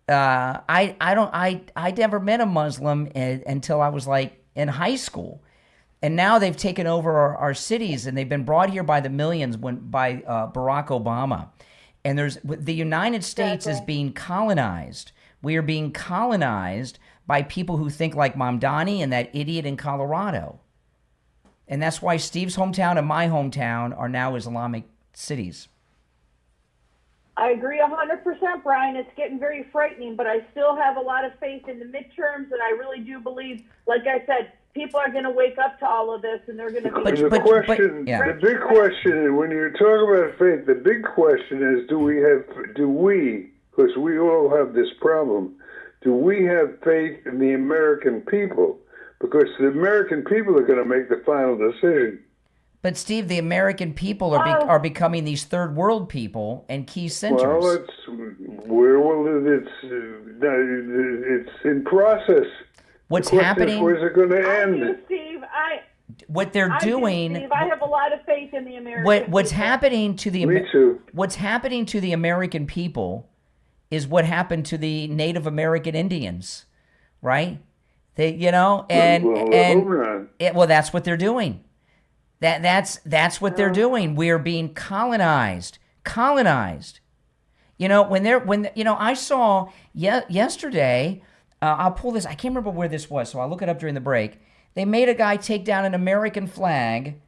Speaker 1: I never met a Muslim until I was like in high school, and now they've taken over our cities and they've been brought here by the millions by Barack Obama, and the United States is being colonized. We are being colonized by people who think like Mamdani and that idiot in Colorado. And that's why Steve's hometown and my hometown are now Islamic cities.
Speaker 14: I agree 100%, Brian. It's getting very frightening, but I still have a lot of faith in the midterms, and I really do believe, like I said, people are going to wake up to all of this, and they're going to be...
Speaker 10: The big question, when you talk about faith, the big question is, do we, because we all have this problem, do we have faith in the American people? Because the American people are going to make the final decision.
Speaker 1: But Steve, the American people are becoming these third world people and key centers.
Speaker 10: Well, it's in process.
Speaker 1: What's happening?
Speaker 10: Where's it going to end?
Speaker 14: Steve,
Speaker 1: what they're doing.
Speaker 14: Steve, I have a lot of faith in the American.
Speaker 1: What's happening to the?
Speaker 10: Me too.
Speaker 1: What's happening to the American people is what happened to the Native American Indians, right? They, well, that's what they're doing. That's what they're doing. We're being colonized. I saw yesterday. I'll pull this. I can't remember where this was, so I'll look it up during the break. They made a guy take down an American flag.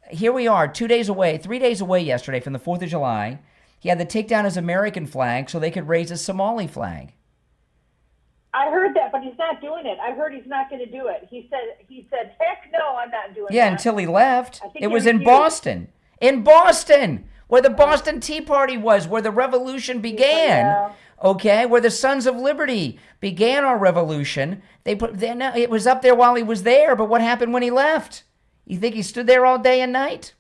Speaker 1: Here we are, 3 days away yesterday from the 4th of July. He had to take down his American flag so they could raise a Somali flag.
Speaker 14: I heard that, but he's not doing it. I heard he's not going to do it. He said, heck no, I'm not doing that.
Speaker 1: Yeah, until he left. It was in Boston. In Boston, where the Boston Tea Party was, where the revolution began. okay, where the Sons of Liberty began our revolution. It was up there while he was there, but what happened when he left? You think he stood there all day and night?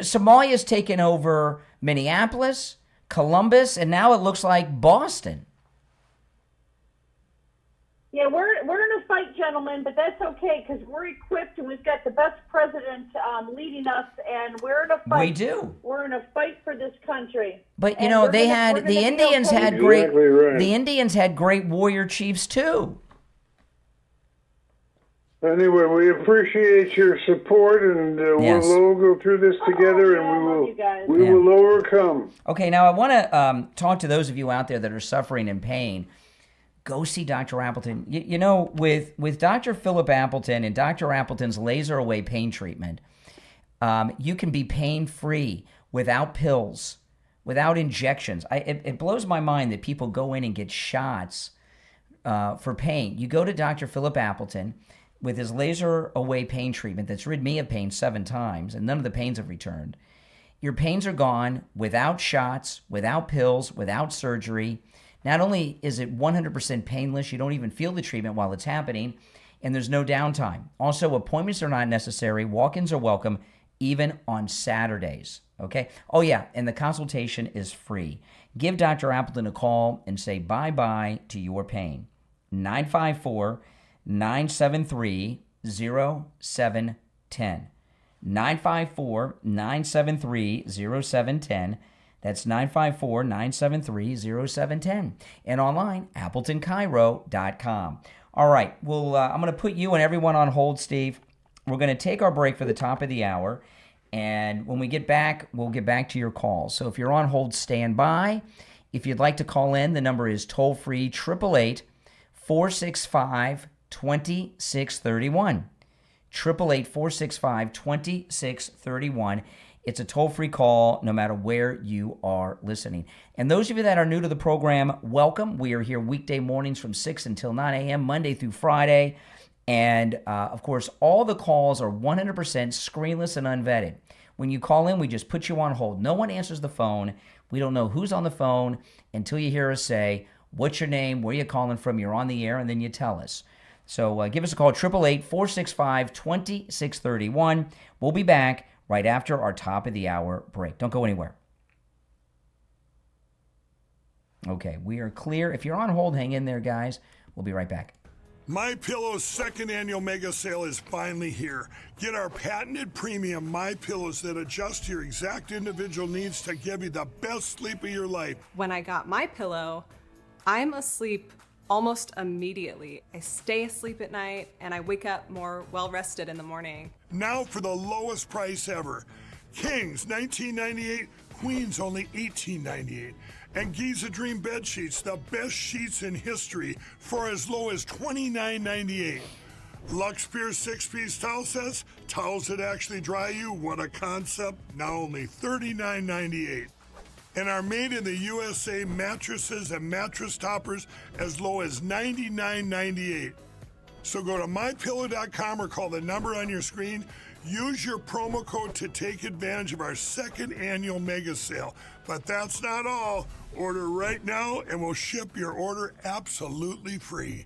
Speaker 1: Somalia's taken over Minneapolis, Columbus, and now it looks like Boston.
Speaker 14: Yeah, we're in a fight, gentlemen, but that's okay because we're equipped and we've got the best president leading us, and we're in a fight.
Speaker 1: We do.
Speaker 14: We're in a fight for this country.
Speaker 1: But you know, the Indians had great. The Indians had great warrior chiefs too.
Speaker 10: Anyway, we appreciate your support, and
Speaker 1: Yes.
Speaker 10: we'll all go through this together, and we will overcome.
Speaker 1: Okay, now I want to talk to those of you out there that are suffering in pain. Go see Dr. Appleton. You know, with Dr. Philip Appleton and Dr. Appleton's laser away pain treatment, you can be pain-free without pills, without injections. It blows my mind that people go in and get shots for pain. You go to Dr. Philip Appleton with his laser away pain treatment that's rid me of pain 7 times, and none of the pains have returned. Your pains are gone without shots, without pills, without surgery. Not only is it 100% painless, you don't even feel the treatment while it's happening, and there's no downtime. Also, appointments are not necessary. Walk-ins are welcome, even on Saturdays, okay? Oh, yeah, and the consultation is free. Give Dr. Appleton a call and say bye-bye to your pain. 954-973-0710. 954-973-0710. That's 954-973-0710. And online, AppletonCairo.com. All right, well, I'm going to put you and everyone on hold, Steve. We're going to take our break for the top of the hour. And when we get back, we'll get back to your calls. So if you're on hold, stand by. If you'd like to call in, the number is toll-free 888-465-2631. 888-465-2631. It's a toll-free call no matter where you are listening. And those of you that are new to the program, welcome. We are here weekday mornings from 6 until 9 a.m., Monday through Friday. And, of course, all the calls are 100% screenless and unvetted. When you call in, we just put you on hold. No one answers the phone. We don't know who's on the phone until you hear us say, what's your name, where you calling from, you're on the air, and then you tell us. So give us a call, 888-465-2631. We'll be back right after our top of the hour break. Don't go anywhere. Okay, we are clear. If you're on hold, hang in there, guys. We'll be right back.
Speaker 3: MyPillow's second annual mega sale is finally here. Get our patented premium MyPillows that adjust your exact individual needs to give you the best sleep of your life.
Speaker 4: When I got MyPillow, I'm asleep almost immediately. I stay asleep at night and I wake up more well-rested in the morning.
Speaker 3: Now for the lowest price ever. Kings, $19.98. Queens, only $18.98. And Giza Dream bed sheets, the best sheets in history, for as low as $29.98. Lux Pure 6-piece towel sets, towels that actually dry you. What a concept. Now only $39.98. And our made in the USA mattresses and mattress toppers as low as $99.98. So go to mypillow.com or call the number on your screen. Use your promo code to take advantage of our second annual mega sale. But that's not all. Order right now and we'll ship your order absolutely free.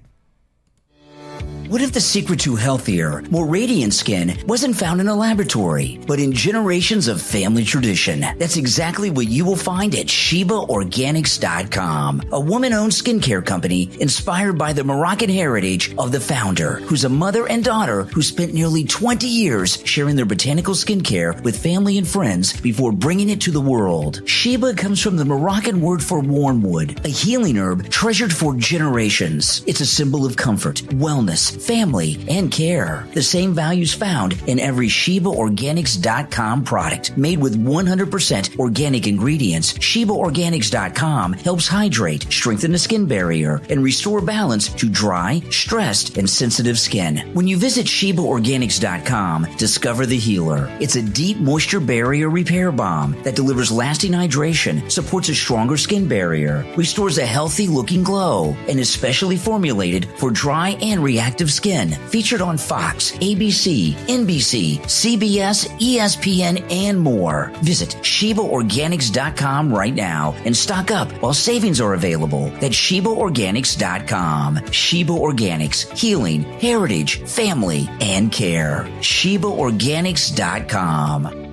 Speaker 5: What if the secret to healthier, more radiant skin wasn't found in a laboratory, but in generations of family tradition? That's exactly what you will find at ShebaOrganics.com, a woman-owned skincare company inspired by the Moroccan heritage of the founder, who's a mother and daughter who spent nearly 20 years sharing their botanical skincare with family and friends before bringing it to the world. Sheba comes from the Moroccan word for wormwood, a healing herb treasured for generations. It's a symbol of comfort, wellness, family, and care. The same values found in every ShebaOrganics.com product. Made with 100% organic ingredients, ShebaOrganics.com helps hydrate, strengthen the skin barrier, and restore balance to dry, stressed, and sensitive skin. When you visit ShebaOrganics.com, discover the healer. It's a deep moisture barrier repair balm that delivers lasting hydration, supports a stronger skin barrier, restores a healthy looking glow, and is specially formulated for dry and reactive skin, featured on Fox, ABC, NBC, CBS, ESPN, and more. Visit ShibaOrganics.com right now and stock up while savings are available. That's ShibaOrganics.com. Shiba Organics, healing, heritage, family, and care. ShibaOrganics.com.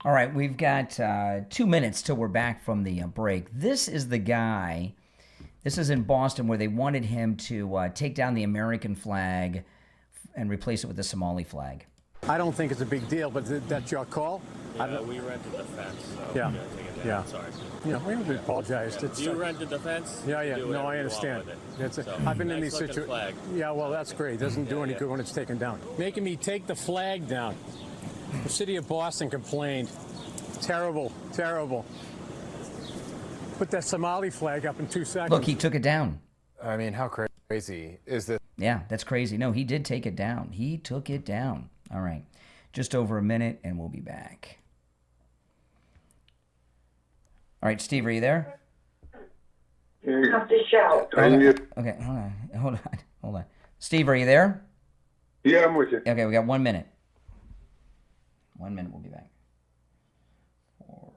Speaker 1: All right, we've got 2 minutes till we're back from the break. This is the guy, this is in Boston, where they wanted him to take down the American flag and replace it with the Somali flag.
Speaker 2: I don't think it's a big deal, but that's your call?
Speaker 16: Yeah, we rented the fence. So
Speaker 2: Yeah.
Speaker 16: we gotta take it down.
Speaker 2: Yeah.
Speaker 16: Sorry.
Speaker 2: You know, we don't apologize.
Speaker 16: Yeah. You rented the fence?
Speaker 2: Yeah, yeah.
Speaker 16: Do
Speaker 2: No,
Speaker 16: whatever
Speaker 2: I
Speaker 16: you
Speaker 2: understand.
Speaker 16: want with it.
Speaker 2: That's it.
Speaker 16: So,
Speaker 2: I've been in
Speaker 16: nice
Speaker 2: these
Speaker 16: looking
Speaker 2: situations.
Speaker 16: flag.
Speaker 2: Yeah, well, that's great. It doesn't do any good when it's taken down. Making me take the flag down. The city of Boston complained. Terrible, terrible. Put that Somali flag up in 2 seconds.
Speaker 1: Look, he took it down.
Speaker 23: I mean, how crazy is this?
Speaker 1: Yeah, that's crazy. No, he did take it down. He took it down. All right. Just over a minute, and we'll be back. All right, Steve, are you there?
Speaker 6: You have to shout.
Speaker 1: Okay, hold on. Steve, are you there?
Speaker 10: Yeah, I'm with you.
Speaker 1: Okay, we got 1 minute. 1 minute, we'll be back. All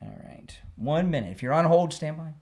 Speaker 1: right, 1 minute. If you're on hold, stand by.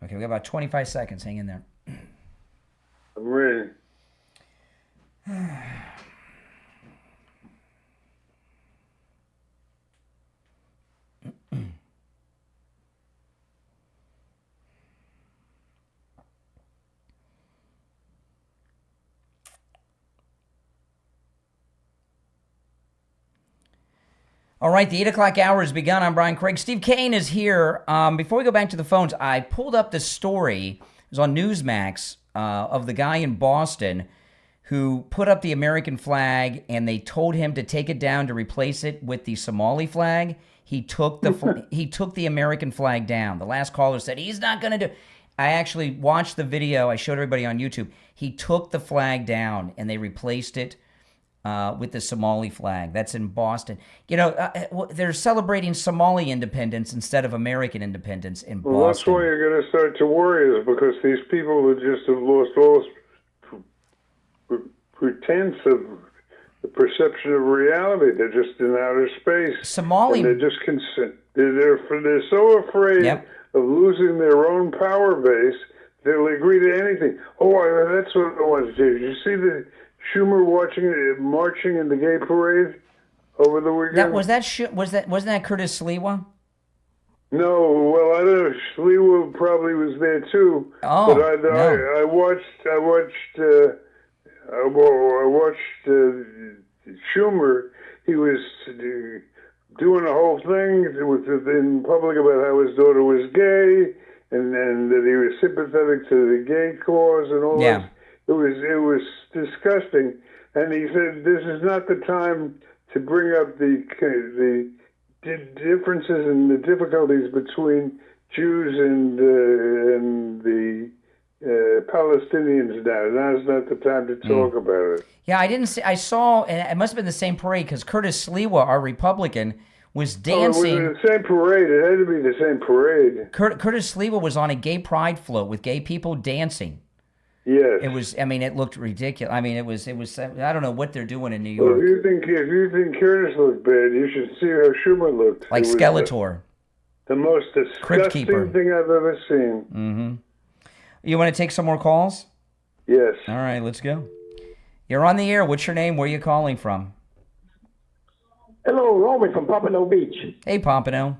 Speaker 1: Okay, we got about 25 seconds. Hang in there.
Speaker 10: I'm ready.
Speaker 1: All right, the 8 o'clock hour has begun. I'm Brian Craig. Steve Kane is here. Before we go back to the phones, I pulled up the story. It was on Newsmax of the guy in Boston who put up the American flag, and they told him to take it down to replace it with the Somali flag. He took the American flag down. The last caller said he's not going to do. I actually watched the video. I showed everybody on YouTube. He took the flag down, and they replaced it with the Somali flag. That's in Boston. You know, they're celebrating Somali independence instead of American independence in Boston.
Speaker 10: Well, that's why you're going to start to worry, is because these people who just have lost all pretense of the perception of reality. They're just in outer space.
Speaker 1: Somali.
Speaker 10: And they're just they're so afraid of losing their own power base, they'll agree to anything. Oh, that's what I wanted to do. Did you see the Schumer marching in the gay parade over the weekend?
Speaker 1: Wasn't that Curtis Sliwa?
Speaker 10: No, well, I don't know. Sliwa probably was there too.
Speaker 1: Oh,
Speaker 10: but I watched Schumer. He was doing a whole thing in public about how his daughter was gay and that he was sympathetic to the gay cause and all that. It was disgusting, and he said this is not the time to bring up the differences and the difficulties between Jews and the Palestinians now. Now's not the time to talk about it.
Speaker 1: Yeah, I didn't see. I saw, and it must have been the same parade because Curtis Sliwa, our Republican, was dancing.
Speaker 10: Oh, it was the same parade. It had to be the same parade.
Speaker 1: Curtis Sliwa was on a gay pride float with gay people dancing.
Speaker 10: Yes.
Speaker 1: It was. I mean, it looked ridiculous. I mean, it was. I don't know what they're doing in New York.
Speaker 10: Well, if you think Curtis looked bad, you should see how Schumer looked.
Speaker 1: Like Skeletor.
Speaker 10: The most disgusting thing I've ever seen.
Speaker 1: Mm-hmm. You want to take some more calls?
Speaker 10: Yes.
Speaker 1: All right, let's go. You're on the air. What's your name? Where are you calling from?
Speaker 24: Hello, Roman from Pompano Beach.
Speaker 1: Hey, Pompano.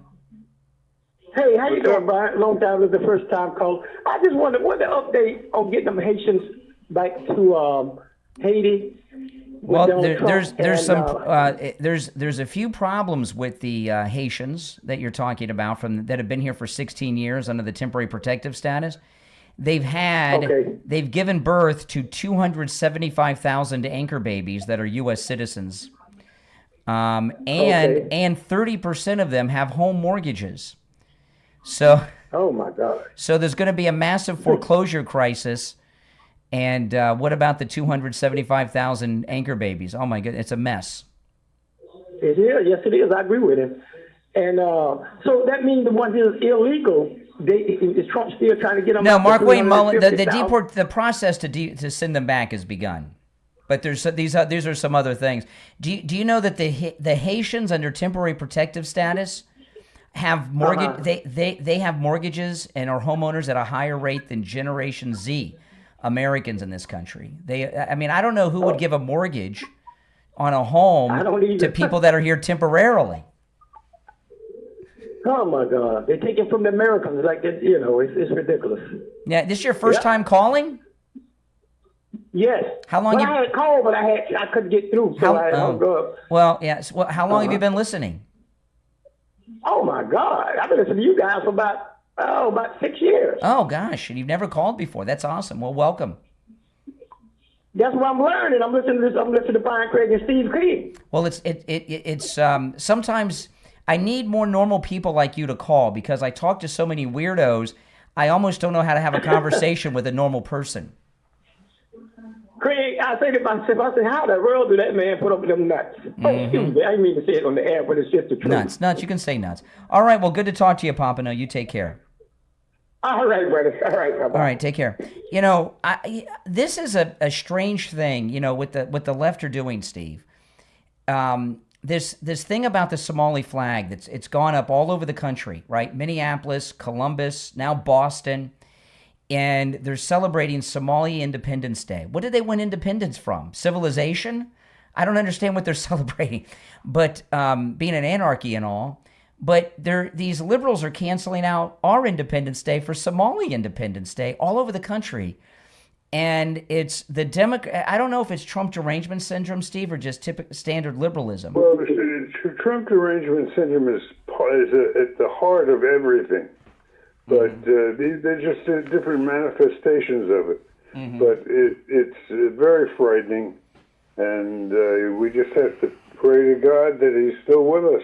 Speaker 24: Hey, how you doing, Brian? Long time, this is the first time call. I just wondered what the update on getting them Haitians back to Haiti.
Speaker 1: Well,
Speaker 24: Donald
Speaker 1: there's a few problems with the Haitians that you're talking about that have been here for 16 years under the temporary protective status. They've given birth to 275,000 anchor babies that are U.S. citizens, and 30% of them have home mortgages. So,
Speaker 24: oh my God!
Speaker 1: So there's going to be a massive foreclosure crisis. And what about the 275,000 anchor babies? Oh my goodness, it's a mess.
Speaker 24: It is. Yes, it is. I agree with him. And so that means the ones that is illegal. Is Trump still trying to get them?
Speaker 1: No, Mark Wayne Mullen. The process to send them back has begun, but these are some other things. Do you know that the Haitians under temporary protective status have mortgage? They have mortgages and are homeowners at a higher rate than Generation Z Americans in this country. I don't know who would give a mortgage on a home to people that are here temporarily.
Speaker 24: Oh my God! They take it from the Americans like that. It's ridiculous.
Speaker 1: Yeah, this is your first time calling?
Speaker 24: Yes.
Speaker 1: How long?
Speaker 24: I had called, but I couldn't get through, so I hung up.
Speaker 1: Well, yes. Well, how long have you been listening?
Speaker 24: Oh my God! I've been listening to you guys for about 6 years.
Speaker 1: Oh gosh, and you've never called before. That's awesome. Well, welcome.
Speaker 24: That's what I'm learning. I'm listening to Brian Craig and Steve King.
Speaker 1: Well, it's sometimes I need more normal people like you to call because I talk to so many weirdos. I almost don't know how to have a conversation with a normal person.
Speaker 24: Craig, I say to myself, how the world do that man put up with them nuts? Oh, excuse me, I didn't mean to say it on the air, but it's just the truth.
Speaker 1: Nuts. You can say nuts. All right. Well, good to talk to you, Pompano. You take care.
Speaker 24: All right, brother. All right. Bye-bye.
Speaker 1: All right. Take care. This is a strange thing. What the left are doing, Steve. This thing about the Somali flag it's gone up all over the country, right? Minneapolis, Columbus, now Boston, and they're celebrating Somali Independence Day. What did they win independence from? Civilization? I don't understand what they're celebrating, but being an anarchy and all. But these liberals are canceling out our Independence Day for Somali Independence Day all over the country. And it's the I don't know if it's Trump derangement syndrome, Steve, or just standard liberalism.
Speaker 10: Well, Trump derangement syndrome is at the heart of everything. But they're just different manifestations of it. Mm-hmm. But it's very frightening. And we just have to pray to God that he's still with us.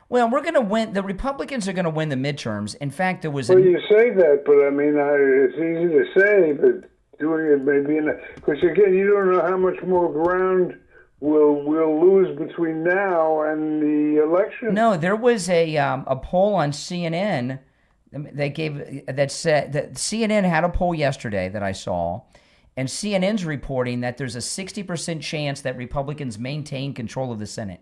Speaker 1: Well, we're going to win. The Republicans are going to win the midterms. In fact, there was.
Speaker 10: Well, you say that, but I mean, it's easy to say, but doing it maybe because again, you don't know how much more ground we'll lose between now and the election.
Speaker 1: No, there was a poll on CNN that said that CNN had a poll yesterday that I saw, and CNN's reporting that there's a 60% chance that Republicans maintain control of the Senate.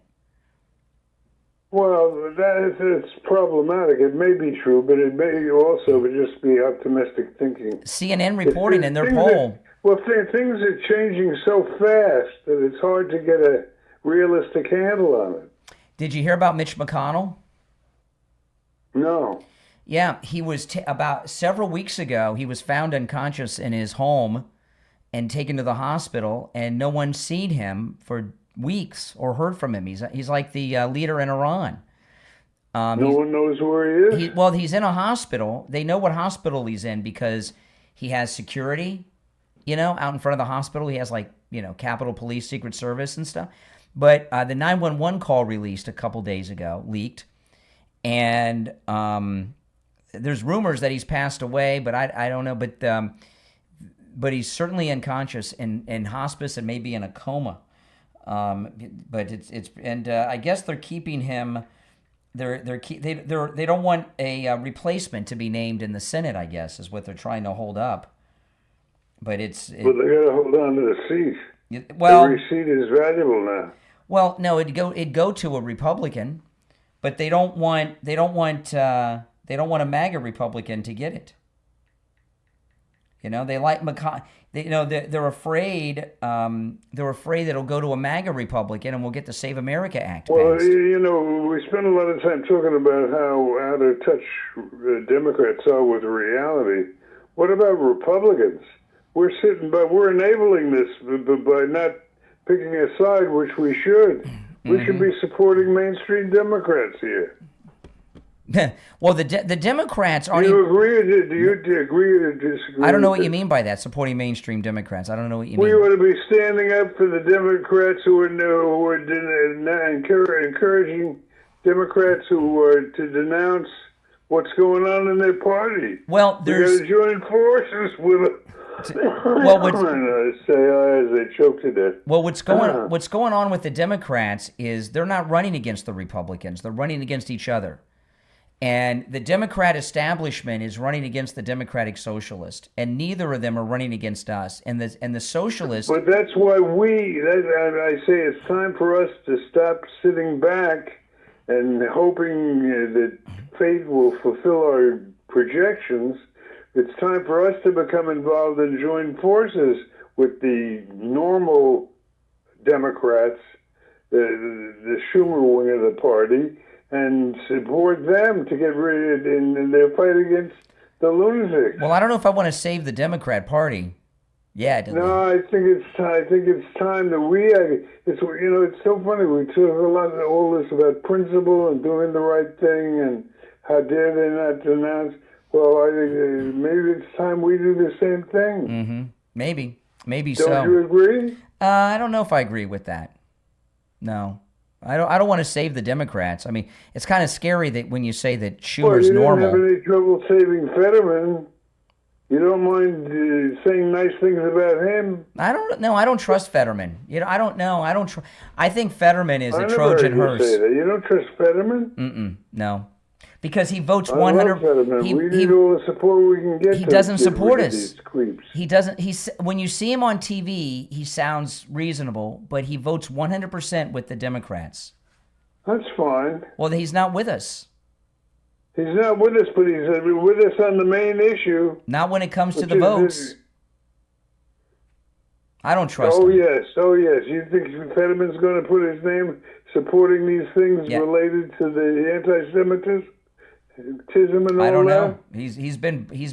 Speaker 10: Well, it's problematic. It may be true, but it may also just be optimistic thinking.
Speaker 1: CNN reporting in their poll.
Speaker 10: Things are changing so fast that it's hard to get a realistic handle on it.
Speaker 1: Did you hear about Mitch McConnell?
Speaker 10: No.
Speaker 1: Yeah, he was about several weeks ago, he was found unconscious in his home and taken to the hospital, and no one's seen him for weeks or heard from him. He's like the leader in Iran.
Speaker 10: No one knows where he is?
Speaker 1: He's in a hospital. They know what hospital he's in because he has security, out in front of the hospital. He has Capitol Police, Secret Service and stuff. But the 911 call released a couple days ago, leaked. And there's rumors that he's passed away, but I don't know. But he's certainly unconscious in hospice and maybe in a coma. But I guess they're keeping him. They don't want a replacement to be named in the Senate. I guess is what they're trying to hold up. But they got
Speaker 10: to hold on to the seat. Every seat is valuable now.
Speaker 1: Well, no, it'd go to a Republican, but they don't want a MAGA Republican to get it. They like McConnell. They're afraid. They're afraid that it'll go to a MAGA Republican, and we'll get the Save America Act passed.
Speaker 10: Well, we spend a lot of time talking about how out of touch Democrats are with reality. What about Republicans? We're enabling this by not picking a side, which we should. We should be supporting mainstream Democrats here.
Speaker 1: Well, the Democrats aren't.
Speaker 10: Do you agree or disagree?
Speaker 1: I don't know what you mean by that, supporting mainstream Democrats. I don't know what you mean.
Speaker 10: We ought to be standing up for the Democrats who are encouraging Democrats who are to denounce what's going on in their party.
Speaker 1: Well, there's...
Speaker 10: We got to join forces with it.
Speaker 1: Well,
Speaker 10: as they choke to death.
Speaker 1: Well, what's going on with the Democrats is they're not running against the Republicans. They're running against each other. And the Democrat establishment is running against the Democratic Socialist, and neither of them are running against us. And the Socialists.
Speaker 10: But that's why I say it's time for us to stop sitting back and hoping that fate will fulfill our projections. It's time for us to become involved and join forces with the normal Democrats, the Schumer wing of the party, and support them to get rid of in their fight against the lunatics.
Speaker 1: Well, I don't know if I want to save the Democrat Party. Yeah.
Speaker 10: No, I think it's time that we. It's so funny. We talk a lot of all this about principle and doing the right thing, and how dare they not denounce. Well, I think maybe it's time we do the same thing.
Speaker 1: Mm-hmm. Maybe
Speaker 10: so. Don't you agree?
Speaker 1: I don't know if I agree with that. No. I don't want to save the Democrats. I mean, it's kind of scary that when you say that Schumer's normal.
Speaker 10: You don't have any trouble saving Fetterman. You don't mind saying nice things about him.
Speaker 1: I don't trust Fetterman. I don't know. I think Fetterman is a Trojan horse.
Speaker 10: Say that. You don't trust Fetterman?
Speaker 1: No, because he votes
Speaker 10: 100. We need all the support we can get.
Speaker 1: He doesn't support us.
Speaker 10: These creeps.
Speaker 1: He doesn't. When you see him on TV, he sounds reasonable, but he votes 100% with the Democrats.
Speaker 10: That's fine.
Speaker 1: Well, he's not with us.
Speaker 10: He's not with us, but he's with us on the main issue.
Speaker 1: Not when it comes to the votes. I don't trust him.
Speaker 10: Oh, yes. You think Fetterman's going to put his name supporting these things related to the anti-Semitism and all
Speaker 1: I don't know.
Speaker 10: that?
Speaker 1: He's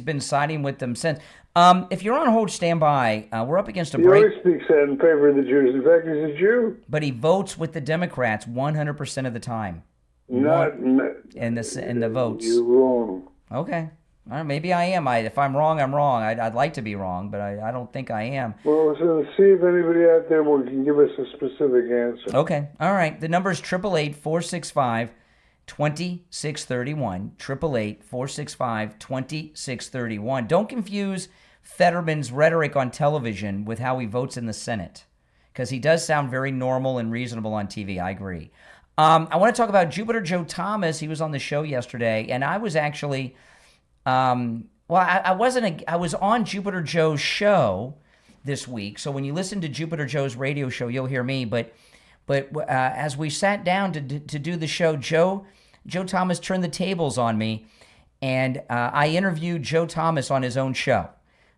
Speaker 1: been siding with them since. If you're on hold, stand by. We're up against a break.
Speaker 10: He always speaks out in favor of the Jews. In fact, he's a Jew.
Speaker 1: But he votes with the Democrats 100% of the time.
Speaker 10: Not
Speaker 1: in the votes.
Speaker 10: You're wrong.
Speaker 1: Okay. All right, maybe I am. If I'm wrong, I'm wrong. I'd like to be wrong, but I don't think I am.
Speaker 10: Well, so see if anybody out there can give us a specific answer.
Speaker 1: Okay. All right. The number is 888-465-2631. 888-465-2631. Don't confuse Fetterman's rhetoric on television with how he votes in the Senate, because he does sound very normal and reasonable on TV. I agree. I want to talk about Jupiter Joe Thomas. He was on the show yesterday, and I was actually, I was on Jupiter Joe's show this week. So when you listen to Jupiter Joe's radio show, you'll hear me. But as we sat down to do the show, Joe Thomas turned the tables on me, and I interviewed Joe Thomas on his own show.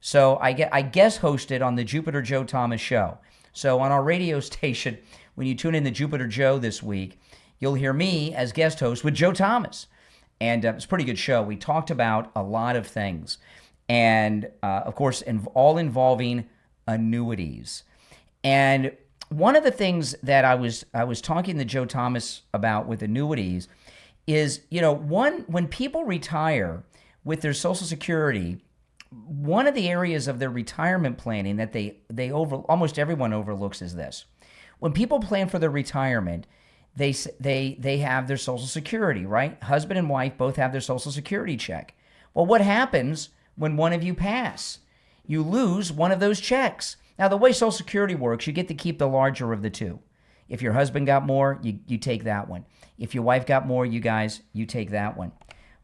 Speaker 1: So I guest hosted on the Jupiter Joe Thomas show. So on our radio station, when you tune in to Jupiter Joe this week, you'll hear me as guest host with Joe Thomas. And it's a pretty good show. We talked about a lot of things. And, of course, all involving annuities. And one of the things that I was talking to Joe Thomas about with annuities is, when people retire with their Social Security, one of the areas of their retirement planning that almost everyone overlooks is this. When people plan for their retirement, they have their Social Security, right? Husband and wife both have their Social Security check. Well, what happens when one of you pass? You lose one of those checks. Now, the way Social Security works, you get to keep the larger of the two. If your husband got more, you take that one. If your wife got more, you take that one.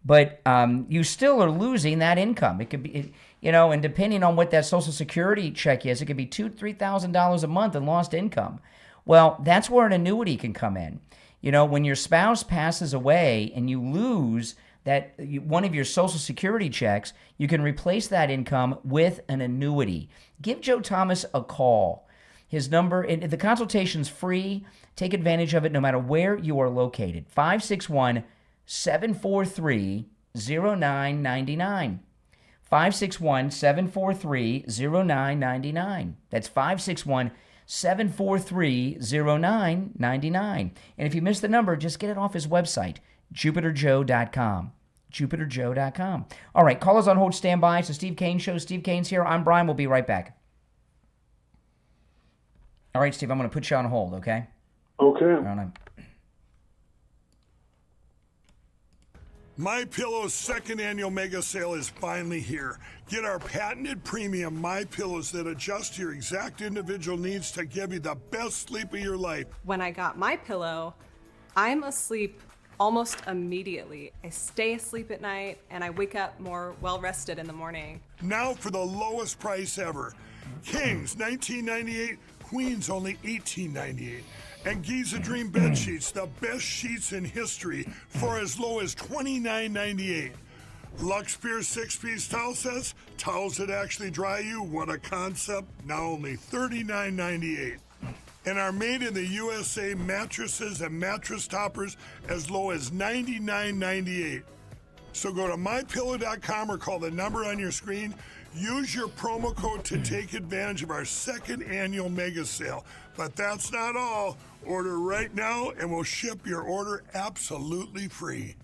Speaker 1: But you still are losing that income. It could be, and depending on what that Social Security check is, it could be $2,000, $3,000 a month in lost income. Well, that's where an annuity can come in. When your spouse passes away and you lose one of your Social Security checks, you can replace that income with an annuity. Give Joe Thomas a call. His number, the consultation's free. Take advantage of it no matter where you are located. 561-743-0999. 561-743-0999. That's 561 743-0999. And if you missed the number, just get it off his website, jupiterjoe.com. jupiterjoe.com. All right, callers on hold, stand by. It's the Steve Kane Show. Steve Kane's here. I'm Brian. We'll be right back. All right, Steve, I'm going to put you on hold, okay?
Speaker 10: Okay.
Speaker 1: All right.
Speaker 3: MyPillow's second annual mega sale is finally here. Get our patented premium MyPillows that adjust to your exact individual needs to give you the best sleep of your life.
Speaker 4: When I got my pillow, I'm asleep almost immediately. I stay asleep at night and I wake up more well-rested in the morning.
Speaker 3: Now for the lowest price ever. Kings, $19.98. Queens, only $18.98. And Giza Dream bed sheets, the best sheets in history, for as low as $29.98. Lux Pure 6-piece towel sets, towels that actually dry you. What a concept! Now only $39.98. And our made in the USA mattresses and mattress toppers as low as $99.98. So go to mypillow.com or call the number on your screen. Use your promo code to take advantage of our second annual mega sale. But that's not all. Order right now and we'll ship your order absolutely free.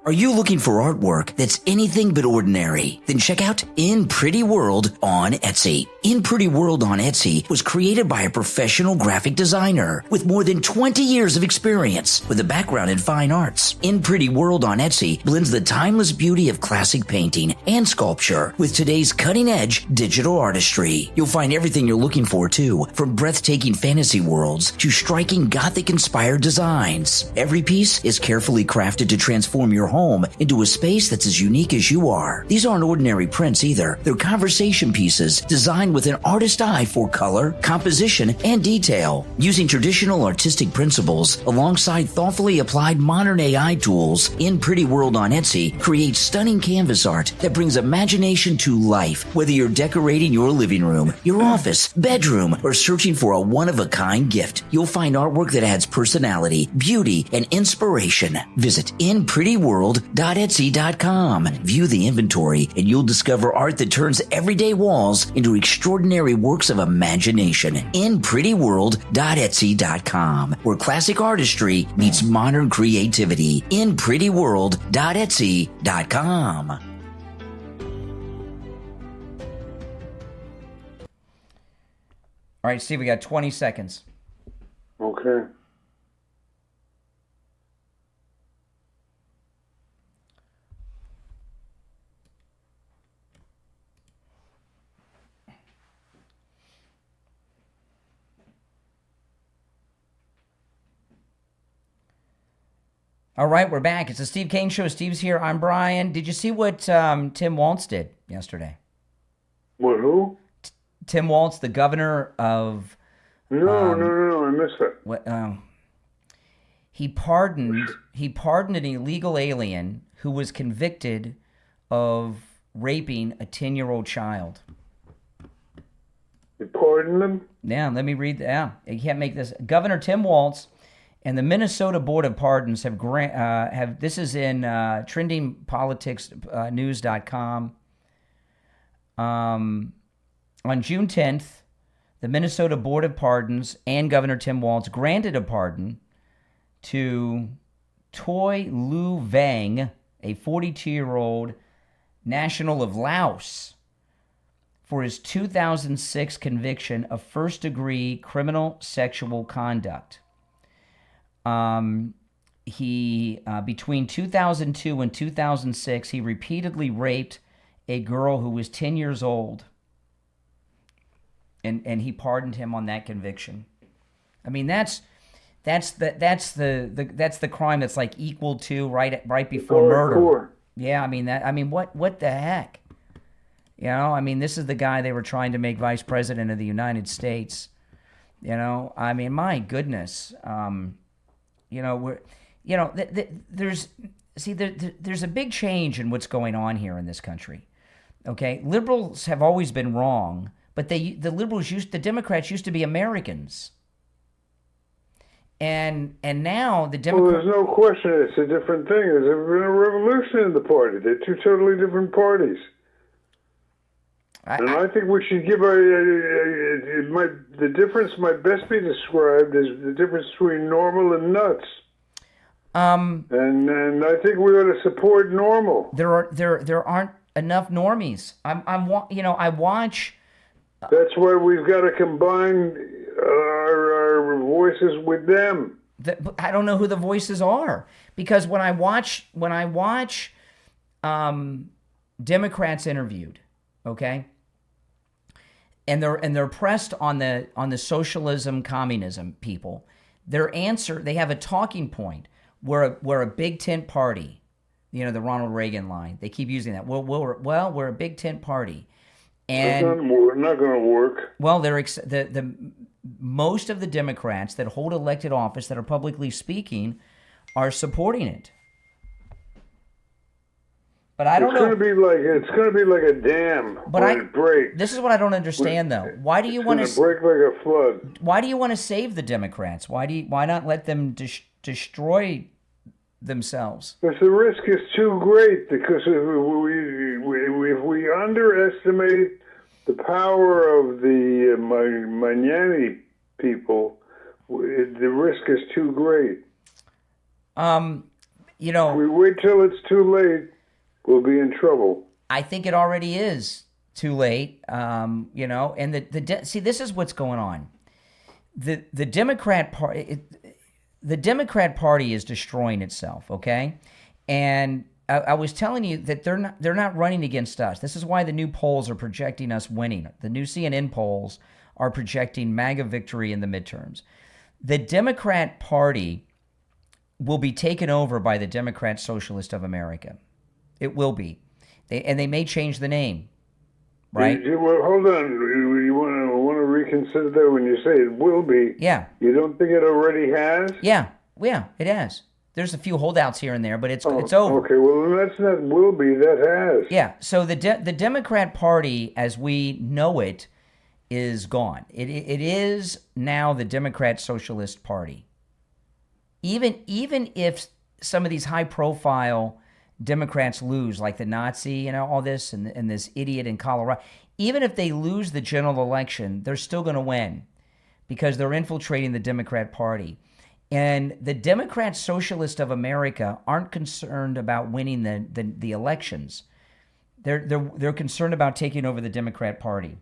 Speaker 5: Are you looking for artwork that's anything but ordinary? Then check out In Pretty World on Etsy. In Pretty World on Etsy was created by a professional graphic designer with more than 20 years of experience with a background in fine arts. In Pretty World on Etsy blends the timeless beauty of classic painting and sculpture with today's cutting-edge digital artistry. You'll find everything you're looking for, too, from breathtaking fantasy worlds to striking Gothic-inspired designs. Every piece is carefully crafted to transform your home into a space that's as unique as you are. These aren't ordinary prints either. They're conversation pieces designed with an artist's eye for color, composition, and detail. Using traditional artistic principles alongside thoughtfully applied modern AI tools, In Pretty World on Etsy creates stunning canvas art that brings imagination to life. Whether you're decorating your living room, your office, bedroom, or searching for a one-of-a-kind gift, you'll find artwork that adds personality, beauty, and inspiration. Visit inprettyworld.etsy.com. View the inventory and you'll discover art that turns everyday walls into extraordinary works of imagination. inprettyworld.etsy.com, where classic artistry meets modern creativity. inprettyworld.etsy.com.
Speaker 1: All right, Steve, we got 20 seconds.
Speaker 10: Okay.
Speaker 1: All right, we're back. It's the Steve Kane Show. Steve's here. I'm Brian. Did you see what Tim Walz did yesterday?
Speaker 10: What, who?
Speaker 1: Tim Walz, the governor of...
Speaker 10: No, I missed that.
Speaker 1: What? He pardoned an illegal alien who was convicted of raping a 10-year-old child.
Speaker 10: You pardoned him?
Speaker 1: Yeah, let me read that. Yeah, you can't make this. Governor Tim Walz and the Minnesota Board of Pardons have this is in trendingpoliticsnews.com. On June 10th, the Minnesota Board of Pardons and Governor Tim Walz granted a pardon to Toy Lu Vang, a 42-year-old national of Laos, for his 2006 conviction of first-degree criminal sexual conduct. He between 2002 and 2006, he repeatedly raped a girl who was 10 years old, and he pardoned him on that conviction. I mean, that's the crime that's like equal to right before murder. Yeah, I mean what the heck? You know, I mean, this is the guy they were trying to make vice president of the United States. You know, I mean, my goodness. There's a big change in what's going on here in this country. Okay, liberals have always been wrong, but the Democrats used to be Americans, and now the Democrats.
Speaker 10: Well, there's no question it's a different thing. There's been a revolution in the party. They're two totally different parties. I think we should give the difference might best be described as the difference between normal and nuts. And I think we ought to support normal.
Speaker 1: There aren't enough normies. I watch.
Speaker 10: That's why we've got to combine our voices with them.
Speaker 1: I don't know who the voices are, because when I watch Democrats interviewed, okay, and they're pressed on the socialism, communism people, their answer, they have a talking point. We're a big tent party, the Ronald Reagan line. They keep using that. We're a big tent party, and
Speaker 10: it's not going to work.
Speaker 1: Well, the most of the Democrats that hold elected office that are publicly speaking are supporting it. But I don't know.
Speaker 10: It's going to be like a dam when it breaks.
Speaker 1: This is what I don't understand, though. Why do you want to
Speaker 10: break like a flood?
Speaker 1: Why do you want to save the Democrats? Why not let them destroy themselves?
Speaker 10: Because the risk is too great. Because if we underestimate the power of the Mamdani people, the risk is too great. If we wait till it's too late, we'll be in trouble.
Speaker 1: I think it already is too late. And see, this is what's going on. The Democrat Party. The Democrat Party is destroying itself, okay? And I was telling you that they're not running against us. This is why the new polls are projecting us winning. The new CNN polls are projecting MAGA victory in the midterms. The Democrat Party will be taken over by the Democrat Socialist of America. It will be. They may change the name, right?
Speaker 10: Well, hold on. You want to reconsider that when you say it will be?
Speaker 1: Yeah.
Speaker 10: You don't think it already has?
Speaker 1: Yeah, it has. There's a few holdouts here and there, but it's over.
Speaker 10: Okay, well, that's not will be, that has.
Speaker 1: Yeah, so the Democrat Party, as we know it, is gone. It is now the Democrat Socialist Party. Even if some of these high-profile Democrats lose, like the Nazi, all this, and this idiot in Colorado, even if they lose the general election, they're still going to win because they're infiltrating the Democrat Party. And the Democrat Socialist of America aren't concerned about winning the elections. They're concerned about taking over the Democrat Party.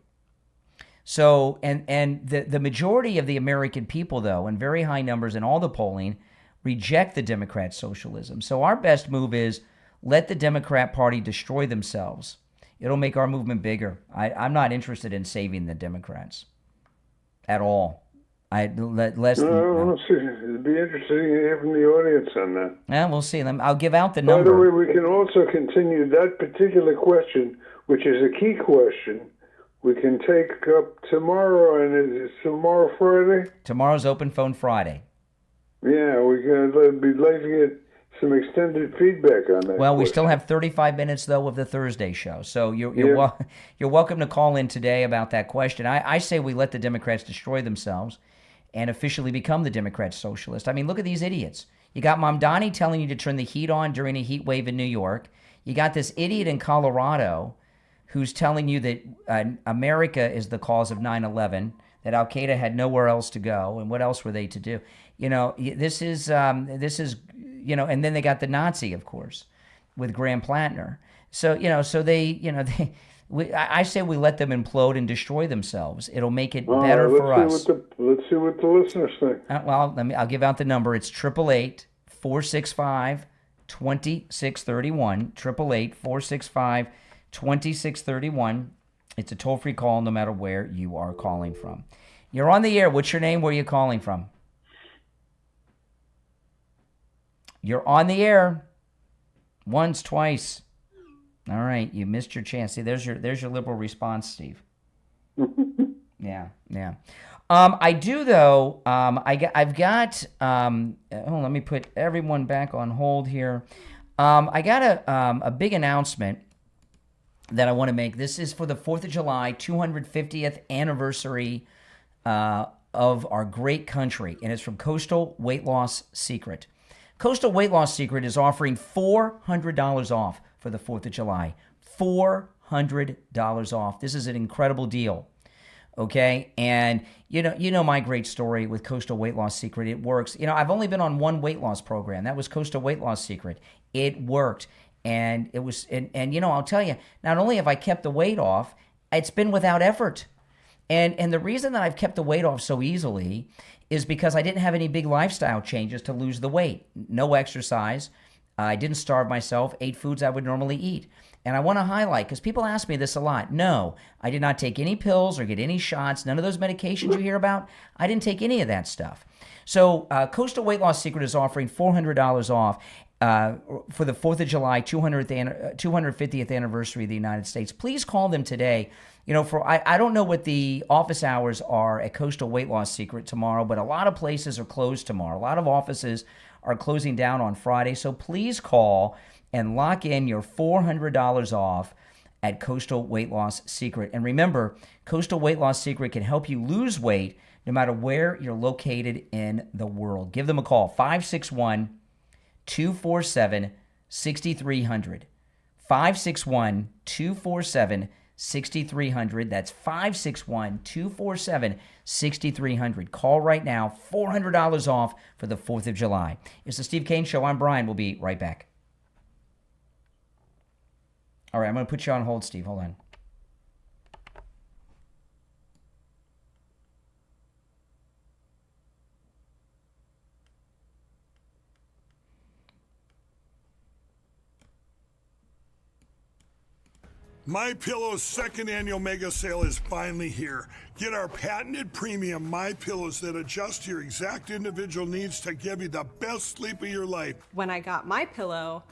Speaker 1: So, and the majority of the American people, though, in very high numbers in all the polling, reject the Democrat socialism. So our best move is let the Democrat Party destroy themselves. It'll make our movement bigger. I'm not interested in saving the Democrats at all.
Speaker 10: It'd be interesting to hear from the audience on that.
Speaker 1: Yeah, we'll see. I'll give out the number.
Speaker 10: By the way, we can also continue that particular question, which is a key question. We can take up tomorrow, and is tomorrow Friday?
Speaker 1: Tomorrow's Open Phone Friday.
Speaker 10: Yeah, we'd like to get some extended feedback on that.
Speaker 1: Well, we still have 35 minutes, though, of the Thursday show. So you're welcome to call in today about that question. I say we let the Democrats destroy themselves and officially become the Democrat Socialist. I mean, look at these idiots. You got Mamdani telling you to turn the heat on during a heat wave in New York. You got this idiot in Colorado who's telling you that America is the cause of 9/11, that Al-Qaeda had nowhere else to go, and what else were they to do? This is, and then they got the Nazi, of course, with Graham Plattner. So, I say we let them implode and destroy themselves. It'll make it better for us.
Speaker 10: Let's see what the listeners think.
Speaker 1: I'll give out the number. It's 888-465-2631. 888-465-2631. It's a toll-free call no matter where you are calling from. You're on the air. What's your name? Where are you calling from? You're on the air. Once, twice. All right, you missed your chance. See, there's your liberal response, Steve. Yeah. I do though. I've got. Let me put everyone back on hold here. I got a big announcement that I want to make. This is for the 4th of July, 250th anniversary of our great country, and it's from Coastal Weight Loss Secret. Coastal Weight Loss Secret is offering $400 off for the 4th of July. $400 $400 off. This is an incredible deal. Okay. And you know my great story with Coastal Weight Loss Secret. It works. I've only been on one weight loss program. That was Coastal Weight Loss Secret. It worked. And it was, and I'll tell you, not only have I kept the weight off, it's been without effort. And the reason that I've kept the weight off so easily is because I didn't have any big lifestyle changes to lose the weight. No exercise. I didn't starve myself, ate foods I would normally eat. And I want to highlight, because people ask me this a lot. No, I did not take any pills or get any shots. None of those medications you hear about. I didn't take any of that stuff. So Coastal Weight Loss Secret is offering $400 off for the 4th of July, 250th anniversary of the United States. Please call them today. I don't know what the office hours are at Coastal Weight Loss Secret tomorrow, but a lot of places are closed tomorrow. A lot of offices are closing down on Friday. So please call and lock in your $400 off at Coastal Weight Loss Secret. And remember, Coastal Weight Loss Secret can help you lose weight no matter where you're located in the world. Give them a call, 561-247-6300. 561-247-6300. That's 561-247-6300. Call right now, $400 off for the 4th of July. It's the Steve Kane Show. I'm Brian. We'll be right back. All right, I'm going to put you on hold, Steve. Hold on.
Speaker 3: MyPillow's second annual mega sale is finally here. Get our patented premium MyPillows that adjust to your exact individual needs to give you the best sleep of your life.
Speaker 4: When I got my pillow,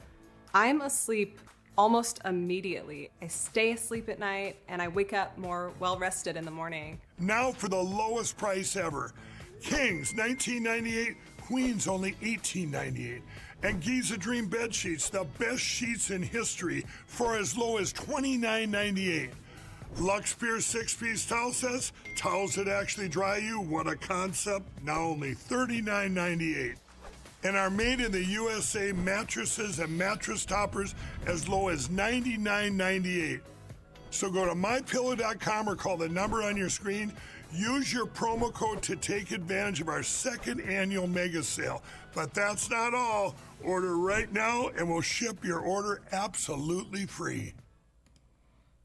Speaker 4: I'm asleep almost immediately. I stay asleep at night and I wake up more well-rested in the morning.
Speaker 3: Now for the lowest price ever. Kings, $19.98. Queens, only $18.98. And Giza Dream bed sheets, the best sheets in history, for as low as $29.98. Lux Pure 6-piece towel sets, towels that actually dry you. What a concept. Now only $39.98. And our made in the USA mattresses and mattress toppers as low as $99.98. So go to mypillow.com or call the number on your screen. Use your promo code to take advantage of our second annual mega sale. But that's not all. Order right now and we'll ship your order absolutely free.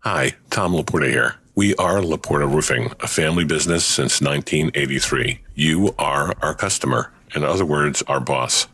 Speaker 9: Hi, Tom Laporta here. We are Laporta Roofing, a family business since 1983. You are our customer. In other words, our boss.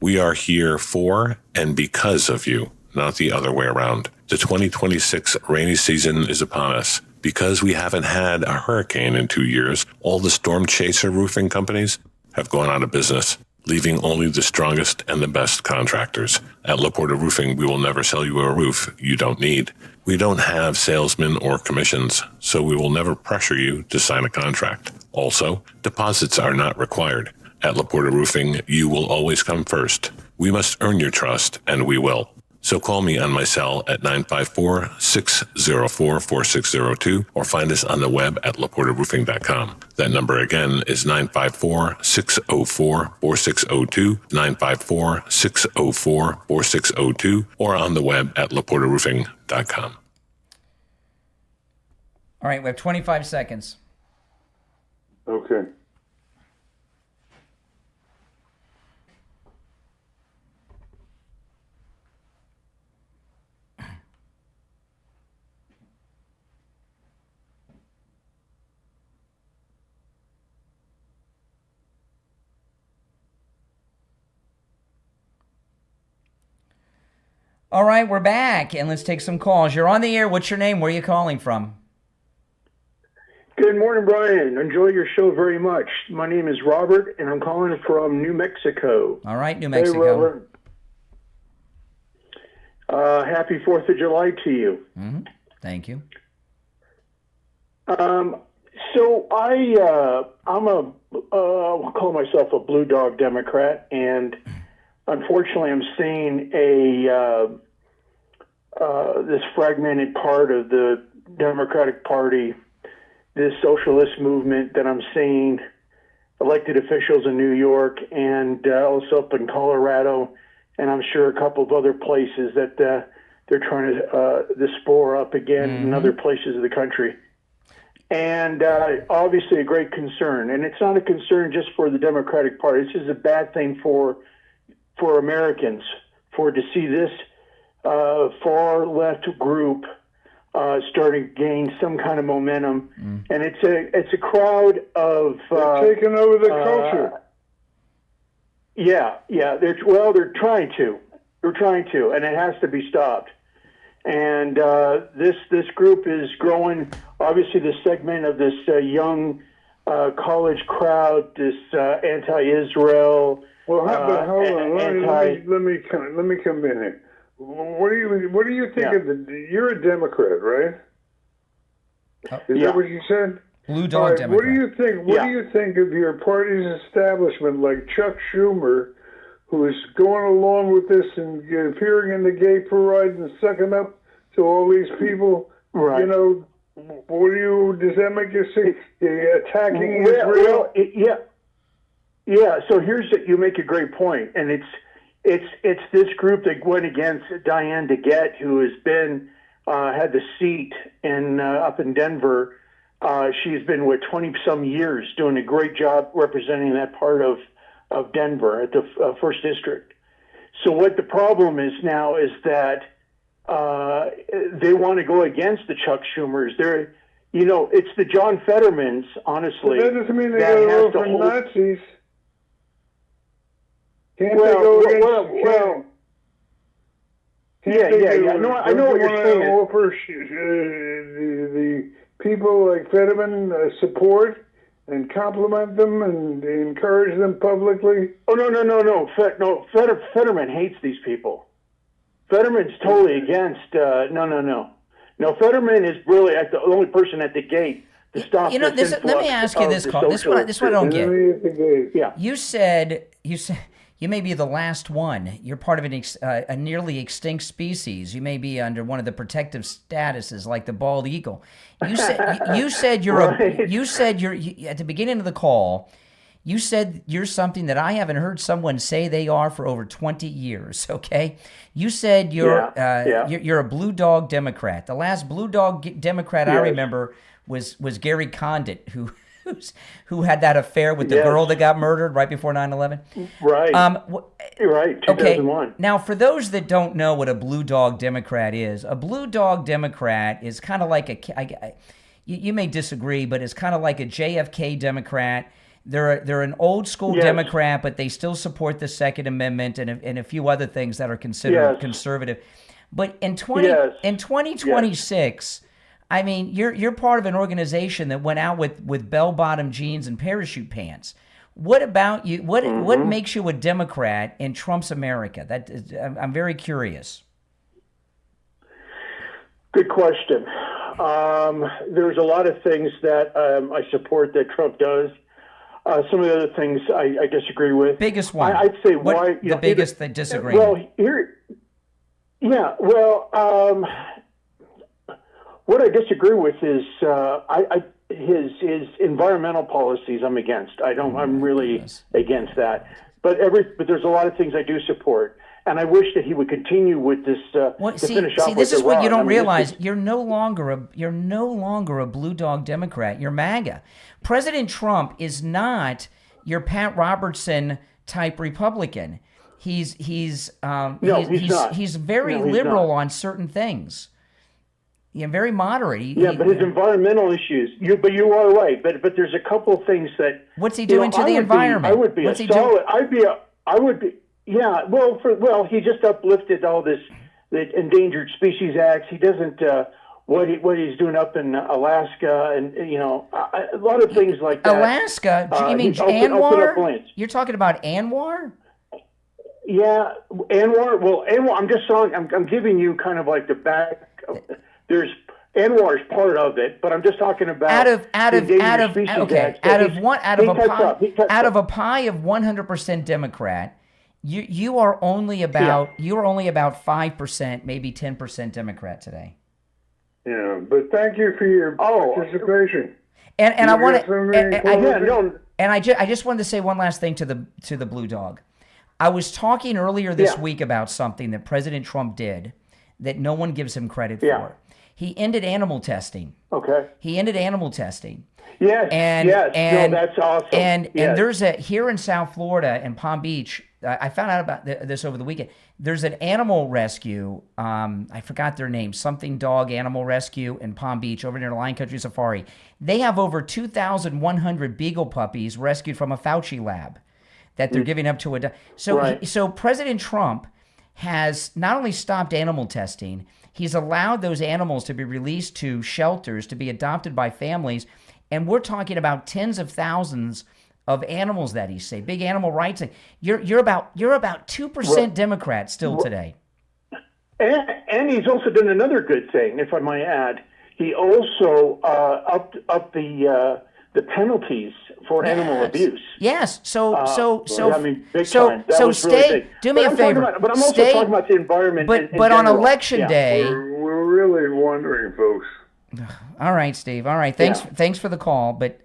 Speaker 9: We are here for and because of you, not the other way around. The 2026 rainy season is upon us. Because we haven't had a hurricane in 2 years, all the storm chaser roofing companies have gone out of business, leaving only the strongest and the best contractors. At Laporta Roofing, we will never sell you a roof you don't need. We don't have salesmen or commissions, so we will never pressure you to sign a contract. Also, deposits are not required. At Laporta Roofing, you will always come first. We must earn your trust, and we will. So call me on my cell at 954-604-4602 or find us on the web at laportaroofing.com. That number again is 954-604-4602, 954-604-4602, or on the web at laportaroofing.com.
Speaker 1: All right, we have 25 seconds.
Speaker 10: Okay.
Speaker 1: All right, we're back, and let's take some calls. You're on the air. What's your name? Where are you calling from?
Speaker 24: Good morning, Brian. Enjoy your show very much. My name is Robert, and I'm calling from New Mexico.
Speaker 1: All right, New Mexico.
Speaker 24: Hey, happy 4th of July to you.
Speaker 1: Mm-hmm. Thank you.
Speaker 24: So I'll call myself a blue dog Democrat, and unfortunately, I'm seeing this fragmented part of the Democratic Party, this socialist movement that I'm seeing elected officials in New York and also up in Colorado, and I'm sure a couple of other places that they're trying to the spore up again in other places of the country. And obviously a great concern. And it's not a concern just for the Democratic Party. It's just a bad thing for Americans to see this far left group starting to gain some kind of momentum. And it's a crowd of
Speaker 10: they're taking over the culture.
Speaker 24: Yeah. They're trying to. They're trying to, and it has to be stopped. And this group is growing. Obviously, this segment of this young college crowd, this anti-Israel.
Speaker 10: Well, hold on. Let me come in here. What do you think of the? You're a Democrat, right? Is that what you said?
Speaker 1: Blue Dog Democrat.
Speaker 10: What do you think? What do you think of your party's establishment, like Chuck Schumer, who is going along with this and appearing in the gay parade and sucking up to all these people?
Speaker 24: Right.
Speaker 10: You know, does that make you think attacking Israel?
Speaker 24: Yeah. So you make a great point, and it's this group that went against Diane DeGette, who has been had the seat up in Denver. She's been 20-some years doing a great job representing that part of Denver at the first district. So what the problem is now is that they want to go against the Chuck Schumers. It's the John Fettermans, honestly.
Speaker 10: But that doesn't mean they go for Nazis. Can't they go against?
Speaker 24: Yeah. No, I know what you're saying.
Speaker 10: Offer the people like Fetterman support and compliment them and encourage them publicly?
Speaker 24: Oh, no. Fetterman hates these people. Fetterman's totally against. No, Fetterman is really the only person at the gate to stop this.
Speaker 1: Let me ask you this, Carl. This one I don't get.
Speaker 24: Yeah.
Speaker 1: You said you may be the last one. You're part of a nearly extinct species. You may be under one of the protective statuses, like the bald eagle. You said you're at the beginning of the call. You said you're something that I haven't heard someone say they are for over 20 years. Okay, you said you're a blue dog Democrat. The last blue dog Democrat I remember was Gary Condit, who had that affair with the girl that got murdered right before 9/11.
Speaker 24: Right. Right. 2001.
Speaker 1: Okay. Now, for those that don't know what a blue dog Democrat is, a blue dog Democrat is kind of like you may disagree, but it's kind of like a JFK Democrat. They're an old school Democrat, but they still support the Second Amendment and a few other things that are considered conservative. But in 2026, I mean, you're part of an organization that went out with bell-bottom jeans and parachute pants. What about you? What makes you a Democrat in Trump's America? I'm very curious.
Speaker 24: Good question. There's a lot of things that I support that Trump does. Some of the other things I disagree with.
Speaker 1: Biggest one.
Speaker 24: I'd say why
Speaker 1: the biggest disagreement.
Speaker 24: Well, what I disagree with is his environmental policies. I'm against. I'm really against that. But there's a lot of things I do support, and I wish that he would continue with this.
Speaker 1: This is what you don't realize. You're no longer a blue dog Democrat. You're MAGA. President Trump is not your Pat Robertson type Republican. He's
Speaker 24: not.
Speaker 1: He's very liberal on certain things. Yeah, very moderate.
Speaker 24: But his environmental issues. You are right. But there's a couple of things that.
Speaker 1: What's he doing to the environment?
Speaker 24: I would be Yeah. Well, he just uplifted all the Endangered Species Acts. He doesn't. What he's doing up in Alaska, and a lot of things like that.
Speaker 1: Alaska? You mean ANWR? You're talking about ANWR?
Speaker 24: Yeah, ANWR. Well, ANWR. I'm giving you kind of like the back. There's ANWR is part of it, but I'm just talking about out of a pie of 100%
Speaker 1: Democrat. You are only about 5%, maybe 10% Democrat today.
Speaker 10: Yeah, but thank you for your participation.
Speaker 1: And I want to. I just wanted to say one last thing to the blue dog. I was talking earlier this week about something that President Trump did that no one gives him credit
Speaker 24: Yeah.
Speaker 1: for. He ended animal testing.
Speaker 24: Okay.
Speaker 1: He ended animal testing.
Speaker 24: Yes.
Speaker 1: And,
Speaker 24: yes.
Speaker 1: and
Speaker 24: no, that's awesome.
Speaker 1: And
Speaker 24: yes.
Speaker 1: there's here in South Florida in Palm Beach. I found out about this over the weekend. There's an animal rescue. I forgot their name. Something Dog Animal Rescue in Palm Beach over near Lion Country Safari. They have over 2,100 beagle puppies rescued from a Fauci lab that they're giving up to a. So President Trump has not only stopped animal testing, he's allowed those animals to be released to shelters to be adopted by families. And we're talking about tens of thousands of animals that he saved. Big animal rights. You're about 2% Democrat still today.
Speaker 24: And he's also done another good thing, if I might add. He also upped the penalties for animal abuse.
Speaker 1: Yes. So
Speaker 24: I mean, big time. That was
Speaker 1: stay.
Speaker 24: Really big.
Speaker 1: Do me a favor.
Speaker 24: But I'm also talking about the environment.
Speaker 1: But on election day,
Speaker 10: we're really wondering, folks.
Speaker 1: All right, Steve. All right. Thanks for the call. But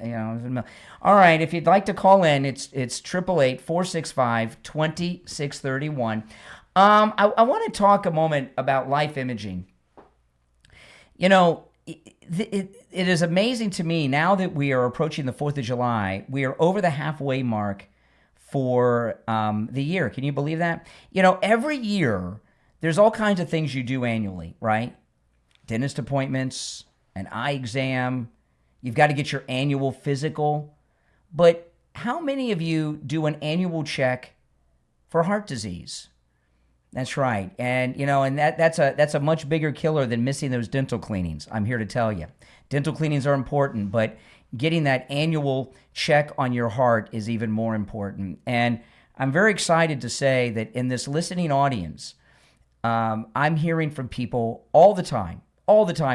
Speaker 1: all right. If you'd like to call in, it's 888-465-2631. I want to talk a moment about life imaging. It is amazing to me now that we are approaching the 4th of July. We are over the halfway mark for the year. Can you believe that? Every year there's all kinds of things you do annually, right? Dentist appointments, an eye exam. You've got to get your annual physical. But how many of you do an annual check for heart disease? That's right. And that's a much bigger killer than missing those dental cleanings. I'm here to tell you. Dental cleanings are important, but getting that annual check on your heart is even more important. And I'm very excited to say that in this listening audience, I'm hearing from people all the time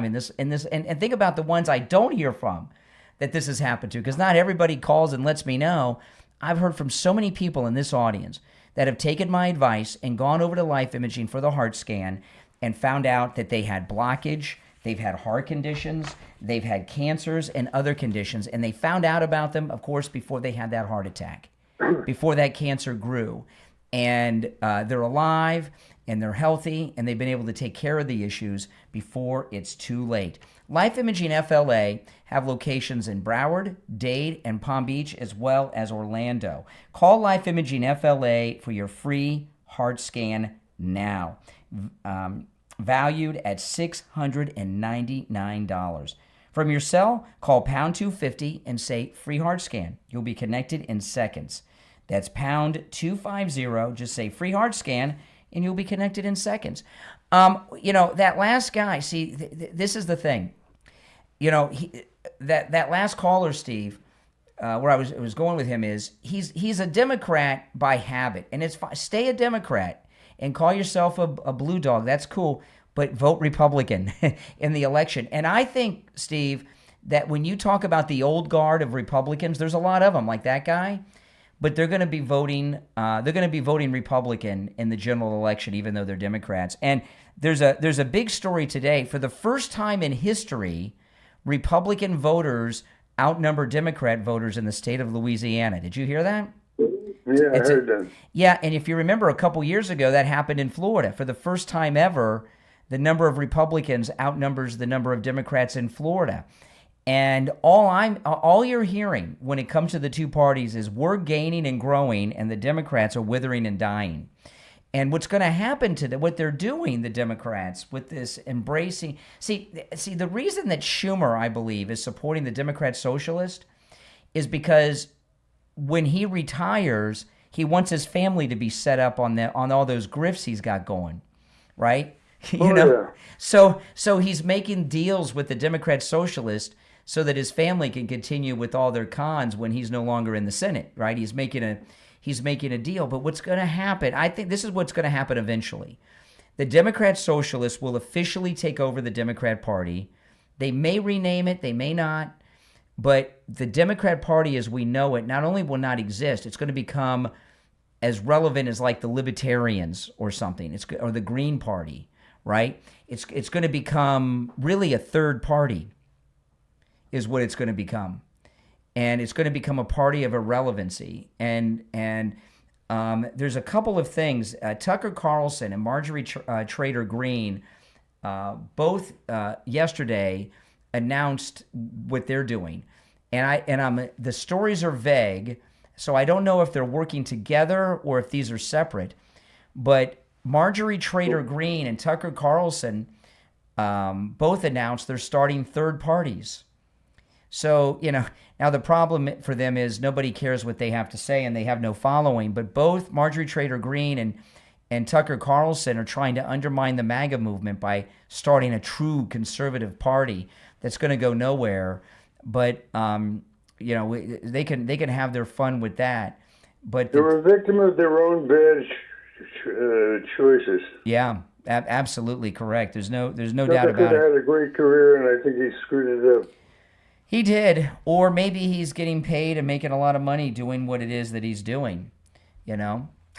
Speaker 1: in this, and think about the ones I don't hear from that this has happened to, because not everybody calls and lets me know. I've heard from so many people in this audience that have taken my advice and gone over to life imaging for the heart scan and found out that they had blockage, they've had heart conditions, they've had cancers and other conditions, and they found out about them, of course, before they had that heart attack, before that cancer grew. And they're alive and they're healthy and they've been able to take care of the issues before it's too late. Life Imaging FLA have locations in Broward, Dade, and Palm Beach, as well as Orlando. Call Life Imaging FLA for your free heart scan now. Valued at $699. From your cell, call pound 250 and say free heart scan. You'll be connected in seconds. That's pound 250, just say free heart scan, and you'll be connected in seconds. That last guy, see, this is the thing. That last caller, Steve, where I was going with him is he's a Democrat by habit, and it's fine. Stay a Democrat and call yourself a blue dog. That's cool, but vote Republican in the election. And I think, Steve, that when you talk about the old guard of Republicans, there's a lot of them like that guy, but they're going to be voting. They're going to be voting Republican in the general election, even though they're Democrats. And there's a big story today. For the first time in history, Republican voters outnumber Democrat voters in the state of Louisiana. Did you hear that?
Speaker 10: Yeah, I heard that.
Speaker 1: Yeah, and if you remember a couple years ago, that happened in Florida. For the first time ever, the number of Republicans outnumbers the number of Democrats in Florida. And all you're hearing when it comes to the two parties is we're gaining and growing, and the Democrats are withering and dying. And what's going to happen to what they're doing, the Democrats, with this embracing... See, the reason that Schumer, I believe, is supporting the Democrat socialist is because when he retires, he wants his family to be set up on all those grifts he's got going, right?
Speaker 10: Yeah.
Speaker 1: So he's making deals with the Democrat socialist so that his family can continue with all their cons when he's no longer in the Senate, right? He's making a deal. But what's going to happen, I think this is what's going to happen eventually. The Democrat socialists will officially take over the Democrat Party. They may rename it, they may not. But the Democrat Party as we know it not only will not exist, it's going to become as relevant as like the Libertarians or something, or the Green Party, right? It's going to become really a third party is what it's going to become. And it's going to become a party of irrelevancy. And there's a couple of things. Tucker Carlson and Marjorie Trader Greene both yesterday announced what they're doing. And the stories are vague, so I don't know if they're working together or if these are separate. But Marjorie Trader Green and Tucker Carlson both announced they're starting third parties. So, now the problem for them is nobody cares what they have to say and they have no following. But both Marjorie Trader Green and Tucker Carlson are trying to undermine the MAGA movement by starting a true conservative party that's going to go nowhere. But, they can have their fun with that. But
Speaker 10: they're a victim of their own bad choices.
Speaker 1: Yeah, absolutely correct. There's no doubt about it.
Speaker 10: Tucker could have had a great career, and I think he screwed it up.
Speaker 1: He did, or maybe he's getting paid and making a lot of money doing what it is that he's doing.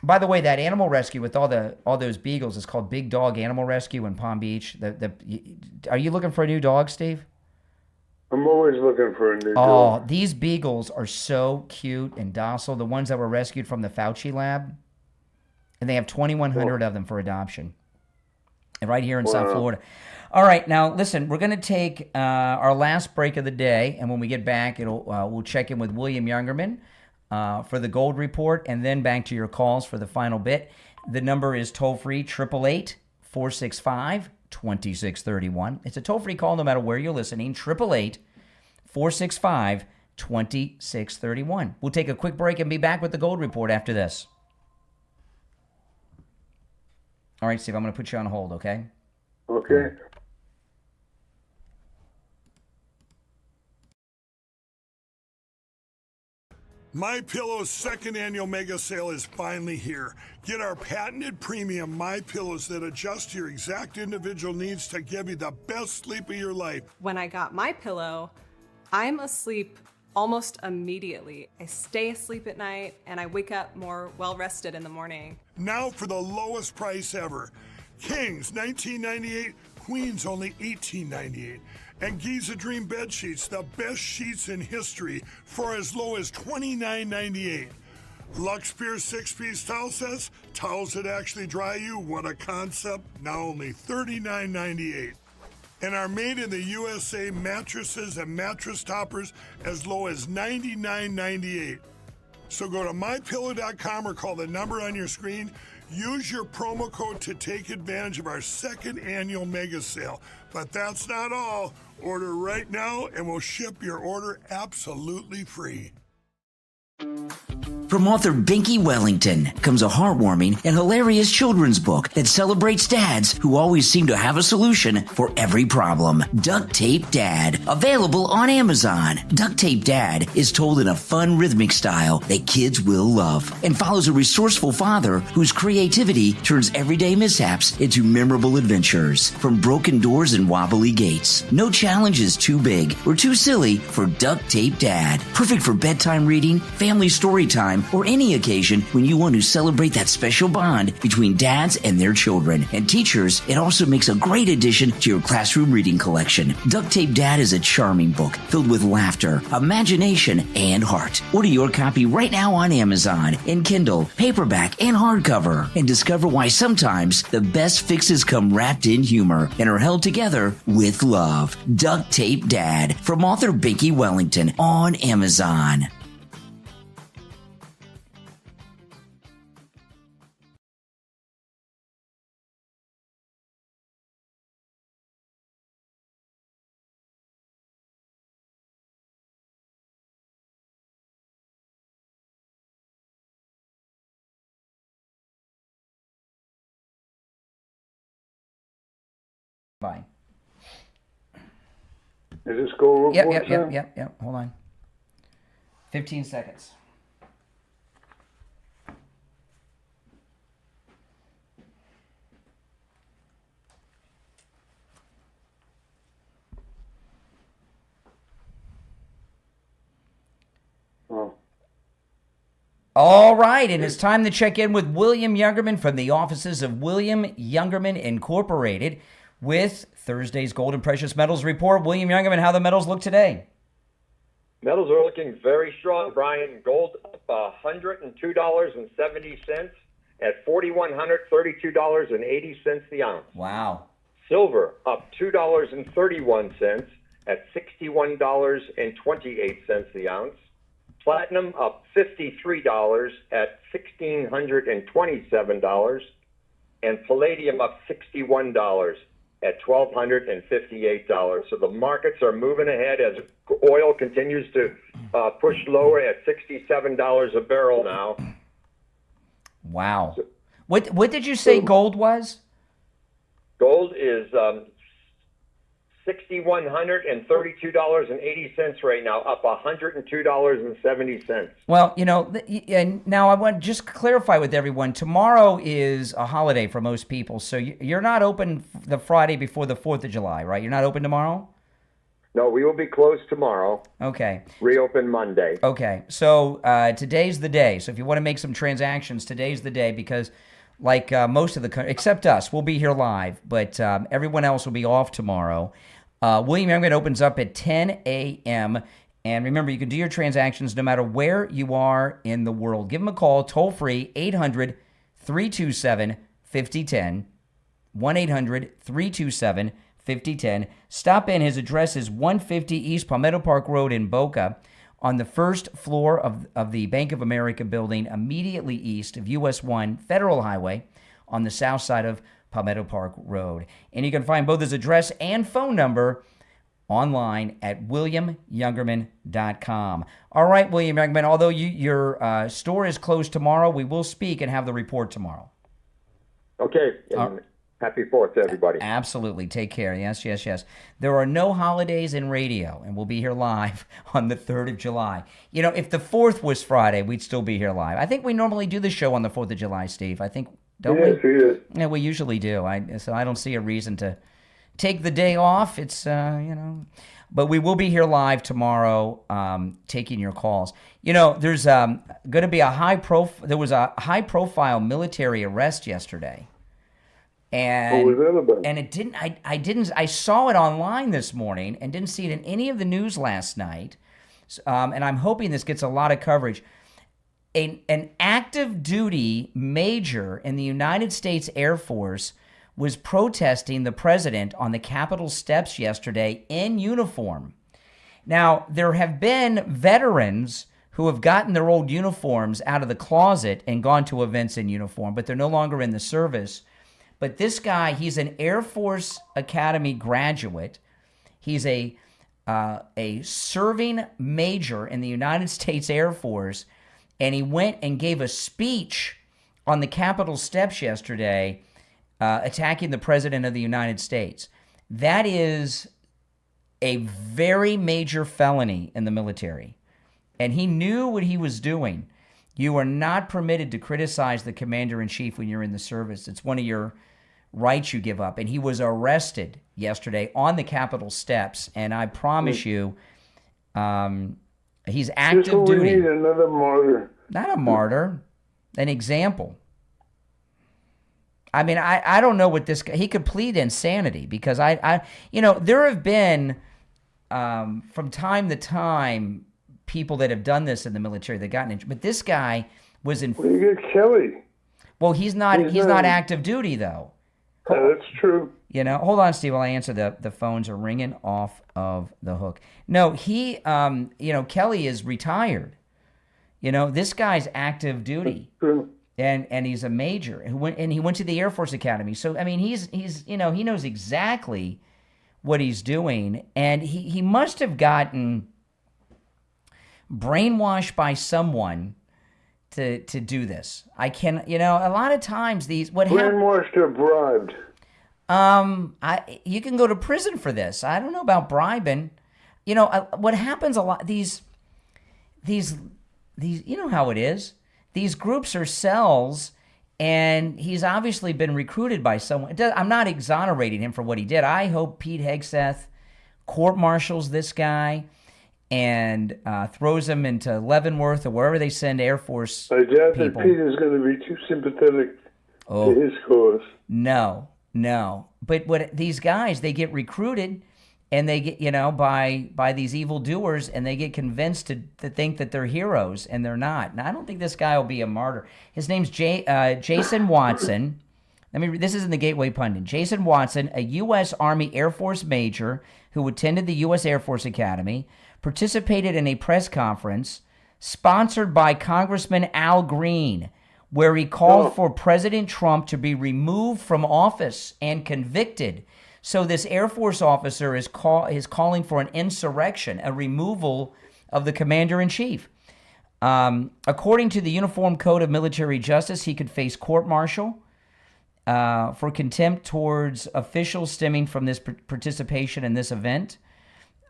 Speaker 1: By the way, that animal rescue with all those beagles is called Big Dog Animal Rescue in Palm Beach. Are you looking for a new dog, Steve?
Speaker 10: I'm always looking for a new dog.
Speaker 1: Oh, these beagles are so cute and docile. The ones that were rescued from the Fauci lab, and they have 2,100 of them for adoption, and right here in South Florida. All right, now listen, we're going to take our last break of the day, and when we get back, we'll check in with William Youngerman for the Gold Report, and then back to your calls for the final bit. The number is toll-free, 888-465-2631. It's a toll-free call no matter where you're listening, 888-465-2631. We'll take a quick break and be back with the Gold Report after this. All right, Steve, I'm going to put you on hold, okay?
Speaker 10: Okay.
Speaker 3: MyPillow's second annual mega sale is finally here. Get our patented premium MyPillows that adjust to your exact individual needs to give you the best sleep of your life.
Speaker 4: When I got MyPillow, I'm asleep almost immediately. I stay asleep at night and I wake up more well-rested in the morning.
Speaker 3: Now for the lowest price ever. Kings, $19.98. Queens, only $18.98. And Giza Dream bed sheets, the best sheets in history, for as low as $29.98. Lux Pure 6-piece towel sets, towels that actually dry you. What a concept. Now only $39.98. And our made in the USA mattresses and mattress toppers as low as $99.98. So go to mypillow.com or call the number on your screen. Use your promo code to take advantage of our second annual mega sale. But that's not all. Order right now and we'll ship your order absolutely free.
Speaker 5: From author Binky Wellington comes a heartwarming and hilarious children's book that celebrates dads who always seem to have a solution for every problem. Duct Tape Dad, available on Amazon. Duct Tape Dad is told in a fun, rhythmic style that kids will love and follows a resourceful father whose creativity turns everyday mishaps into memorable adventures. From broken doors and wobbly gates, no challenge is too big or too silly for Duct Tape Dad. Perfect for bedtime reading, family story time, or any occasion when you want to celebrate that special bond between dads and their children. And teachers, it also makes a great addition to your classroom reading collection. Duct Tape Dad is a charming book filled with laughter, imagination, and heart. Order your copy right now on Amazon in Kindle, paperback, and hardcover. And discover why sometimes the best fixes come wrapped in humor and are held together with love. Duct Tape Dad from author Binky Wellington on Amazon.
Speaker 1: Bye.
Speaker 10: Is this go?
Speaker 1: Yep. Hold on. 15 seconds. All right, and it's time to check in with William Youngerman from the offices of William Youngerman Incorporated with Thursday's Gold and Precious Metals Report. William Youngerman, how the metals look today?
Speaker 15: Metals are looking very strong, Brian. Gold up $102.70 at $4,132.80 the ounce.
Speaker 1: Wow.
Speaker 15: Silver up $2.31 at $61.28 the ounce. Platinum up $53 at $1,627. And palladium up $61 at $1,258. So the markets are moving ahead as oil continues to push lower at $67 a barrel now.
Speaker 1: Wow. What did you say gold was?
Speaker 15: Gold is $6,132.80 right now, up $102.70.
Speaker 1: Well, and now I want to just clarify with everyone, tomorrow is a holiday for most people, so you're not open the Friday before the 4th of July, right? You're not open tomorrow?
Speaker 15: No, we will be closed tomorrow.
Speaker 1: Okay.
Speaker 15: Reopen Monday.
Speaker 1: Okay, so today's the day. So if you want to make some transactions, today's the day because like most of the country, except us, we'll be here live, but everyone else will be off tomorrow. William Youngman opens up at 10 a.m. And remember, you can do your transactions no matter where you are in the world. Give him a call, toll free, 800-327-5010, 1-800-327-5010. Stop in. His address is 150 East Palmetto Park Road in Boca, on the first floor of the Bank of America building, immediately east of US 1 Federal Highway on the south side of Palmetto Park Road. And you can find both his address and phone number online at williamyoungerman.com. All right, William Youngman, although your store is closed tomorrow, we will speak and have the report tomorrow.
Speaker 15: Okay. Happy 4th to everybody.
Speaker 1: Absolutely. Take care. Yes, yes, yes. There are no holidays in radio, and we'll be here live on the 3rd of July. If the 4th was Friday, we'd still be here live. I think we normally do the show on the 4th of July, Steve. I think, don't we?
Speaker 10: Yes.
Speaker 1: Yeah, we usually do. So I don't see a reason to take the day off. It's, but we will be here live tomorrow taking your calls. There's going to be there was a high-profile military arrest yesterday. And,
Speaker 10: what was that about?
Speaker 1: And I saw it online this morning and didn't see it in any of the news last night. And I'm hoping this gets a lot of coverage. An active duty major in the United States Air Force was protesting the president on the Capitol steps yesterday in uniform. Now, there have been veterans who have gotten their old uniforms out of the closet and gone to events in uniform, but they're no longer in the service. But this guy, he's an Air Force Academy graduate. He's a serving major in the United States Air Force, and he went and gave a speech on the Capitol steps yesterday attacking the President of the United States. That is a very major felony in the military, and he knew what he was doing. You are not permitted to criticize the commander-in-chief when you're in the service. It's one of your rights you give up. And he was arrested yesterday on the Capitol steps. And I promise you, he's active duty.
Speaker 10: We need another martyr.
Speaker 1: Not a martyr, an example. I mean, I don't know what this guy, he could plead insanity because there have been from time to time people that have done this in the military that gotten injured. But this guy was in.
Speaker 10: Well, you get Kelly.
Speaker 1: Well, he's not active duty though.
Speaker 10: That's true.
Speaker 1: Hold on, Steve, while I answer the phones are ringing off of the hook. No, he, Kelly is retired. This guy's active duty.
Speaker 10: That's true.
Speaker 1: And he's a major he went to the Air Force Academy. So, I mean, he's he knows exactly what he's doing. And he must have gotten brainwashed by someone to do this. I can, a lot of times
Speaker 10: brainwashed or bribed.
Speaker 1: You can go to prison for this. I don't know about bribing. What happens a lot, these, you know how it is. These groups are cells, and he's obviously been recruited by someone. I'm not exonerating him for what he did. I hope Pete Hegseth court-martials this guy and throws him into Leavenworth or wherever they send Air Force
Speaker 10: I doubt
Speaker 1: people.
Speaker 10: that Pete is going to be too sympathetic to his cause.
Speaker 1: No. But these guys, they get recruited, and they get, by these evildoers, and they get convinced to think that they're heroes, and they're not. Now, I don't think this guy will be a martyr. His name's Jason Watson. This is in the Gateway Pundit. Jason Watson, a U.S. Army Air Force major who attended the U.S. Air Force Academy, participated in a press conference sponsored by Congressman Al Green, where he called for President Trump to be removed from office and convicted. So this Air Force officer is calling for an insurrection, a removal of the commander-in-chief. According to the Uniform Code of Military Justice, he could face court-martial for contempt towards officials stemming from this participation in this event.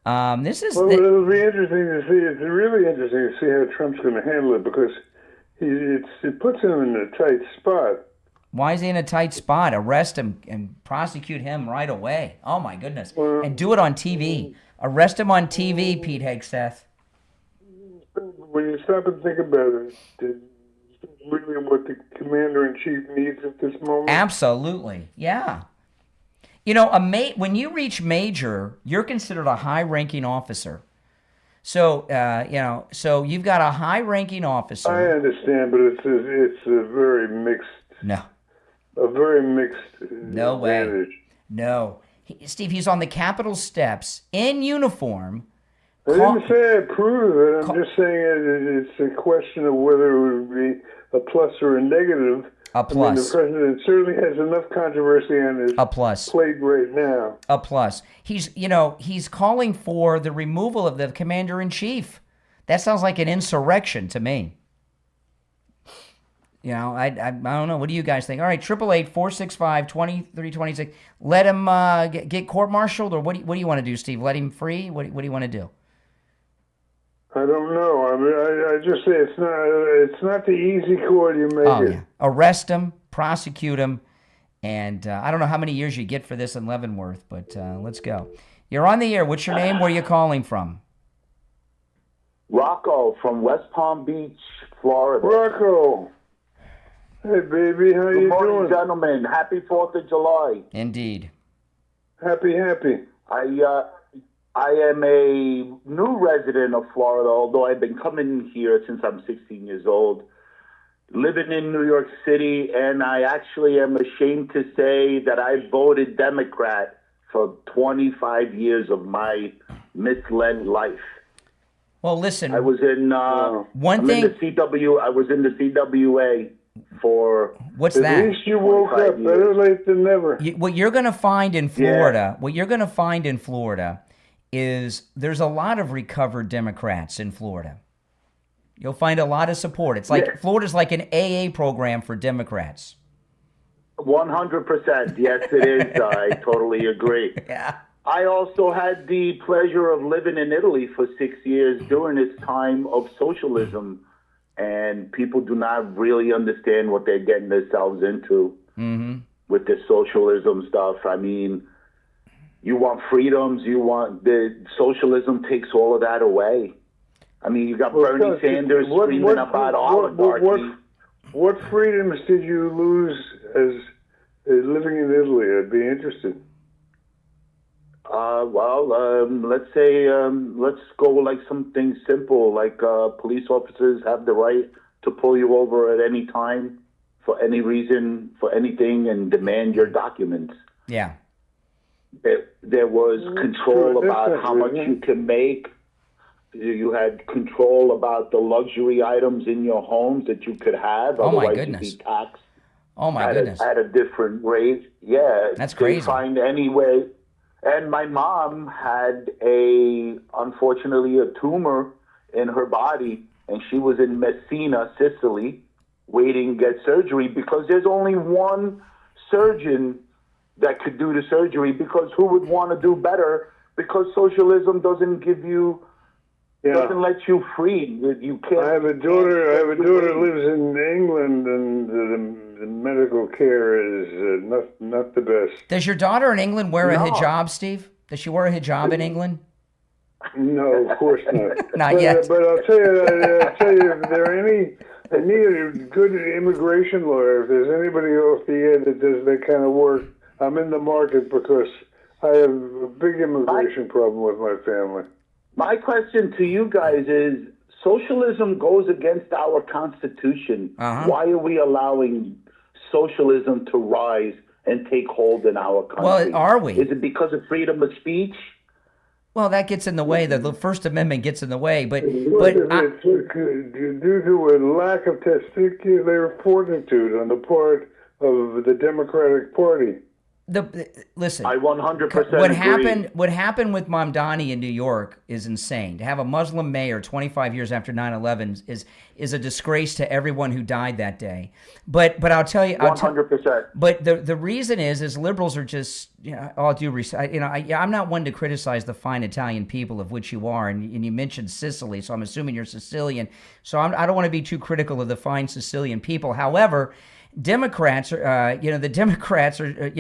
Speaker 10: It'll be interesting to see. It's really interesting to see how Trump's going to handle it, because it puts him in a tight spot.
Speaker 1: Why is he in a tight spot? Arrest him and prosecute him right away. Oh, my goodness. And do it on TV. Arrest him on TV, Pete Hegseth.
Speaker 10: When you stop and think about it, really what the commander-in-chief needs at this moment?
Speaker 1: Absolutely, yeah. When you reach major, you're considered a high-ranking officer. So, so you've got a high-ranking officer.
Speaker 10: I understand, but it's a very mixed.
Speaker 1: No.
Speaker 10: A very mixed.
Speaker 1: No
Speaker 10: advantage.
Speaker 1: way. No, Steve. He's on the Capitol steps in uniform.
Speaker 10: I didn't say I approve of it. I'm just saying it's a question of whether it would be a plus or a negative.
Speaker 1: A plus.
Speaker 10: I mean, the president certainly has enough controversy on his plate right now.
Speaker 1: A plus. He's calling for the removal of the commander-in-chief. That sounds like an insurrection to me. I don't know. What do you guys think? All right, 888-465-2326. Let him get court-martialed, or what do you want to do, Steve? Let him free? What do you want to do?
Speaker 10: I don't know. I mean, I just say it's not the easy call you make it.
Speaker 1: Yeah. Arrest him, prosecute him, and I don't know how many years you get for this in Leavenworth, but let's go. You're on the air. What's your name? Where are you calling from?
Speaker 17: Rocco from West Palm Beach, Florida.
Speaker 10: Rocco. Hey, baby. How you doing?
Speaker 17: Good morning, gentlemen. Happy 4th of July.
Speaker 1: Indeed.
Speaker 10: Happy.
Speaker 17: I am a new resident of Florida, although I've been coming here since I'm 16 years old, living in New York City, and I actually am ashamed to say that I voted Democrat for 25 years of my misled life.
Speaker 1: Well, listen.
Speaker 17: I was in I was in the CWA for
Speaker 1: what's that?
Speaker 10: At least you woke up. Better late than never.
Speaker 1: What you're going to find in Florida, is there's a lot of recovered Democrats in Florida. You'll find a lot of support. It's like Florida's like an AA program for Democrats.
Speaker 17: 100%. Yes, it is. I totally agree.
Speaker 1: Yeah.
Speaker 17: I also had the pleasure of living in Italy for 6 years during its time of socialism, and people do not really understand what they're getting themselves into with this socialism stuff. I mean, you want freedoms, the socialism takes all of that away. I mean, you got Bernie Sanders screaming about oligarchy.
Speaker 10: What freedoms did you lose as living in Italy? I'd be interested.
Speaker 17: Let's say, let's go like something simple, like police officers have the right to pull you over at any time for any reason, for anything, and demand your documents.
Speaker 1: Yeah.
Speaker 17: There was control about how much you can make. You had control about the luxury items in your homes that you could have.
Speaker 1: Oh, my
Speaker 17: Otherwise,
Speaker 1: goodness.
Speaker 17: you'd be taxed
Speaker 1: goodness.
Speaker 17: At a different rate. Yeah.
Speaker 1: That's crazy.
Speaker 17: They find any way. And my mom had unfortunately, a tumor in her body, and she was in Messina, Sicily, waiting to get surgery because there's only one surgeon that could do the surgery, because who would want to do better? Because socialism doesn't give you, doesn't let you free. You can't.
Speaker 10: I have a daughter who lives in England, and the medical care is not the best.
Speaker 1: Does your daughter in England wear a hijab, Steve? Does she wear a hijab in England?
Speaker 10: No, of course not.
Speaker 1: Not yet.
Speaker 10: But I'll tell you, if there are any. I need a good immigration lawyer. If there's anybody off the air that does that kind of work, I'm in the market, because I have a big immigration problem with my family.
Speaker 17: My question to you guys is, socialism goes against our Constitution. Why are we allowing socialism to rise and take hold in our country?
Speaker 1: Well, are we?
Speaker 17: Is it because of freedom of speech?
Speaker 1: Well, that gets in the way. The First Amendment gets in the way. But
Speaker 10: Due to a lack of testicular fortitude on the part of the Democratic Party.
Speaker 1: Listen,
Speaker 17: I 100%
Speaker 1: what
Speaker 17: agree.
Speaker 1: happened with Mamdani in New York is insane. To have a Muslim mayor 25 years after 9/11 is a disgrace to everyone who died that day. But I'll tell you,
Speaker 17: 100%.
Speaker 1: But the reason is liberals are just, all due respect, I'm not one to criticize the fine Italian people, of which you are, and you mentioned Sicily, so I'm assuming you're Sicilian. So I don't want to be too critical of the fine Sicilian people. However, Democrats are, the Democrats are,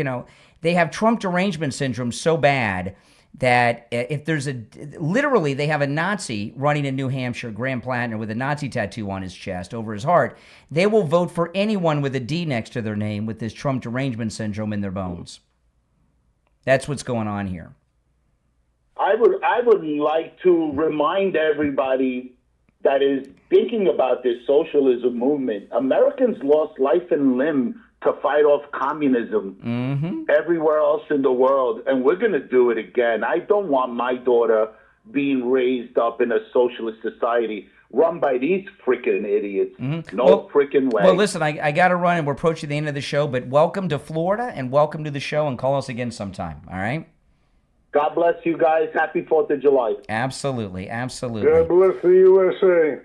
Speaker 1: they have Trump derangement syndrome so bad that if there's literally they have a Nazi running in New Hampshire, Graham Plattner, with a Nazi tattoo on his chest over his heart, they will vote for anyone with a D next to their name with this Trump derangement syndrome in their bones. That's what's going on here.
Speaker 17: I would like to remind everybody that is thinking about this socialism movement. Americans lost life and limb to fight off communism everywhere else in the world, and we're going to do it again. I don't want my daughter being raised up in a socialist society run by these freaking idiots. No freaking way.
Speaker 1: Well, listen, I got to run, and we're approaching the end of the show, but welcome to Florida, and welcome to the show, and call us again sometime, all right?
Speaker 17: God bless you guys. Happy 4th of July.
Speaker 1: Absolutely.
Speaker 10: God bless the USA.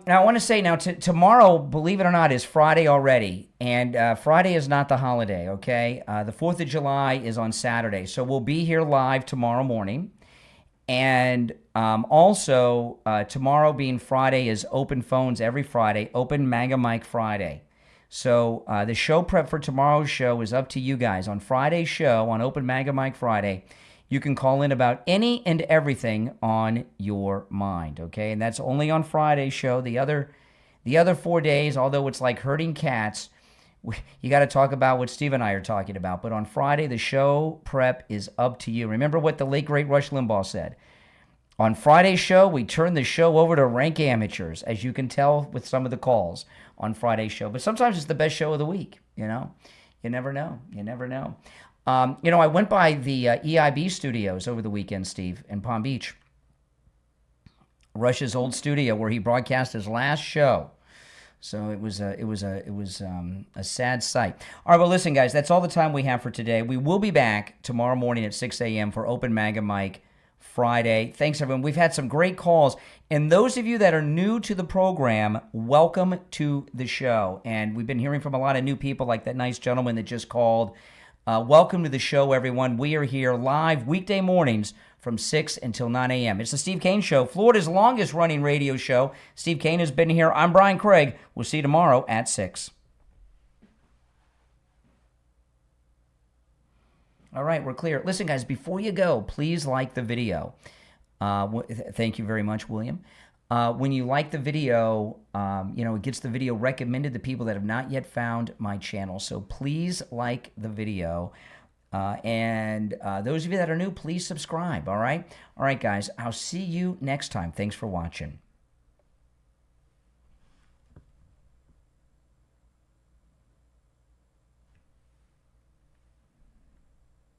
Speaker 1: Now, I want to say tomorrow, believe it or not, is Friday already. And Friday is not the holiday, okay? The 4th of July is on Saturday. So we'll be here live tomorrow morning. And also, tomorrow being Friday is open phones every Friday, open MAGA Mike Friday. So the show prep for tomorrow's show is up to you guys. On Friday's show, on Open MAGA Mike Friday, you can call in about any and everything on your mind, okay? And that's only on Friday's show. The other 4 days, although it's like herding cats, you got to talk about what Steve and I are talking about. But on Friday, the show prep is up to you. Remember what the late, great Rush Limbaugh said. On Friday's show, we turn the show over to rank amateurs, as you can tell with some of the calls on Friday's show. But sometimes it's the best show of the week, You never know. You never know. I went by the EIB studios over the weekend, Steve, in Palm Beach. Rush's old studio where he broadcast his last show. So it was a sad sight. All right, well, listen, guys, that's all the time we have for today. We will be back tomorrow morning at 6 a.m. for Open MAGA Mike Friday. Thanks, everyone. We've had some great calls. And those of you that are new to the program, welcome to the show. And we've been hearing from a lot of new people, like that nice gentleman that just called. Welcome to the show, everyone. We are here live weekday mornings from 6 until 9 a.m. It's the Steve Kane Show, Florida's longest-running radio show. Steve Kane has been here. I'm Brian Craig. We'll see you tomorrow at 6. All right, we're clear. Listen, guys, before you go, please like the video. Thank you very much, William. When you like the video, it gets the video recommended to people that have not yet found my channel. So please like the video. And those of you that are new, please subscribe, all right? All right, guys, I'll see you next time. Thanks for watching.